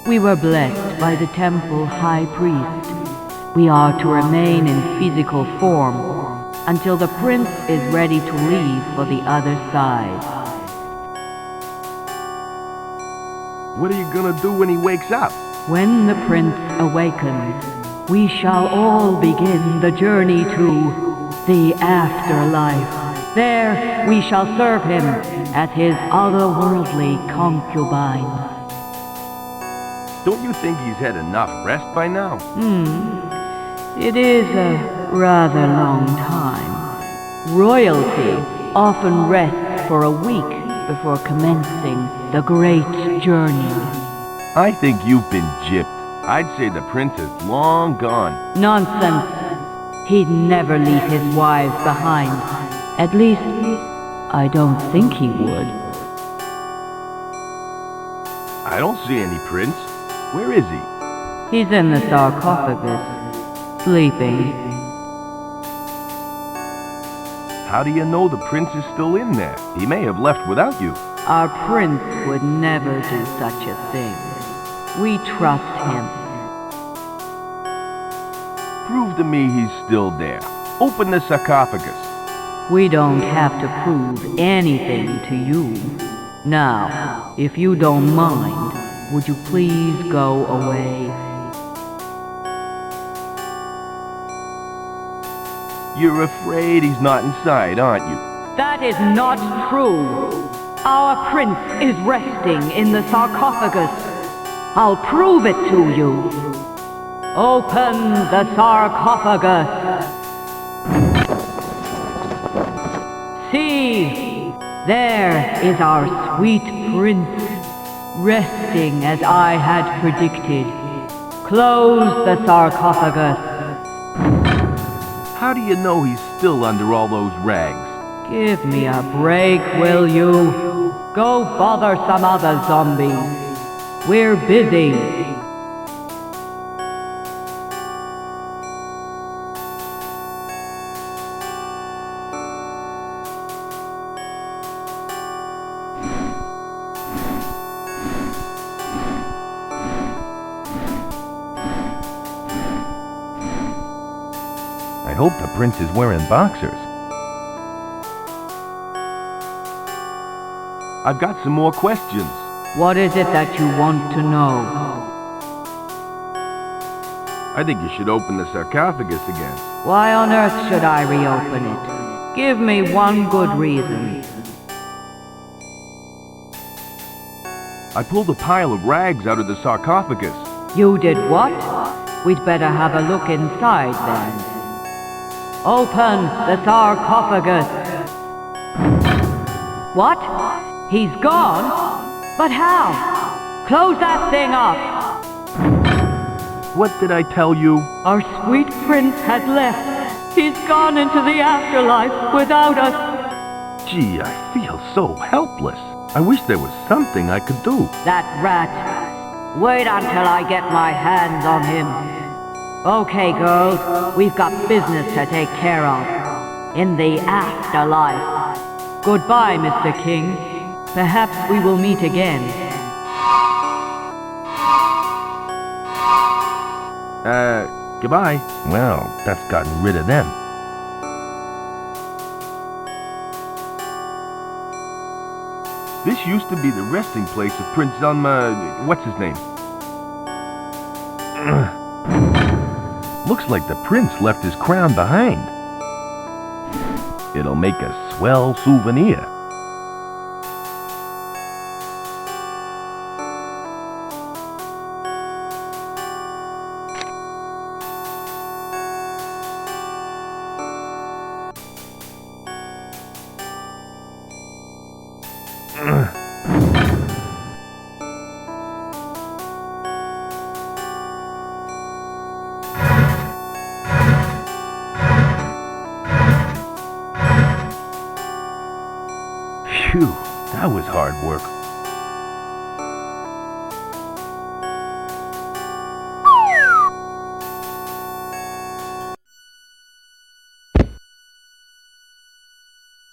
Speaker 13: we were blessed by the temple high priest. We are to remain in physical form until the prince is ready to leave for the other side.
Speaker 2: What are you gonna do when he wakes up?
Speaker 13: When the prince awakens, we shall all begin the journey to the afterlife. There we shall serve him as his otherworldly concubine.
Speaker 2: Don't you think he's had enough rest by now?
Speaker 13: It is a rather long time. Royalty often rests for a week before commencing the great journey.
Speaker 2: I think you've been gypped. I'd say the prince is long gone.
Speaker 13: Nonsense. He'd never leave his wives behind. At least, I don't think he would.
Speaker 2: I don't see any prince. Where is he?
Speaker 13: He's in the sarcophagus, sleeping.
Speaker 2: How do you know the prince is still in there? He may have left without you.
Speaker 13: Our prince would never do such a thing. We trust him.
Speaker 2: Prove to me he's still there. Open the sarcophagus.
Speaker 13: We don't have to prove anything to you. Now, if you don't mind, would you please go away?
Speaker 2: You're afraid he's not inside, aren't you?
Speaker 13: That is not true. Our prince is resting in the sarcophagus. I'll prove it to you. Open the sarcophagus. See, there is our sweet prince, resting as I had predicted. Close the sarcophagus.
Speaker 2: How do you know he's still under all those rags?
Speaker 13: Give me a break, will you? Go bother some other zombies. We're busy.
Speaker 2: hope the prince is wearing boxers. I've got some more questions.
Speaker 13: What is it that you want to know?
Speaker 2: I think you should open the sarcophagus again.
Speaker 13: Why on earth should I reopen it? Give me one good reason.
Speaker 2: I pulled a pile of rags out of the sarcophagus.
Speaker 13: You did what? We'd better have a look inside then. Open the sarcophagus. What? He's gone? But how? Close that thing up.
Speaker 2: What did I tell you?
Speaker 13: Our sweet prince has left. He's gone into the afterlife without us.
Speaker 2: Gee, I feel so helpless. I wish there was something I could do.
Speaker 13: That rat. Wait until I get my hands on him. Okay, girls, we've got business to take care of. In the afterlife. Goodbye, Mr. King. Perhaps we will meet again.
Speaker 2: Goodbye. Well, that's gotten rid of them. This used to be the resting place of Prince what's his name? Looks like the prince left his crown behind. It'll make a swell souvenir. Phew, that was hard work.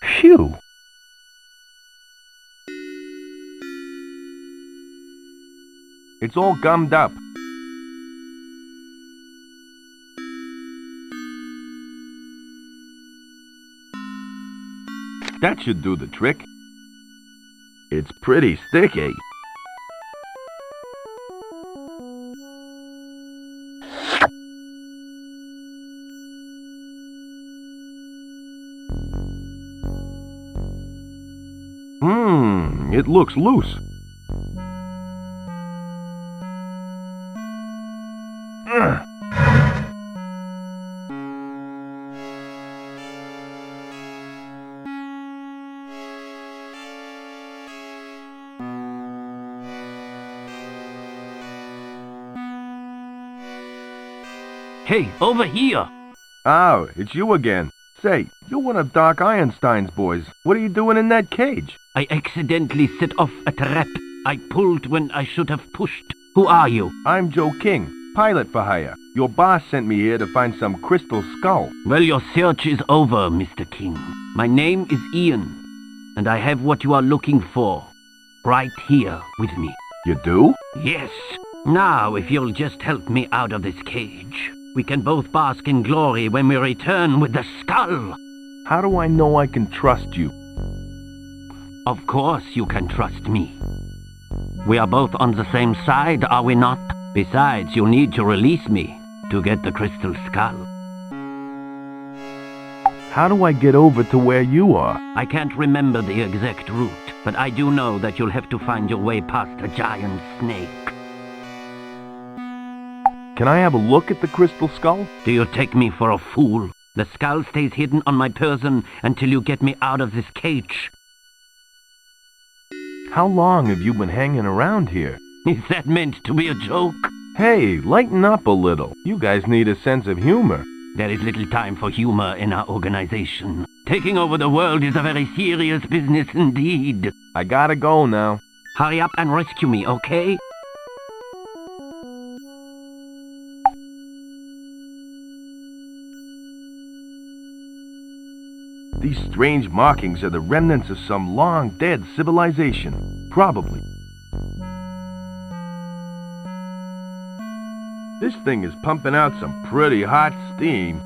Speaker 2: Phew. It's all gummed up. That should do the trick. It's pretty sticky. It looks loose.
Speaker 5: Hey, over here!
Speaker 2: Oh, it's you again. Say, you're one of Doc Einstein's boys. What are you doing in that cage?
Speaker 5: I accidentally set off a trap. I pulled when I should have pushed. Who are you?
Speaker 2: I'm Joe King, pilot for hire. Your boss sent me here to find some crystal skull.
Speaker 5: Well, your search is over, Mr. King. My name is Ian, and I have what you are looking for. Right here with me.
Speaker 2: You do?
Speaker 5: Yes. Now, if you'll just help me out of this cage, we can both bask in glory when we return with the skull.
Speaker 2: How do I know I can trust you?
Speaker 5: Of course you can trust me. We are both on the same side, are we not? Besides, you'll need to release me to get the crystal skull.
Speaker 2: How do I get over to where you are?
Speaker 5: I can't remember the exact route, but I do know that you'll have to find your way past a giant snake.
Speaker 2: Can I have a look at the crystal skull?
Speaker 5: Do you take me for a fool? The skull stays hidden on my person until you get me out of this cage.
Speaker 2: How long have you been hanging around here?
Speaker 5: Is that meant to be a joke?
Speaker 2: Hey, lighten up a little. You guys need a sense of humor.
Speaker 5: There is little time for humor in our organization. Taking over the world is a very serious business indeed.
Speaker 2: I gotta go now.
Speaker 5: Hurry up and rescue me, okay?
Speaker 2: These strange markings are the remnants of some long-dead civilization. Probably. This thing is pumping out some pretty hot steam.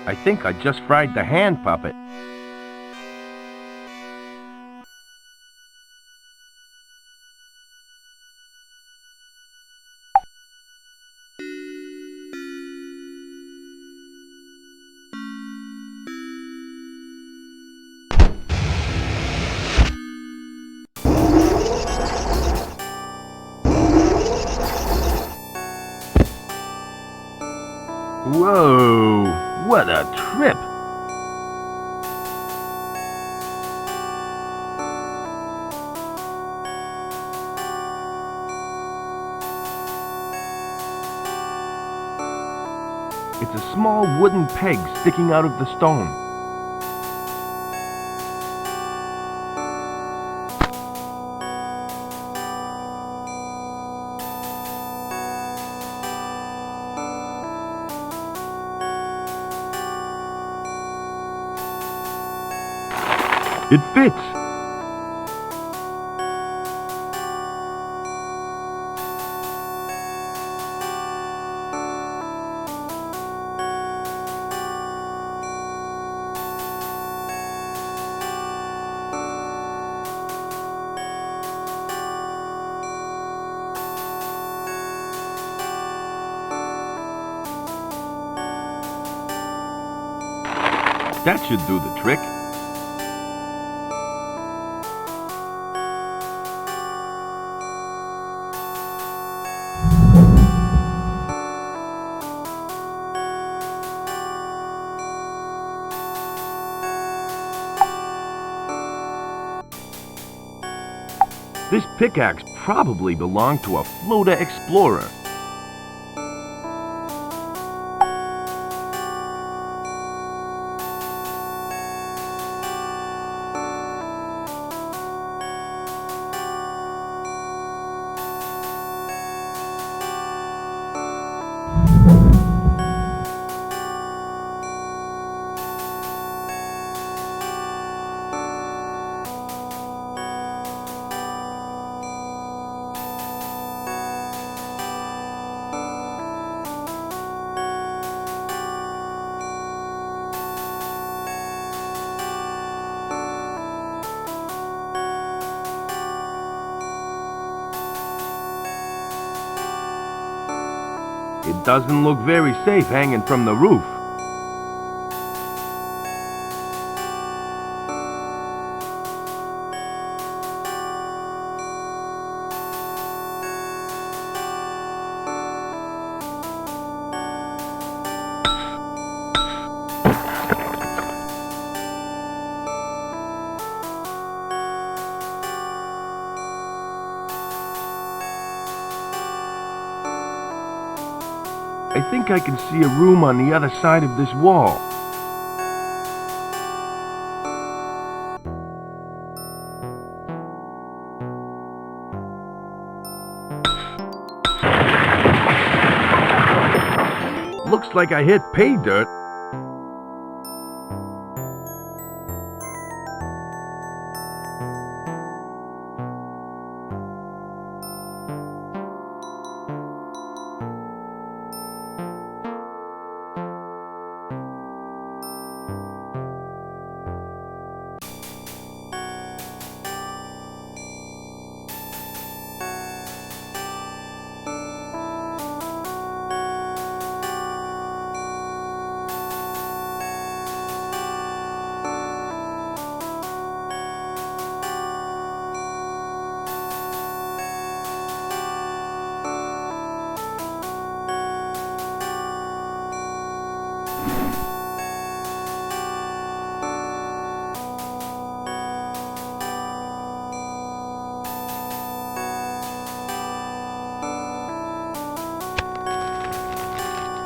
Speaker 2: I think I just fried the hand puppet. Whoa, what a trip! It's a small wooden peg sticking out of the stone. It fits! That should do the trick. This pickaxe probably belonged to a floater explorer. It doesn't look very safe hanging from the roof. I think I can see a room on the other side of this wall. Looks like I hit pay dirt.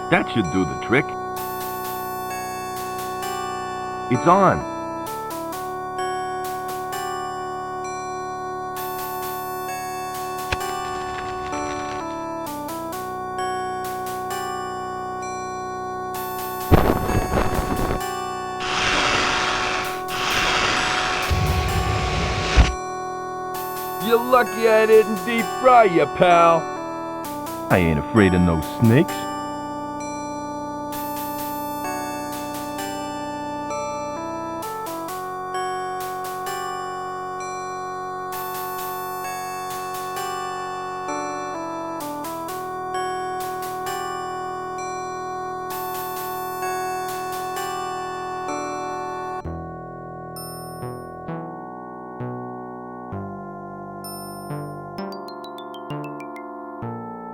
Speaker 2: That should do the trick. It's on. You're lucky I didn't deep fry you, pal. I ain't afraid of no snakes.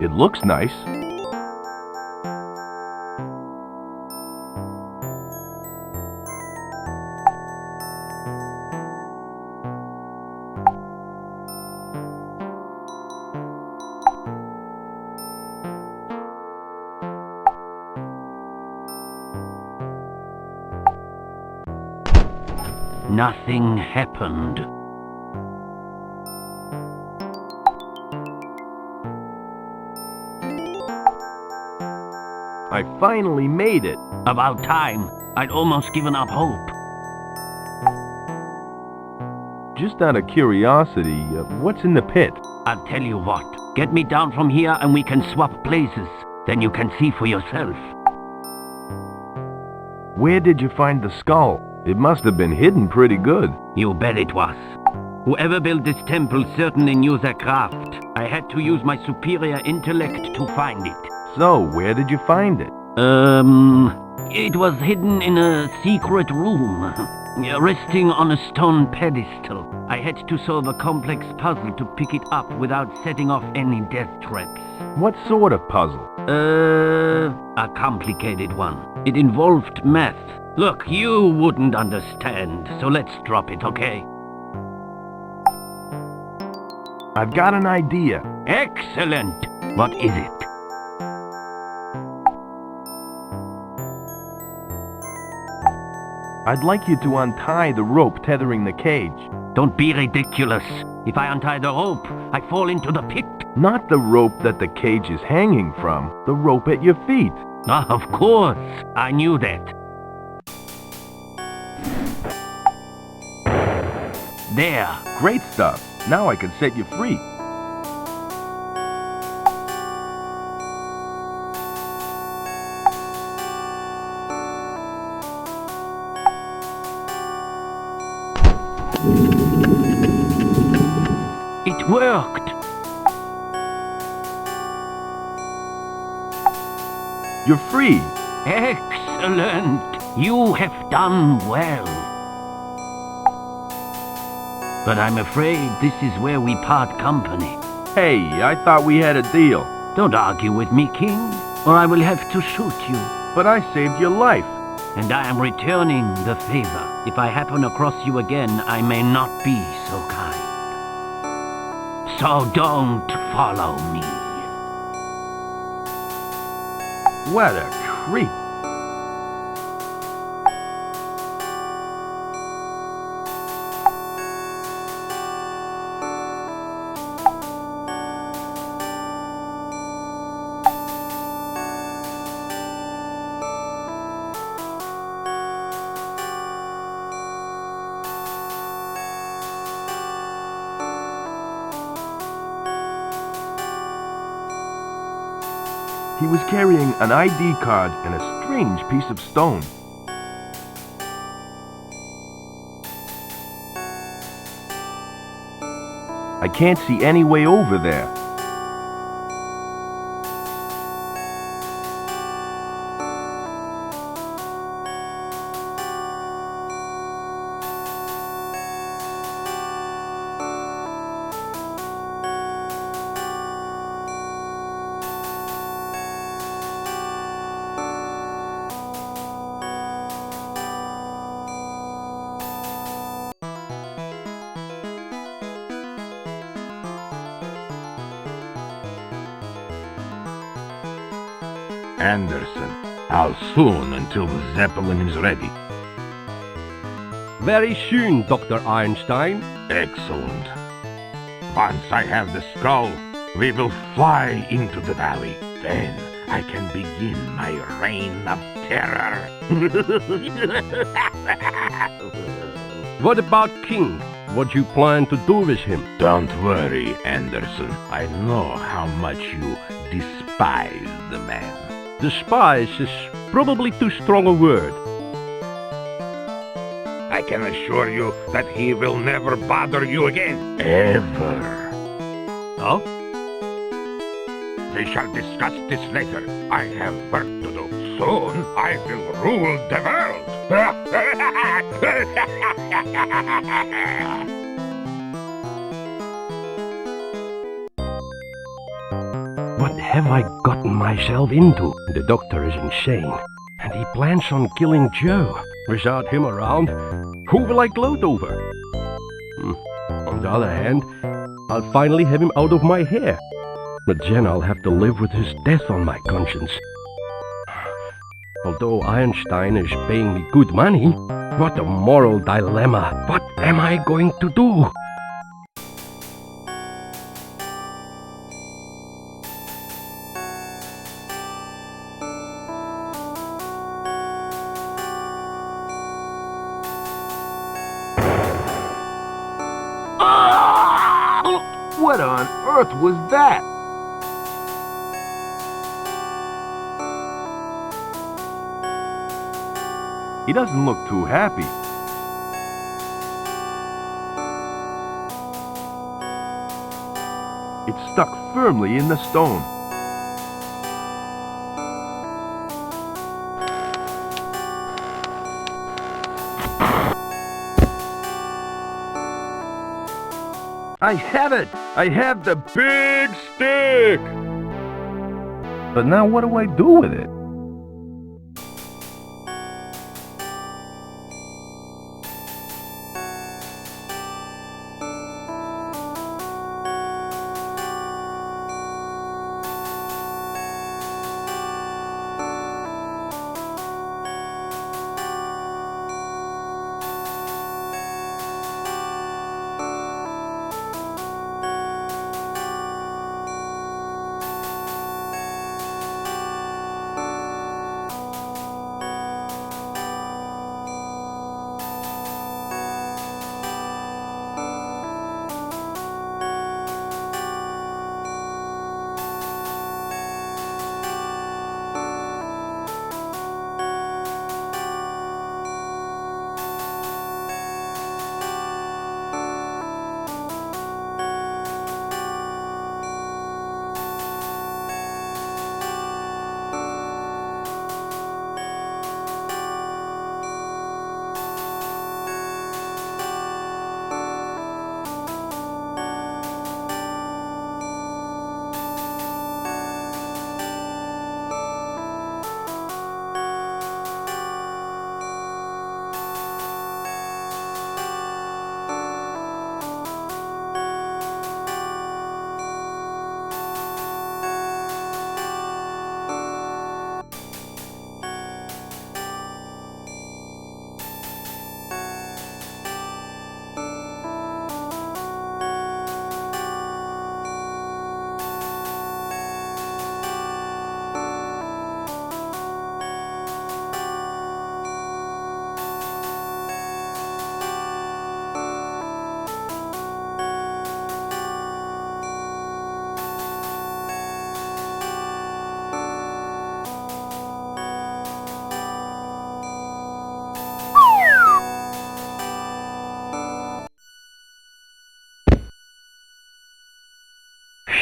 Speaker 2: It looks nice.
Speaker 3: Nothing happened.
Speaker 2: I finally made it.
Speaker 3: About time. I'd almost given up hope.
Speaker 2: Just out of curiosity, what's in the pit?
Speaker 3: I'll tell you what. Get me down from here and we can swap places. Then you can see for yourself.
Speaker 2: Where did you find the skull? It must have been hidden pretty good.
Speaker 3: You bet it was. Whoever built this temple certainly knew their craft. I had to use my superior intellect to find it.
Speaker 2: So, where did you find it?
Speaker 3: It was hidden in a secret room, resting on a stone pedestal. I had to solve a complex puzzle to pick it up without setting off any death traps.
Speaker 2: What sort of puzzle?
Speaker 3: A complicated one. It involved math. Look, you wouldn't understand, so let's drop it, okay?
Speaker 2: I've got an idea.
Speaker 3: Excellent! What is it?
Speaker 2: I'd like you to untie the rope tethering the cage.
Speaker 3: Don't be ridiculous. If I untie the rope, I fall into the pit.
Speaker 2: Not the rope that the cage is hanging from, the rope at your feet.
Speaker 3: Ah, of course. I knew that. There.
Speaker 2: Great stuff. Now I can set you free.
Speaker 3: It worked.
Speaker 2: You're free.
Speaker 3: Excellent. You have done well. But I'm afraid this is where we part company.
Speaker 2: Hey, I thought we had a deal.
Speaker 3: Don't argue with me, King, or I will have to shoot you.
Speaker 2: But I saved your life.
Speaker 3: And I am returning the favor. If I happen across you again, I may not be so kind. So don't follow me.
Speaker 2: What a creep. He was carrying an ID card and a strange piece of stone. I can't see any way over there.
Speaker 4: Anderson, how soon until the Zeppelin is ready?
Speaker 10: Very soon, Dr. Einstein.
Speaker 4: Excellent. Once I have the skull, we will fly into the valley. Then I can begin my reign of terror.
Speaker 10: What about King? What do you plan to do with him?
Speaker 4: Don't worry, Anderson. I know how much you despise the man.
Speaker 10: Despise is probably too strong a word.
Speaker 4: I can assure you that he will never bother you again. Ever.
Speaker 10: Oh?
Speaker 4: We shall discuss this later. I have work to do. Soon I will rule the world.
Speaker 3: What
Speaker 10: have I gotten myself into? The doctor is insane, and he plans on killing Joe. Without him around, who will I gloat over? On the other hand, I'll finally have him out of my hair. But then I'll have to live with his death on my conscience. Although Einstein is paying me good money, what a moral dilemma. What am I going to do?
Speaker 2: What on earth was that? He doesn't look too happy. It's stuck firmly in the stone. I have it! I have the big stick! But now what do I do with it?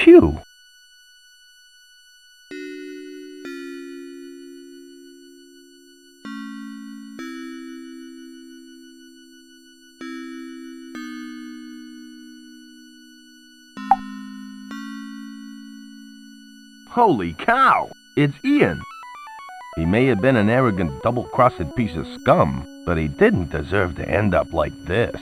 Speaker 2: Phew! Holy cow! It's Ian! He may have been an arrogant, double-crossed piece of scum, but he didn't deserve to end up like this.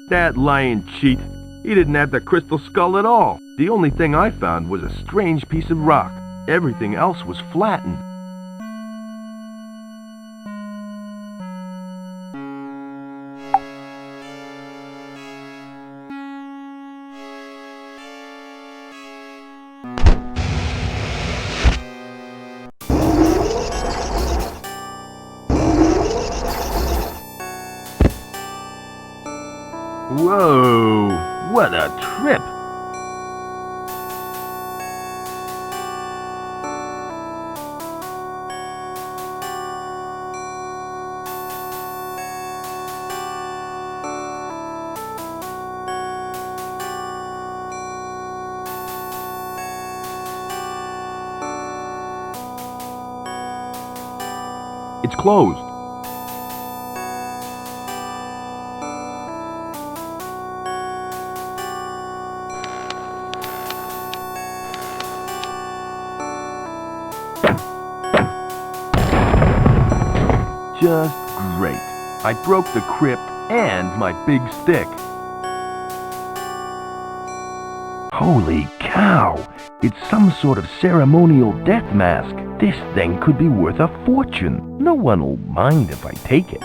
Speaker 2: That lying cheat! He didn't have the crystal skull at all. The only thing I found was a strange piece of rock. Everything else was flattened. Whoa! What a trip! It's closed. Just great. I broke the crypt and my big stick. Holy cow! It's some sort of ceremonial death mask. This thing could be worth a fortune. No one will mind if I take it.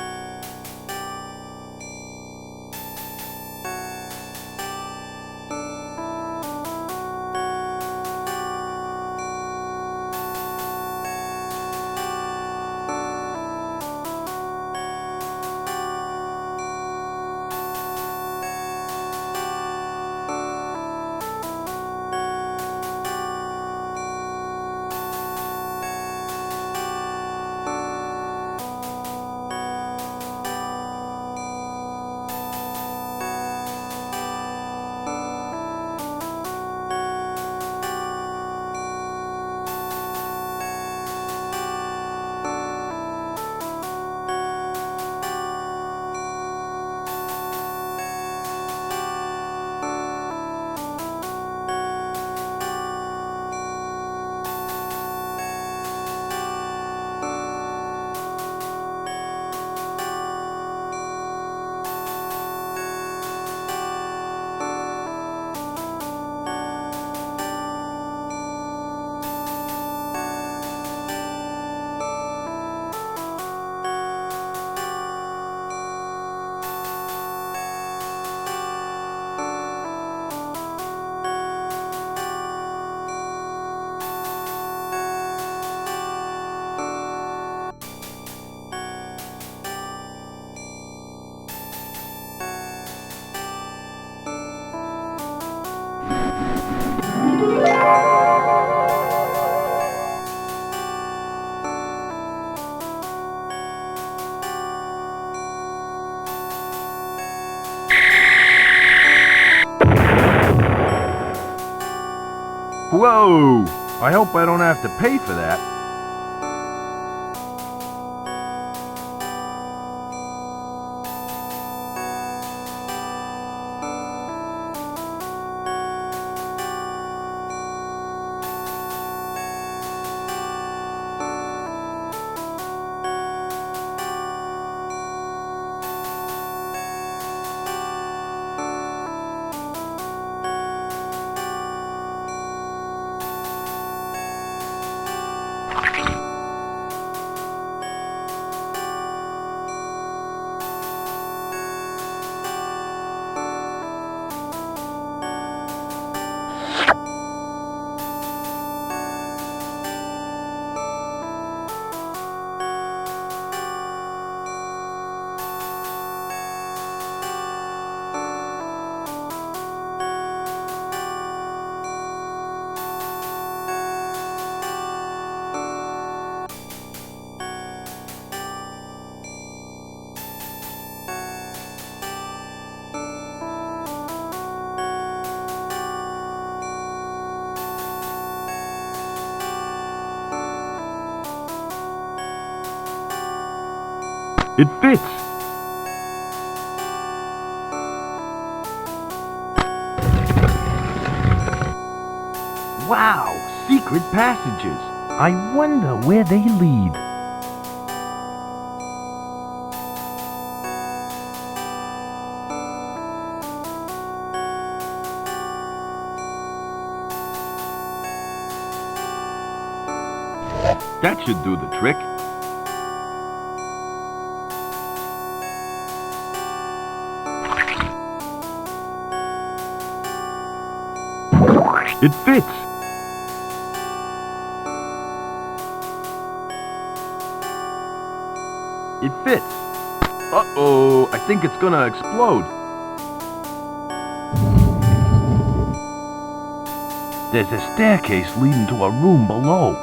Speaker 2: Whoa! I hope I don't have to pay for that. It fits! Wow! Secret passages! I wonder where they lead. That should do the trick. It fits! It fits! Uh-oh, I think it's gonna explode. There's a staircase leading to a room below.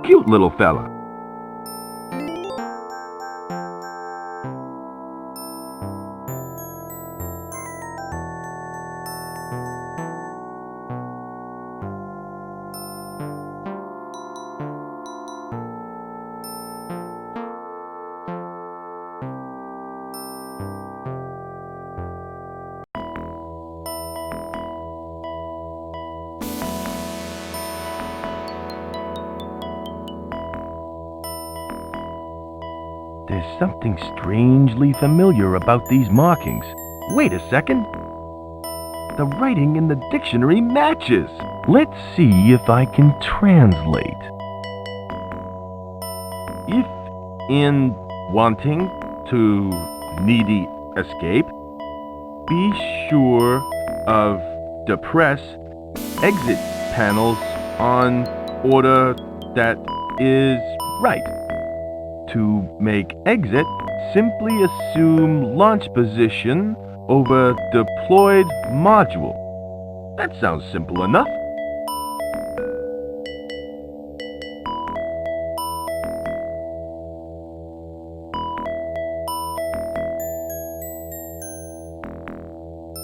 Speaker 2: Cute little fella. There's something strangely familiar about these markings. Wait a second. The writing in the dictionary matches. Let's see if I can translate. If in wanting to needy escape, be sure of depress exit panels on order that is right. To make exit, simply assume launch position over deployed module. That sounds simple enough.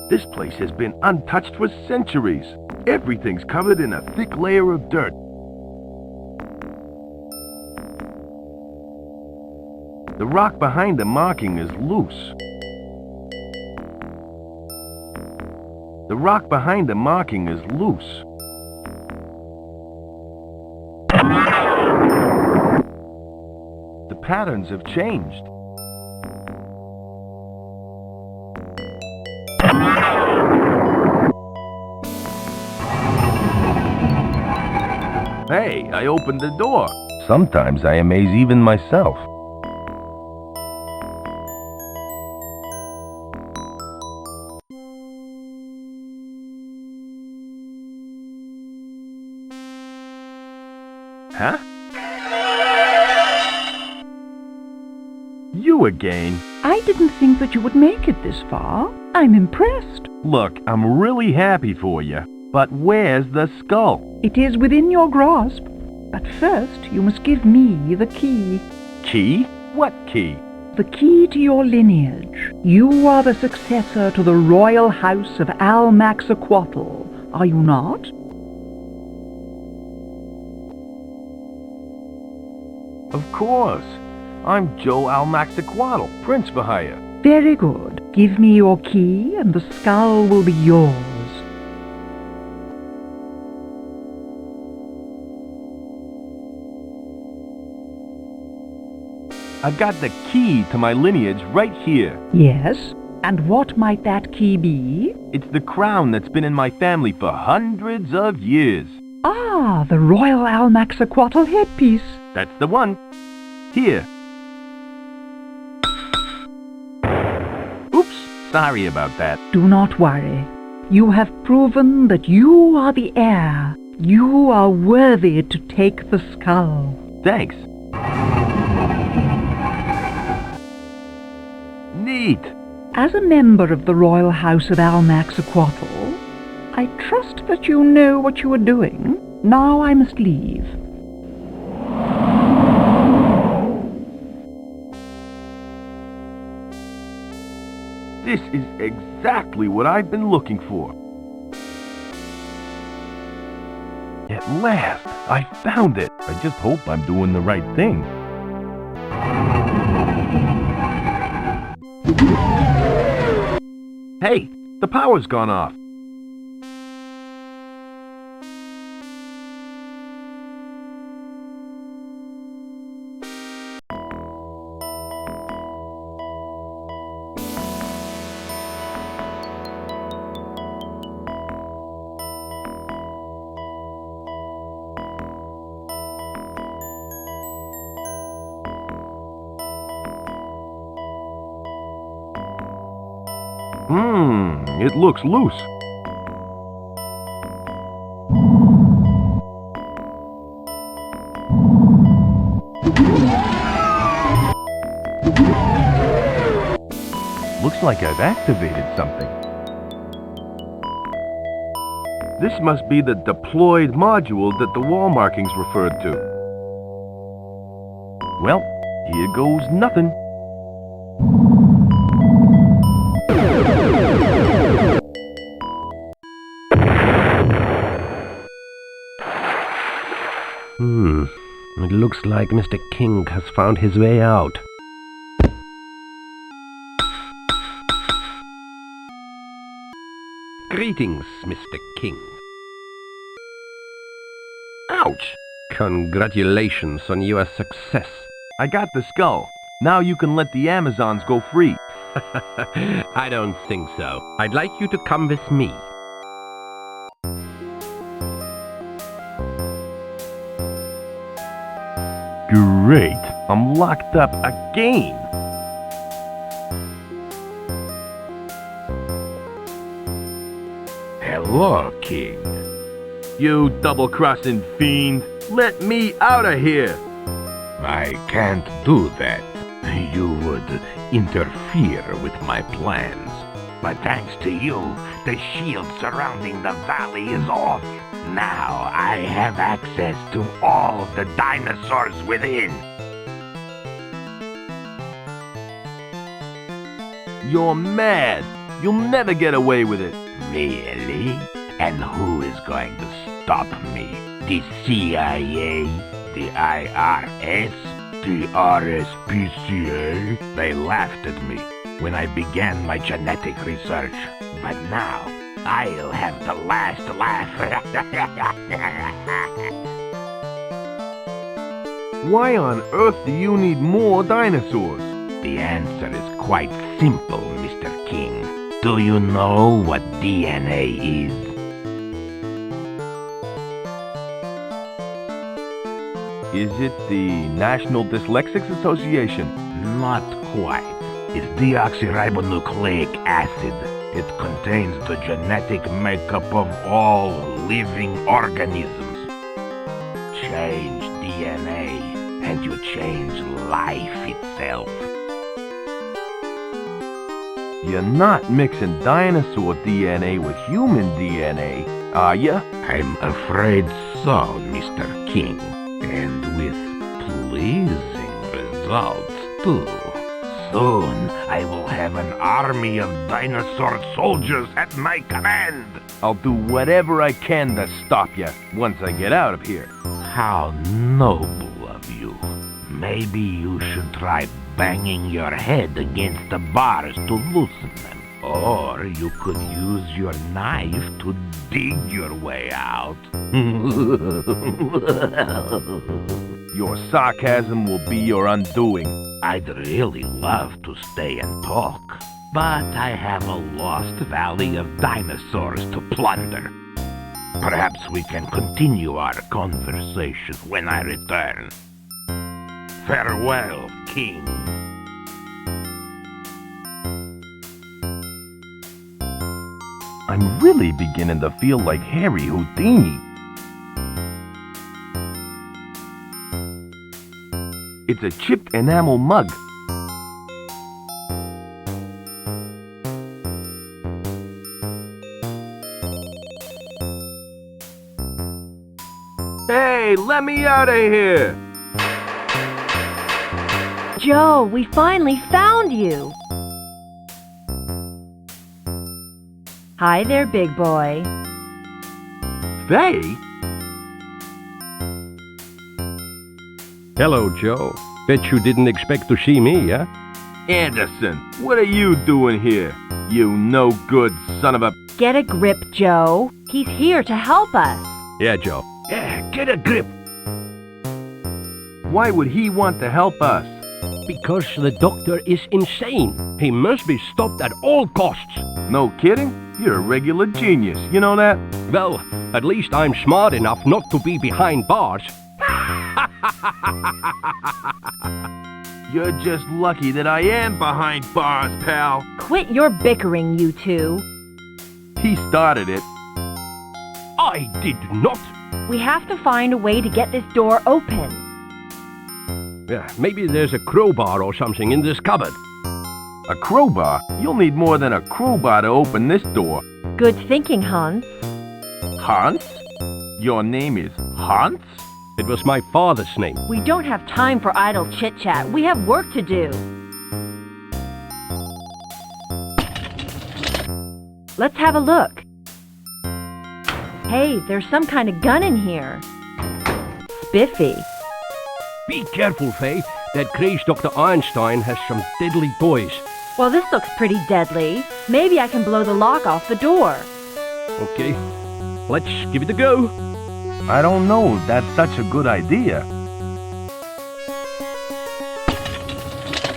Speaker 2: This place has been untouched for centuries. Everything's covered in a thick layer of dirt. The rock behind the marking is loose. The rock behind the marking is loose. The patterns have changed. Hey, I opened the door. Sometimes I amaze even myself. Huh? You again?
Speaker 12: I didn't think that you would make it this far. I'm impressed.
Speaker 2: Look, I'm really happy for you. But where's the skull?
Speaker 12: It is within your grasp. But first, you must give me the key.
Speaker 2: Key? What key?
Speaker 12: The key to your lineage. You are the successor to the royal house of Almaxaquatl, are you not?
Speaker 2: Of course. I'm Joe Almaxaquatl, Prince for hire.
Speaker 12: Very good. Give me your key and the skull will be yours.
Speaker 2: I've got the key to my lineage right here.
Speaker 12: Yes? And what might that key be?
Speaker 2: It's the crown that's been in my family for hundreds of years.
Speaker 12: Ah, the royal Almaxaquatl headpiece.
Speaker 2: That's the one. Here. Oops, sorry about that.
Speaker 12: Do not worry. You have proven that you are the heir. You are worthy to take the skull.
Speaker 2: Thanks. Neat.
Speaker 12: As a member of the royal house of Almaxaquatl, I trust that you know what you are doing. Now I must leave.
Speaker 2: This is exactly what I've been looking for. At last, I found it. I just hope I'm doing the right thing. Hey, the power's gone off. It looks loose. Looks like I've activated something. This must be the deployed module that the wall markings referred to. Well, here goes nothing.
Speaker 10: It looks like Mr. King has found his way out. Greetings, Mr. King.
Speaker 2: Ouch!
Speaker 10: Congratulations on your success.
Speaker 2: I got the skull. Now you can let the Amazons go free.
Speaker 10: I don't think so. I'd like you to come with me.
Speaker 2: Great, I'm locked up again.
Speaker 4: Hello, King.
Speaker 2: You double-crossing fiend, let me out of here.
Speaker 4: I can't do that. You would interfere with my plans. But thanks to you, the shield surrounding the valley is off. Now I have access to all the dinosaurs within.
Speaker 2: You're mad. You'll never get away with it.
Speaker 4: Really? And who is going to stop me? The CIA? The IRS? The RSPCA? They laughed at me when I began my genetic research. But now, I'll have the last laugh.
Speaker 2: Why on earth do you need more dinosaurs?
Speaker 4: The answer is quite simple, Mr. King. Do you know what DNA is?
Speaker 2: Is it the National Dyslexics Association?
Speaker 4: Not quite. It's deoxyribonucleic acid. It contains the genetic makeup of all living organisms. Change DNA, and you change life itself.
Speaker 2: You're not mixing dinosaur DNA with human DNA, are you?
Speaker 4: I'm afraid so, Mr. King. And with pleasing results, too. Soon, I will have an army of dinosaur soldiers at my command.
Speaker 2: I'll do whatever I can to stop you once I get out of here.
Speaker 4: How noble of you. Maybe you should try banging your head against the bars to loosen them. Or you could use your knife to dig your way out.
Speaker 2: Your sarcasm will be your undoing.
Speaker 4: I'd really love to stay and talk, but I have a lost valley of dinosaurs to plunder. Perhaps we can continue our conversation when I return. Farewell, King.
Speaker 2: I'm really beginning to feel like Harry Houdini. It's a chipped enamel mug. Hey, let me out of here!
Speaker 1: Joe, we finally found you! Hi there, big boy.
Speaker 2: Faye?
Speaker 10: Hello, Joe. Bet you didn't expect to see me, huh?
Speaker 2: Anderson, what are you doing here? You no-good son of a...
Speaker 1: Get a grip, Joe. He's here to help us.
Speaker 10: Yeah, Joe.
Speaker 4: Yeah, get a grip.
Speaker 2: Why would he want to help us?
Speaker 10: Because the doctor is insane. He must be stopped at all costs.
Speaker 2: No kidding? You're a regular genius, you know that?
Speaker 10: Well, at least I'm smart enough not to be behind bars.
Speaker 2: You're just lucky that I am behind bars, pal.
Speaker 1: Quit your bickering, you two.
Speaker 2: He started it.
Speaker 10: I did not.
Speaker 1: We have to find a way to get this door open.
Speaker 10: Yeah, maybe there's a crowbar or something in this cupboard.
Speaker 2: A crowbar? You'll need more than a crowbar to open this door.
Speaker 1: Good thinking, Hans.
Speaker 2: Hans? Your name is Hans?
Speaker 10: It was my father's name.
Speaker 1: We don't have time for idle chit-chat. We have work to do. Let's have a look. Hey, there's some kind of gun in here. Spiffy.
Speaker 10: Be careful, Faye. That crazed Dr. Einstein has some deadly toys.
Speaker 1: Well, this looks pretty deadly. Maybe I can blow the lock off the door.
Speaker 10: Okay, let's give it a go.
Speaker 2: I don't know if that's such a good idea.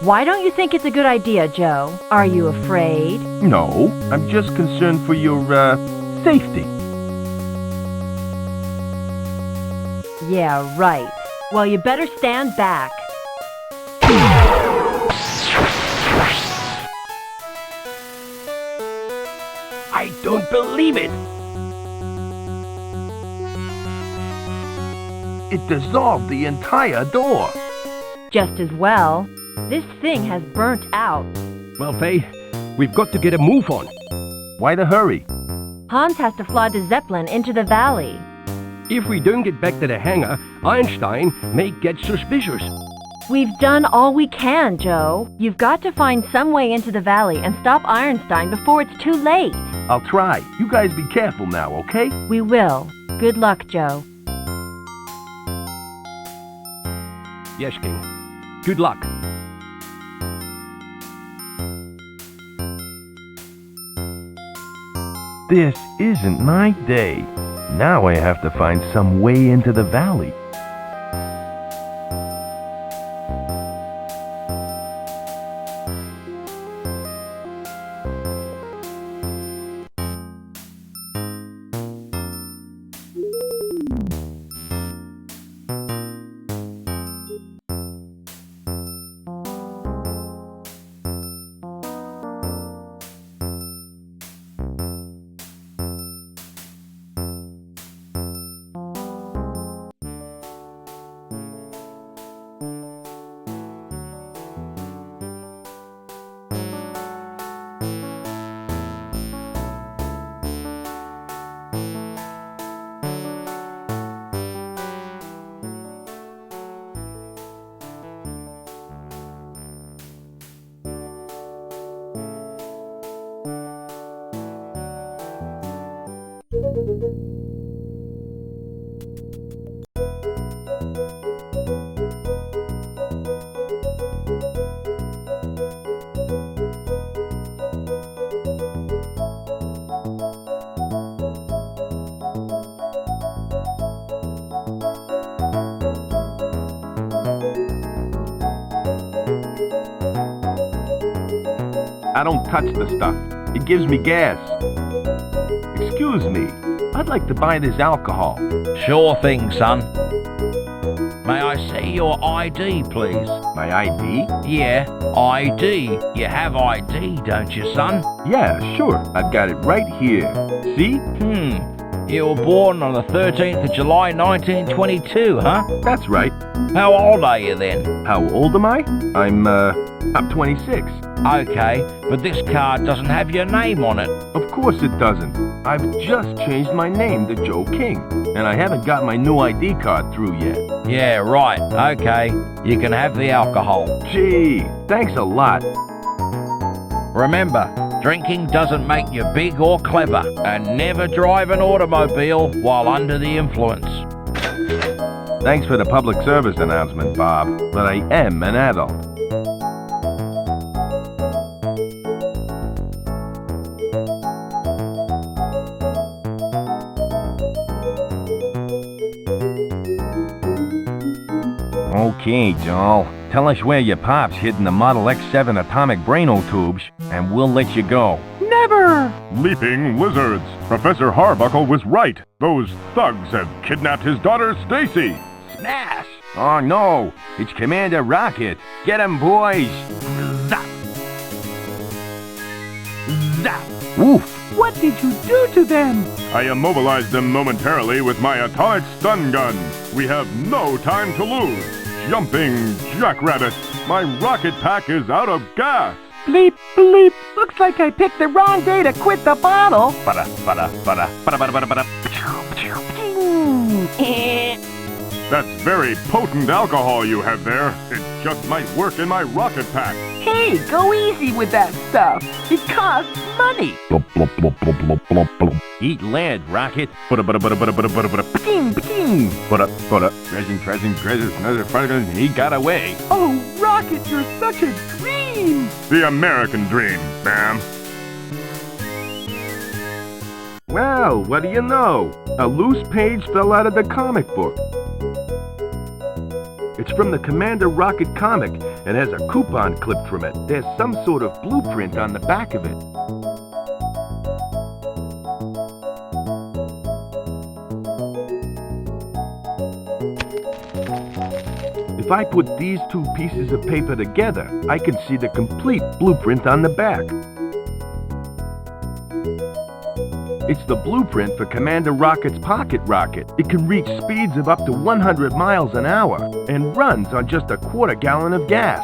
Speaker 1: Why don't you think it's a good idea, Joe? Are you afraid?
Speaker 2: No, I'm just concerned for your, safety.
Speaker 1: Yeah, right. Well, you better stand back.
Speaker 10: I don't believe it!
Speaker 2: It dissolved the entire door.
Speaker 1: Just as well. This thing has burnt out.
Speaker 10: Well, Faye, we've got to get a move on.
Speaker 2: Why the hurry?
Speaker 1: Hans has to fly the Zeppelin into the valley.
Speaker 10: If we don't get back to the hangar, Einstein may get suspicious.
Speaker 1: We've done all we can, Joe. You've got to find some way into the valley and stop Einstein before it's too late.
Speaker 2: I'll try. You guys be careful now, okay?
Speaker 1: We will. Good luck, Joe.
Speaker 10: Yes, King. Good luck.
Speaker 2: This isn't my day. Now I have to find some way into the valley. I don't touch the stuff. It gives me gas. Excuse me. I'd like to buy this alcohol.
Speaker 8: Sure thing, son. May I see your ID, please?
Speaker 2: My ID?
Speaker 8: Yeah, ID. You have ID, don't you, son?
Speaker 2: Yeah, sure. I've got it right here. See?
Speaker 8: You were born on the 13th of July, 1922, huh?
Speaker 2: That's right.
Speaker 8: How old are you then?
Speaker 2: How old am I? I'm 26.
Speaker 8: Okay, but this card doesn't have your name on it.
Speaker 2: Of course it doesn't. I've just changed my name to Joe King, and I haven't got my new ID card through yet.
Speaker 8: Yeah, right. Okay, you can have the alcohol.
Speaker 2: Gee, thanks a lot.
Speaker 8: Remember, drinking doesn't make you big or clever, and never drive an automobile while under the influence.
Speaker 2: Thanks for the public service announcement, Bob, but I am an adult. Okay, Joel. Tell us where your pop's hidden the Model X7 atomic braino tubes, and we'll let you go.
Speaker 4: Never! Leaping lizards. Professor Harbuckle was right. Those thugs have kidnapped his daughter, Stacy.
Speaker 2: Smash! Oh no! It's Commander Rocket! Get him, boys! Zap! Zap! Oof!
Speaker 12: What did you do to them?
Speaker 4: I immobilized them momentarily with my atomic stun gun. We have no time to lose. Jumping jackrabbit! My rocket pack is out of gas!
Speaker 12: Bleep, bleep. Looks like I picked the wrong day to quit the bottle.
Speaker 4: That's very potent alcohol you have there. It just might work in my rocket pack.
Speaker 12: Hey, go easy with that stuff. It costs money.
Speaker 2: Eat lead, Rocket. He got away.
Speaker 12: Oh, Rocket, you're such a dream.
Speaker 4: The American dream, ma'am.
Speaker 2: Well, what do you know? A loose page fell out of the comic book. It's from the Commander Rocket comic, It has a coupon clipped from it. There's some sort of blueprint on the back of it. If I put these two pieces of paper together, I can see the complete blueprint on the back. It's the blueprint for Commander Rocket's pocket rocket. It can reach speeds of up to 100 miles an hour and runs on just a quarter gallon of gas.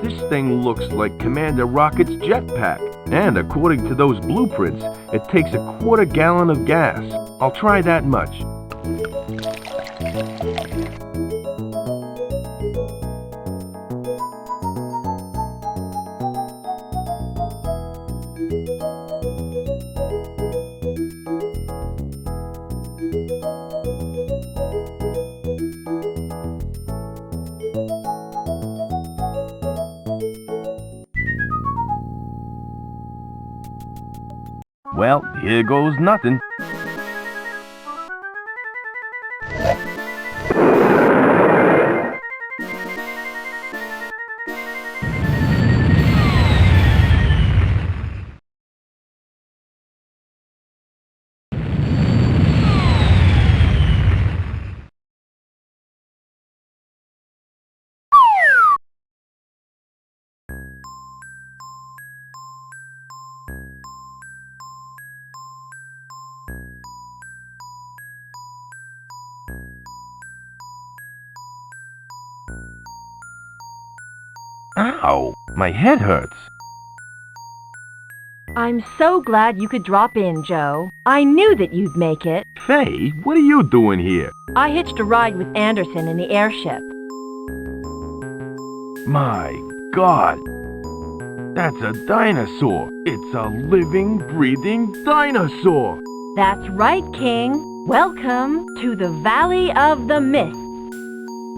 Speaker 2: This thing looks like Commander Rocket's jetpack, and according to those blueprints, it takes a quarter gallon of gas. I'll try that much. Well, here goes nothing. Ow! My head hurts.
Speaker 1: I'm so glad you could drop in, Joe. I knew that you'd make it.
Speaker 2: Faye, what are you doing here?
Speaker 1: I hitched a ride with Anderson in the airship.
Speaker 2: My God! That's a dinosaur! It's a living, breathing dinosaur!
Speaker 1: That's right, King. Welcome to the Valley of the Mist.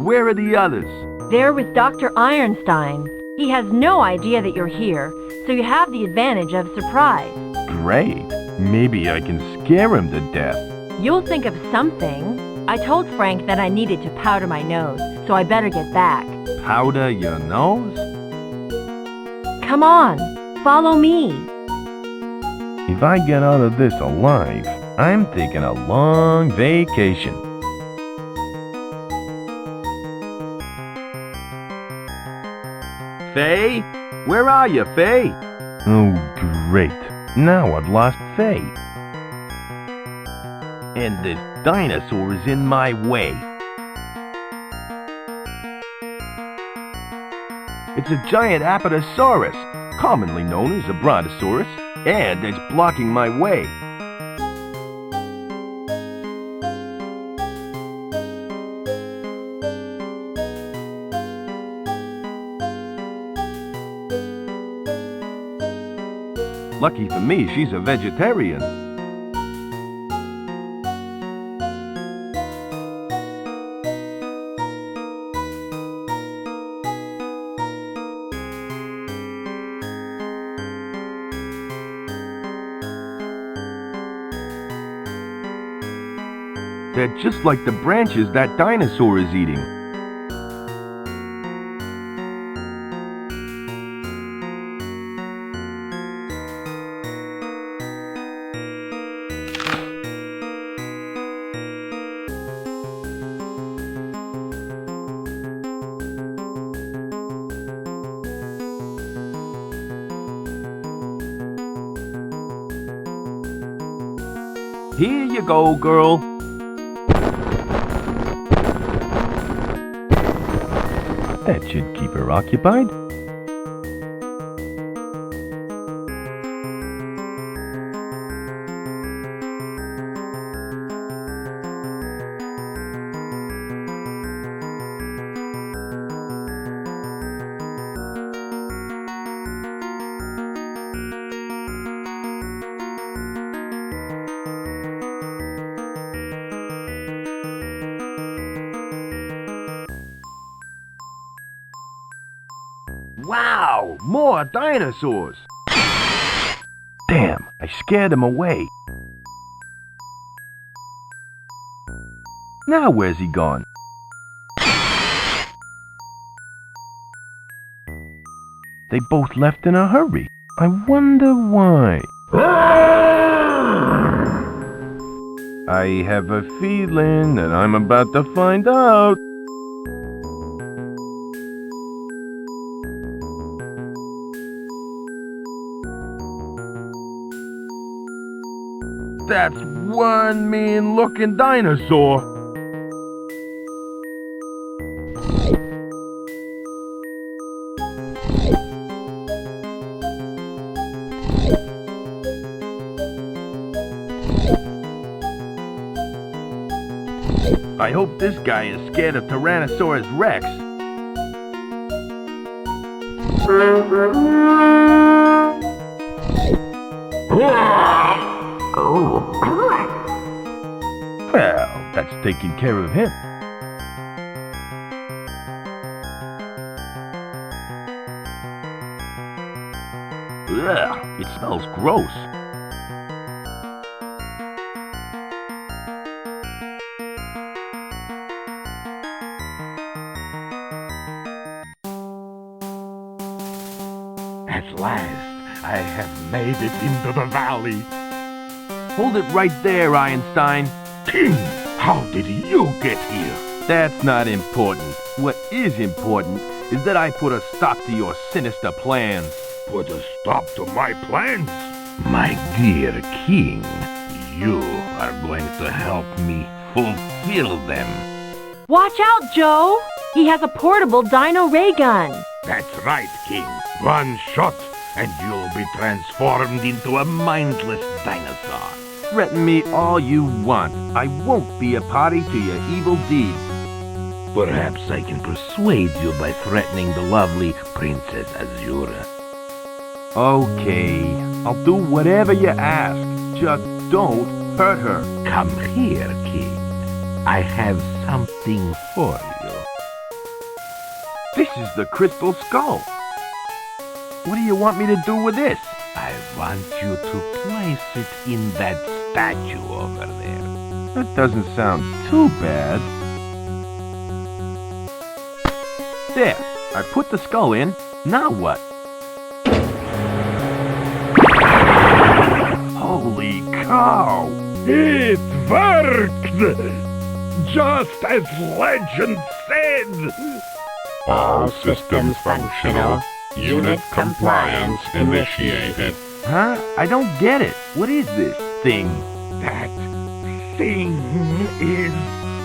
Speaker 2: Where are the others?
Speaker 1: They're with Dr. Ironstein. He has no idea that you're here, so you have the advantage of surprise.
Speaker 2: Great. Maybe I can scare him to death.
Speaker 1: You'll think of something. I told Frank that I needed to powder my nose, so I better get back.
Speaker 2: Powder your nose?
Speaker 1: Come on, follow me.
Speaker 2: If I get out of this alive, I'm taking a long vacation. Faye? Where are you, Faye? Oh, great. Now I've lost Faye. And this dinosaur is in my way. It's a giant apatosaurus, commonly known as a brontosaurus, and it's blocking my way. Lucky for me, she's a vegetarian. They're just like the branches that dinosaur is eating. Here you go, girl. That should keep her occupied. Wow, more dinosaurs! Damn, I scared them away. Now where's he gone? They both left in a hurry. I wonder why. I have a feeling that I'm about to find out. That's one mean-looking dinosaur. I hope this guy is scared of Tyrannosaurus Rex. Well, that's taking care of him. Ugh, it smells gross.
Speaker 4: At last, I have made it into the valley.
Speaker 2: Hold it right there, Einstein.
Speaker 4: King, how did you get here?
Speaker 2: That's not important. What is important is that I put a stop to your sinister plans.
Speaker 4: Put a stop to my plans?
Speaker 3: My dear king, you are going to help me fulfill them.
Speaker 1: Watch out, Joe! He has a portable dino ray gun.
Speaker 4: That's right, King. One shot, and you'll be transformed into a mindless dinosaur.
Speaker 2: Threaten me all you want. I won't be a party to your evil deeds.
Speaker 3: Perhaps I can persuade you by threatening the lovely Princess Azura.
Speaker 2: Okay, I'll do whatever you ask. Just don't hurt her.
Speaker 3: Come here, King. I have something for you.
Speaker 2: This is the crystal skull. What do you want me to do with this?
Speaker 3: I want you to place it in that statue over there.
Speaker 2: That doesn't sound too bad. There, I put the skull in. Now what? Holy cow!
Speaker 4: It worked! Just as legend said!
Speaker 14: All systems functional. Unit compliance initiated.
Speaker 2: Huh? I don't get it. What is this thing?
Speaker 4: That thing is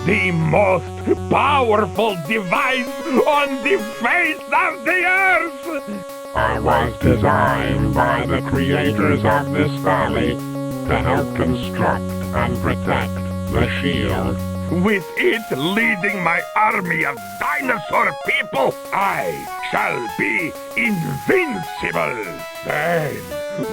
Speaker 4: the most powerful device on the face of the earth!
Speaker 14: I was designed by the creators of this valley to help construct and protect the shield.
Speaker 4: With it leading my army of dinosaur people, I shall be invincible. Then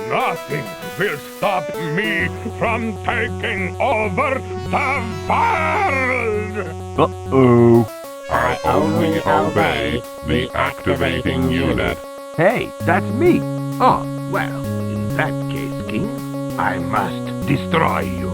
Speaker 4: nothing will stop me from taking over the world.
Speaker 2: Uh-oh.
Speaker 14: I only obey the activating unit.
Speaker 2: Hey, that's me.
Speaker 4: Oh, well, in that case, King, I must destroy you.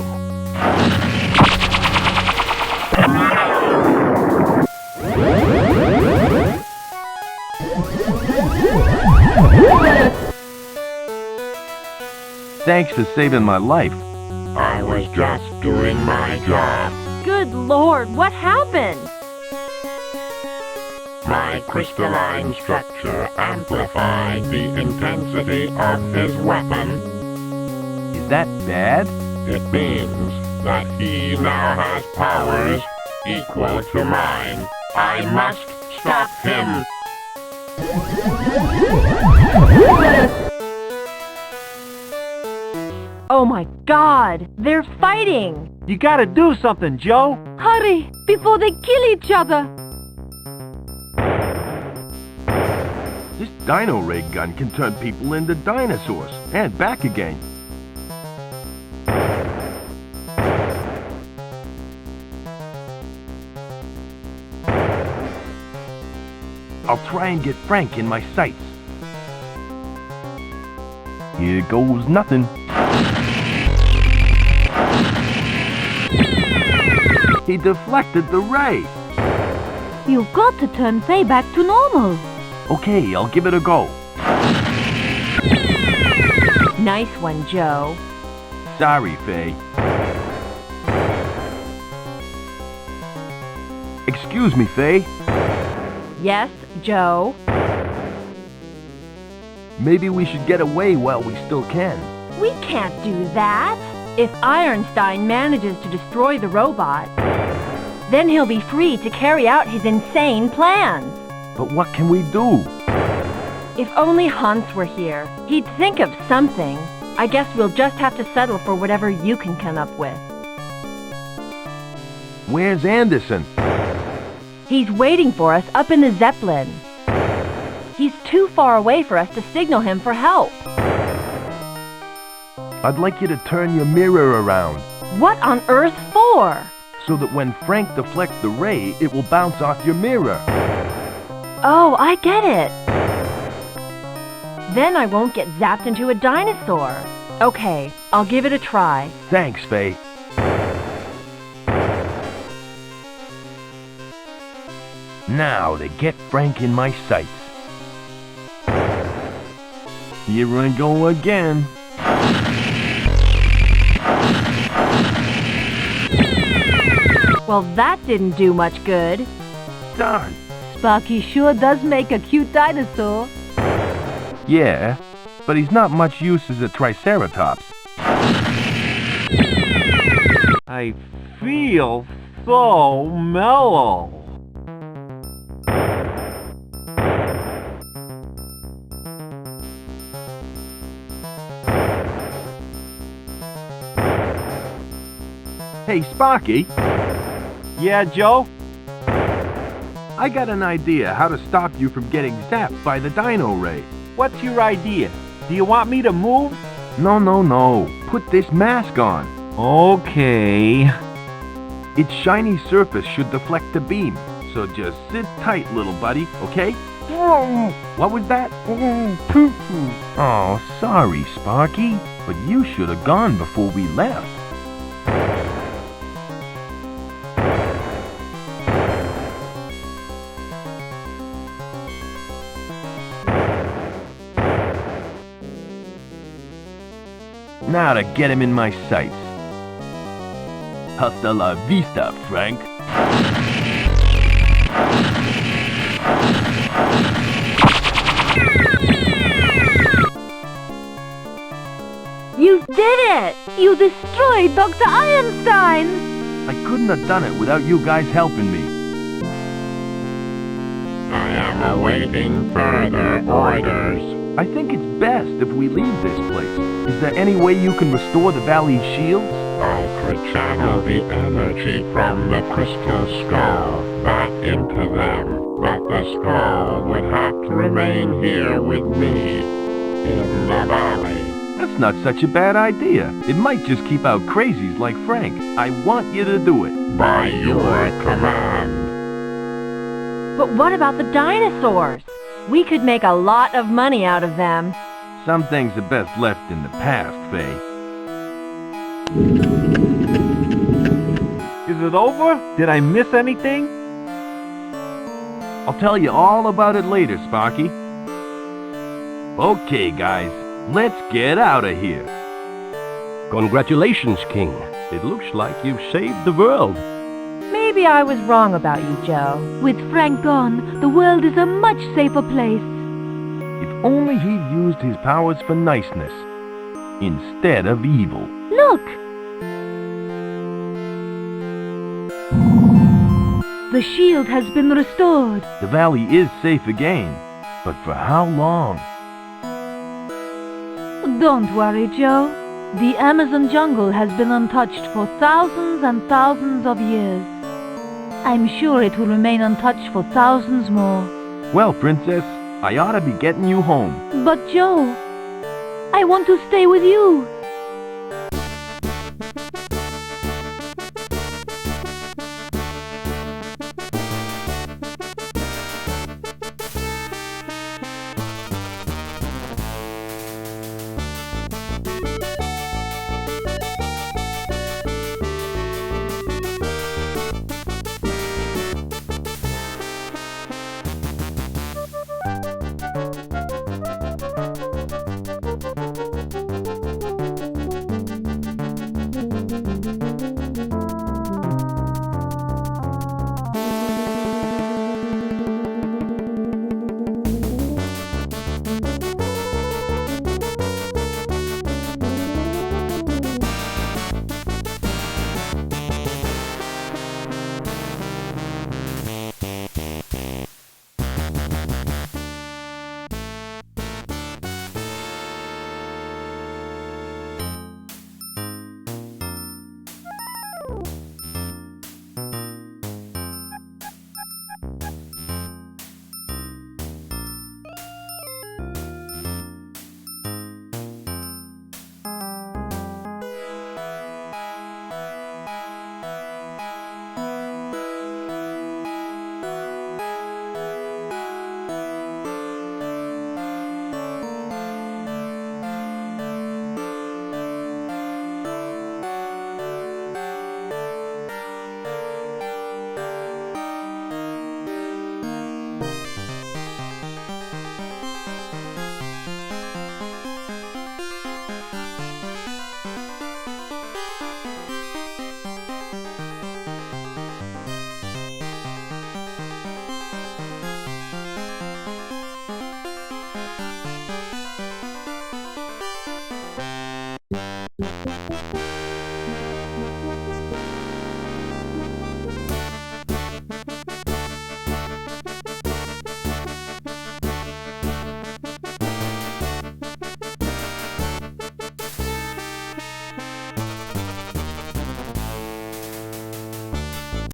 Speaker 2: Thanks for saving my life.
Speaker 14: I was just doing my job.
Speaker 1: Good Lord, what happened?
Speaker 14: My crystalline structure amplified the intensity of his weapon.
Speaker 2: Is that bad?
Speaker 14: It means that he now has powers equal to mine. I must stop him.
Speaker 1: Oh my God, they're fighting!
Speaker 5: You gotta do something, Joe.
Speaker 11: Hurry, before they kill each other.
Speaker 2: This dino ray gun can turn people into dinosaurs and back again. I'll try and get Frank in my sights. Here goes nothing. He deflected the ray.
Speaker 11: You've got to turn Faye back to normal.
Speaker 2: Okay, I'll give it a go.
Speaker 1: Nice one, Joe.
Speaker 2: Sorry, Faye. Excuse me, Faye.
Speaker 1: Yes, Joe.
Speaker 2: Maybe we should get away while we still can.
Speaker 1: We can't do that. If Ironstein manages to destroy the robot, then he'll be free to carry out his insane plans.
Speaker 2: But what can we do?
Speaker 1: If only Hans were here, he'd think of something. I guess we'll just have to settle for whatever you can come up with.
Speaker 2: Where's Anderson?
Speaker 1: He's waiting for us up in the Zeppelin. He's too far away for us to signal him for help.
Speaker 2: I'd like you to turn your mirror around.
Speaker 1: What on earth for?
Speaker 2: So that when Frank deflects the ray, it will bounce off your mirror.
Speaker 1: Oh, I get it. Then I won't get zapped into a dinosaur. Okay, I'll give it a try.
Speaker 2: Thanks, Faye. Now to get Frank in my sights. Here I go again.
Speaker 1: Well, that didn't do much good.
Speaker 2: Darn.
Speaker 11: Sparky sure does make a cute dinosaur.
Speaker 2: Yeah, but he's not much use as a triceratops.
Speaker 5: I feel so mellow.
Speaker 2: Hey, Sparky.
Speaker 5: Yeah, Joe?
Speaker 2: I got an idea how to stop you from getting zapped by the dino ray.
Speaker 5: What's your idea? Do you want me to move?
Speaker 2: No. Put this mask on.
Speaker 5: Okay.
Speaker 2: Its shiny surface should deflect the beam. So just sit tight, little buddy, okay? What was that? Oh, sorry, Sparky. But you should have gone before we left. Now to get him in my sights. Hasta la vista, Frank.
Speaker 11: You did it! You destroyed Dr. Ironstein!
Speaker 2: I couldn't have done it without you guys helping me.
Speaker 14: I am awaiting further orders.
Speaker 2: I think it's best if we leave this place. Is there any way you can restore the valley's shields?
Speaker 14: I could channel the energy from the crystal skull back into them, but the skull would have to remain here with me, in the valley.
Speaker 2: That's not such a bad idea. It might just keep out crazies like Frank. I want you to do it.
Speaker 14: By your command.
Speaker 1: But what about the dinosaurs? We could make a lot of money out of them.
Speaker 2: Some things are best left in the past, Faye.
Speaker 5: Is it over? Did I miss anything?
Speaker 2: I'll tell you all about it later, Sparky. Okay, guys, let's get out of here.
Speaker 10: Congratulations, King. It looks like you've saved the world.
Speaker 1: Maybe I was wrong about you, Joe.
Speaker 11: With Frank gone, the world is a much safer place.
Speaker 2: If only he'd used his powers for niceness, instead of evil.
Speaker 11: Look! The shield has been restored.
Speaker 2: The valley is safe again, but for how long?
Speaker 11: Don't worry, Joe. The Amazon jungle has been untouched for thousands and thousands of years. I'm sure it will remain untouched for thousands more.
Speaker 2: Well, Princess, I ought to be getting you home.
Speaker 11: But Joe, I want to stay with you.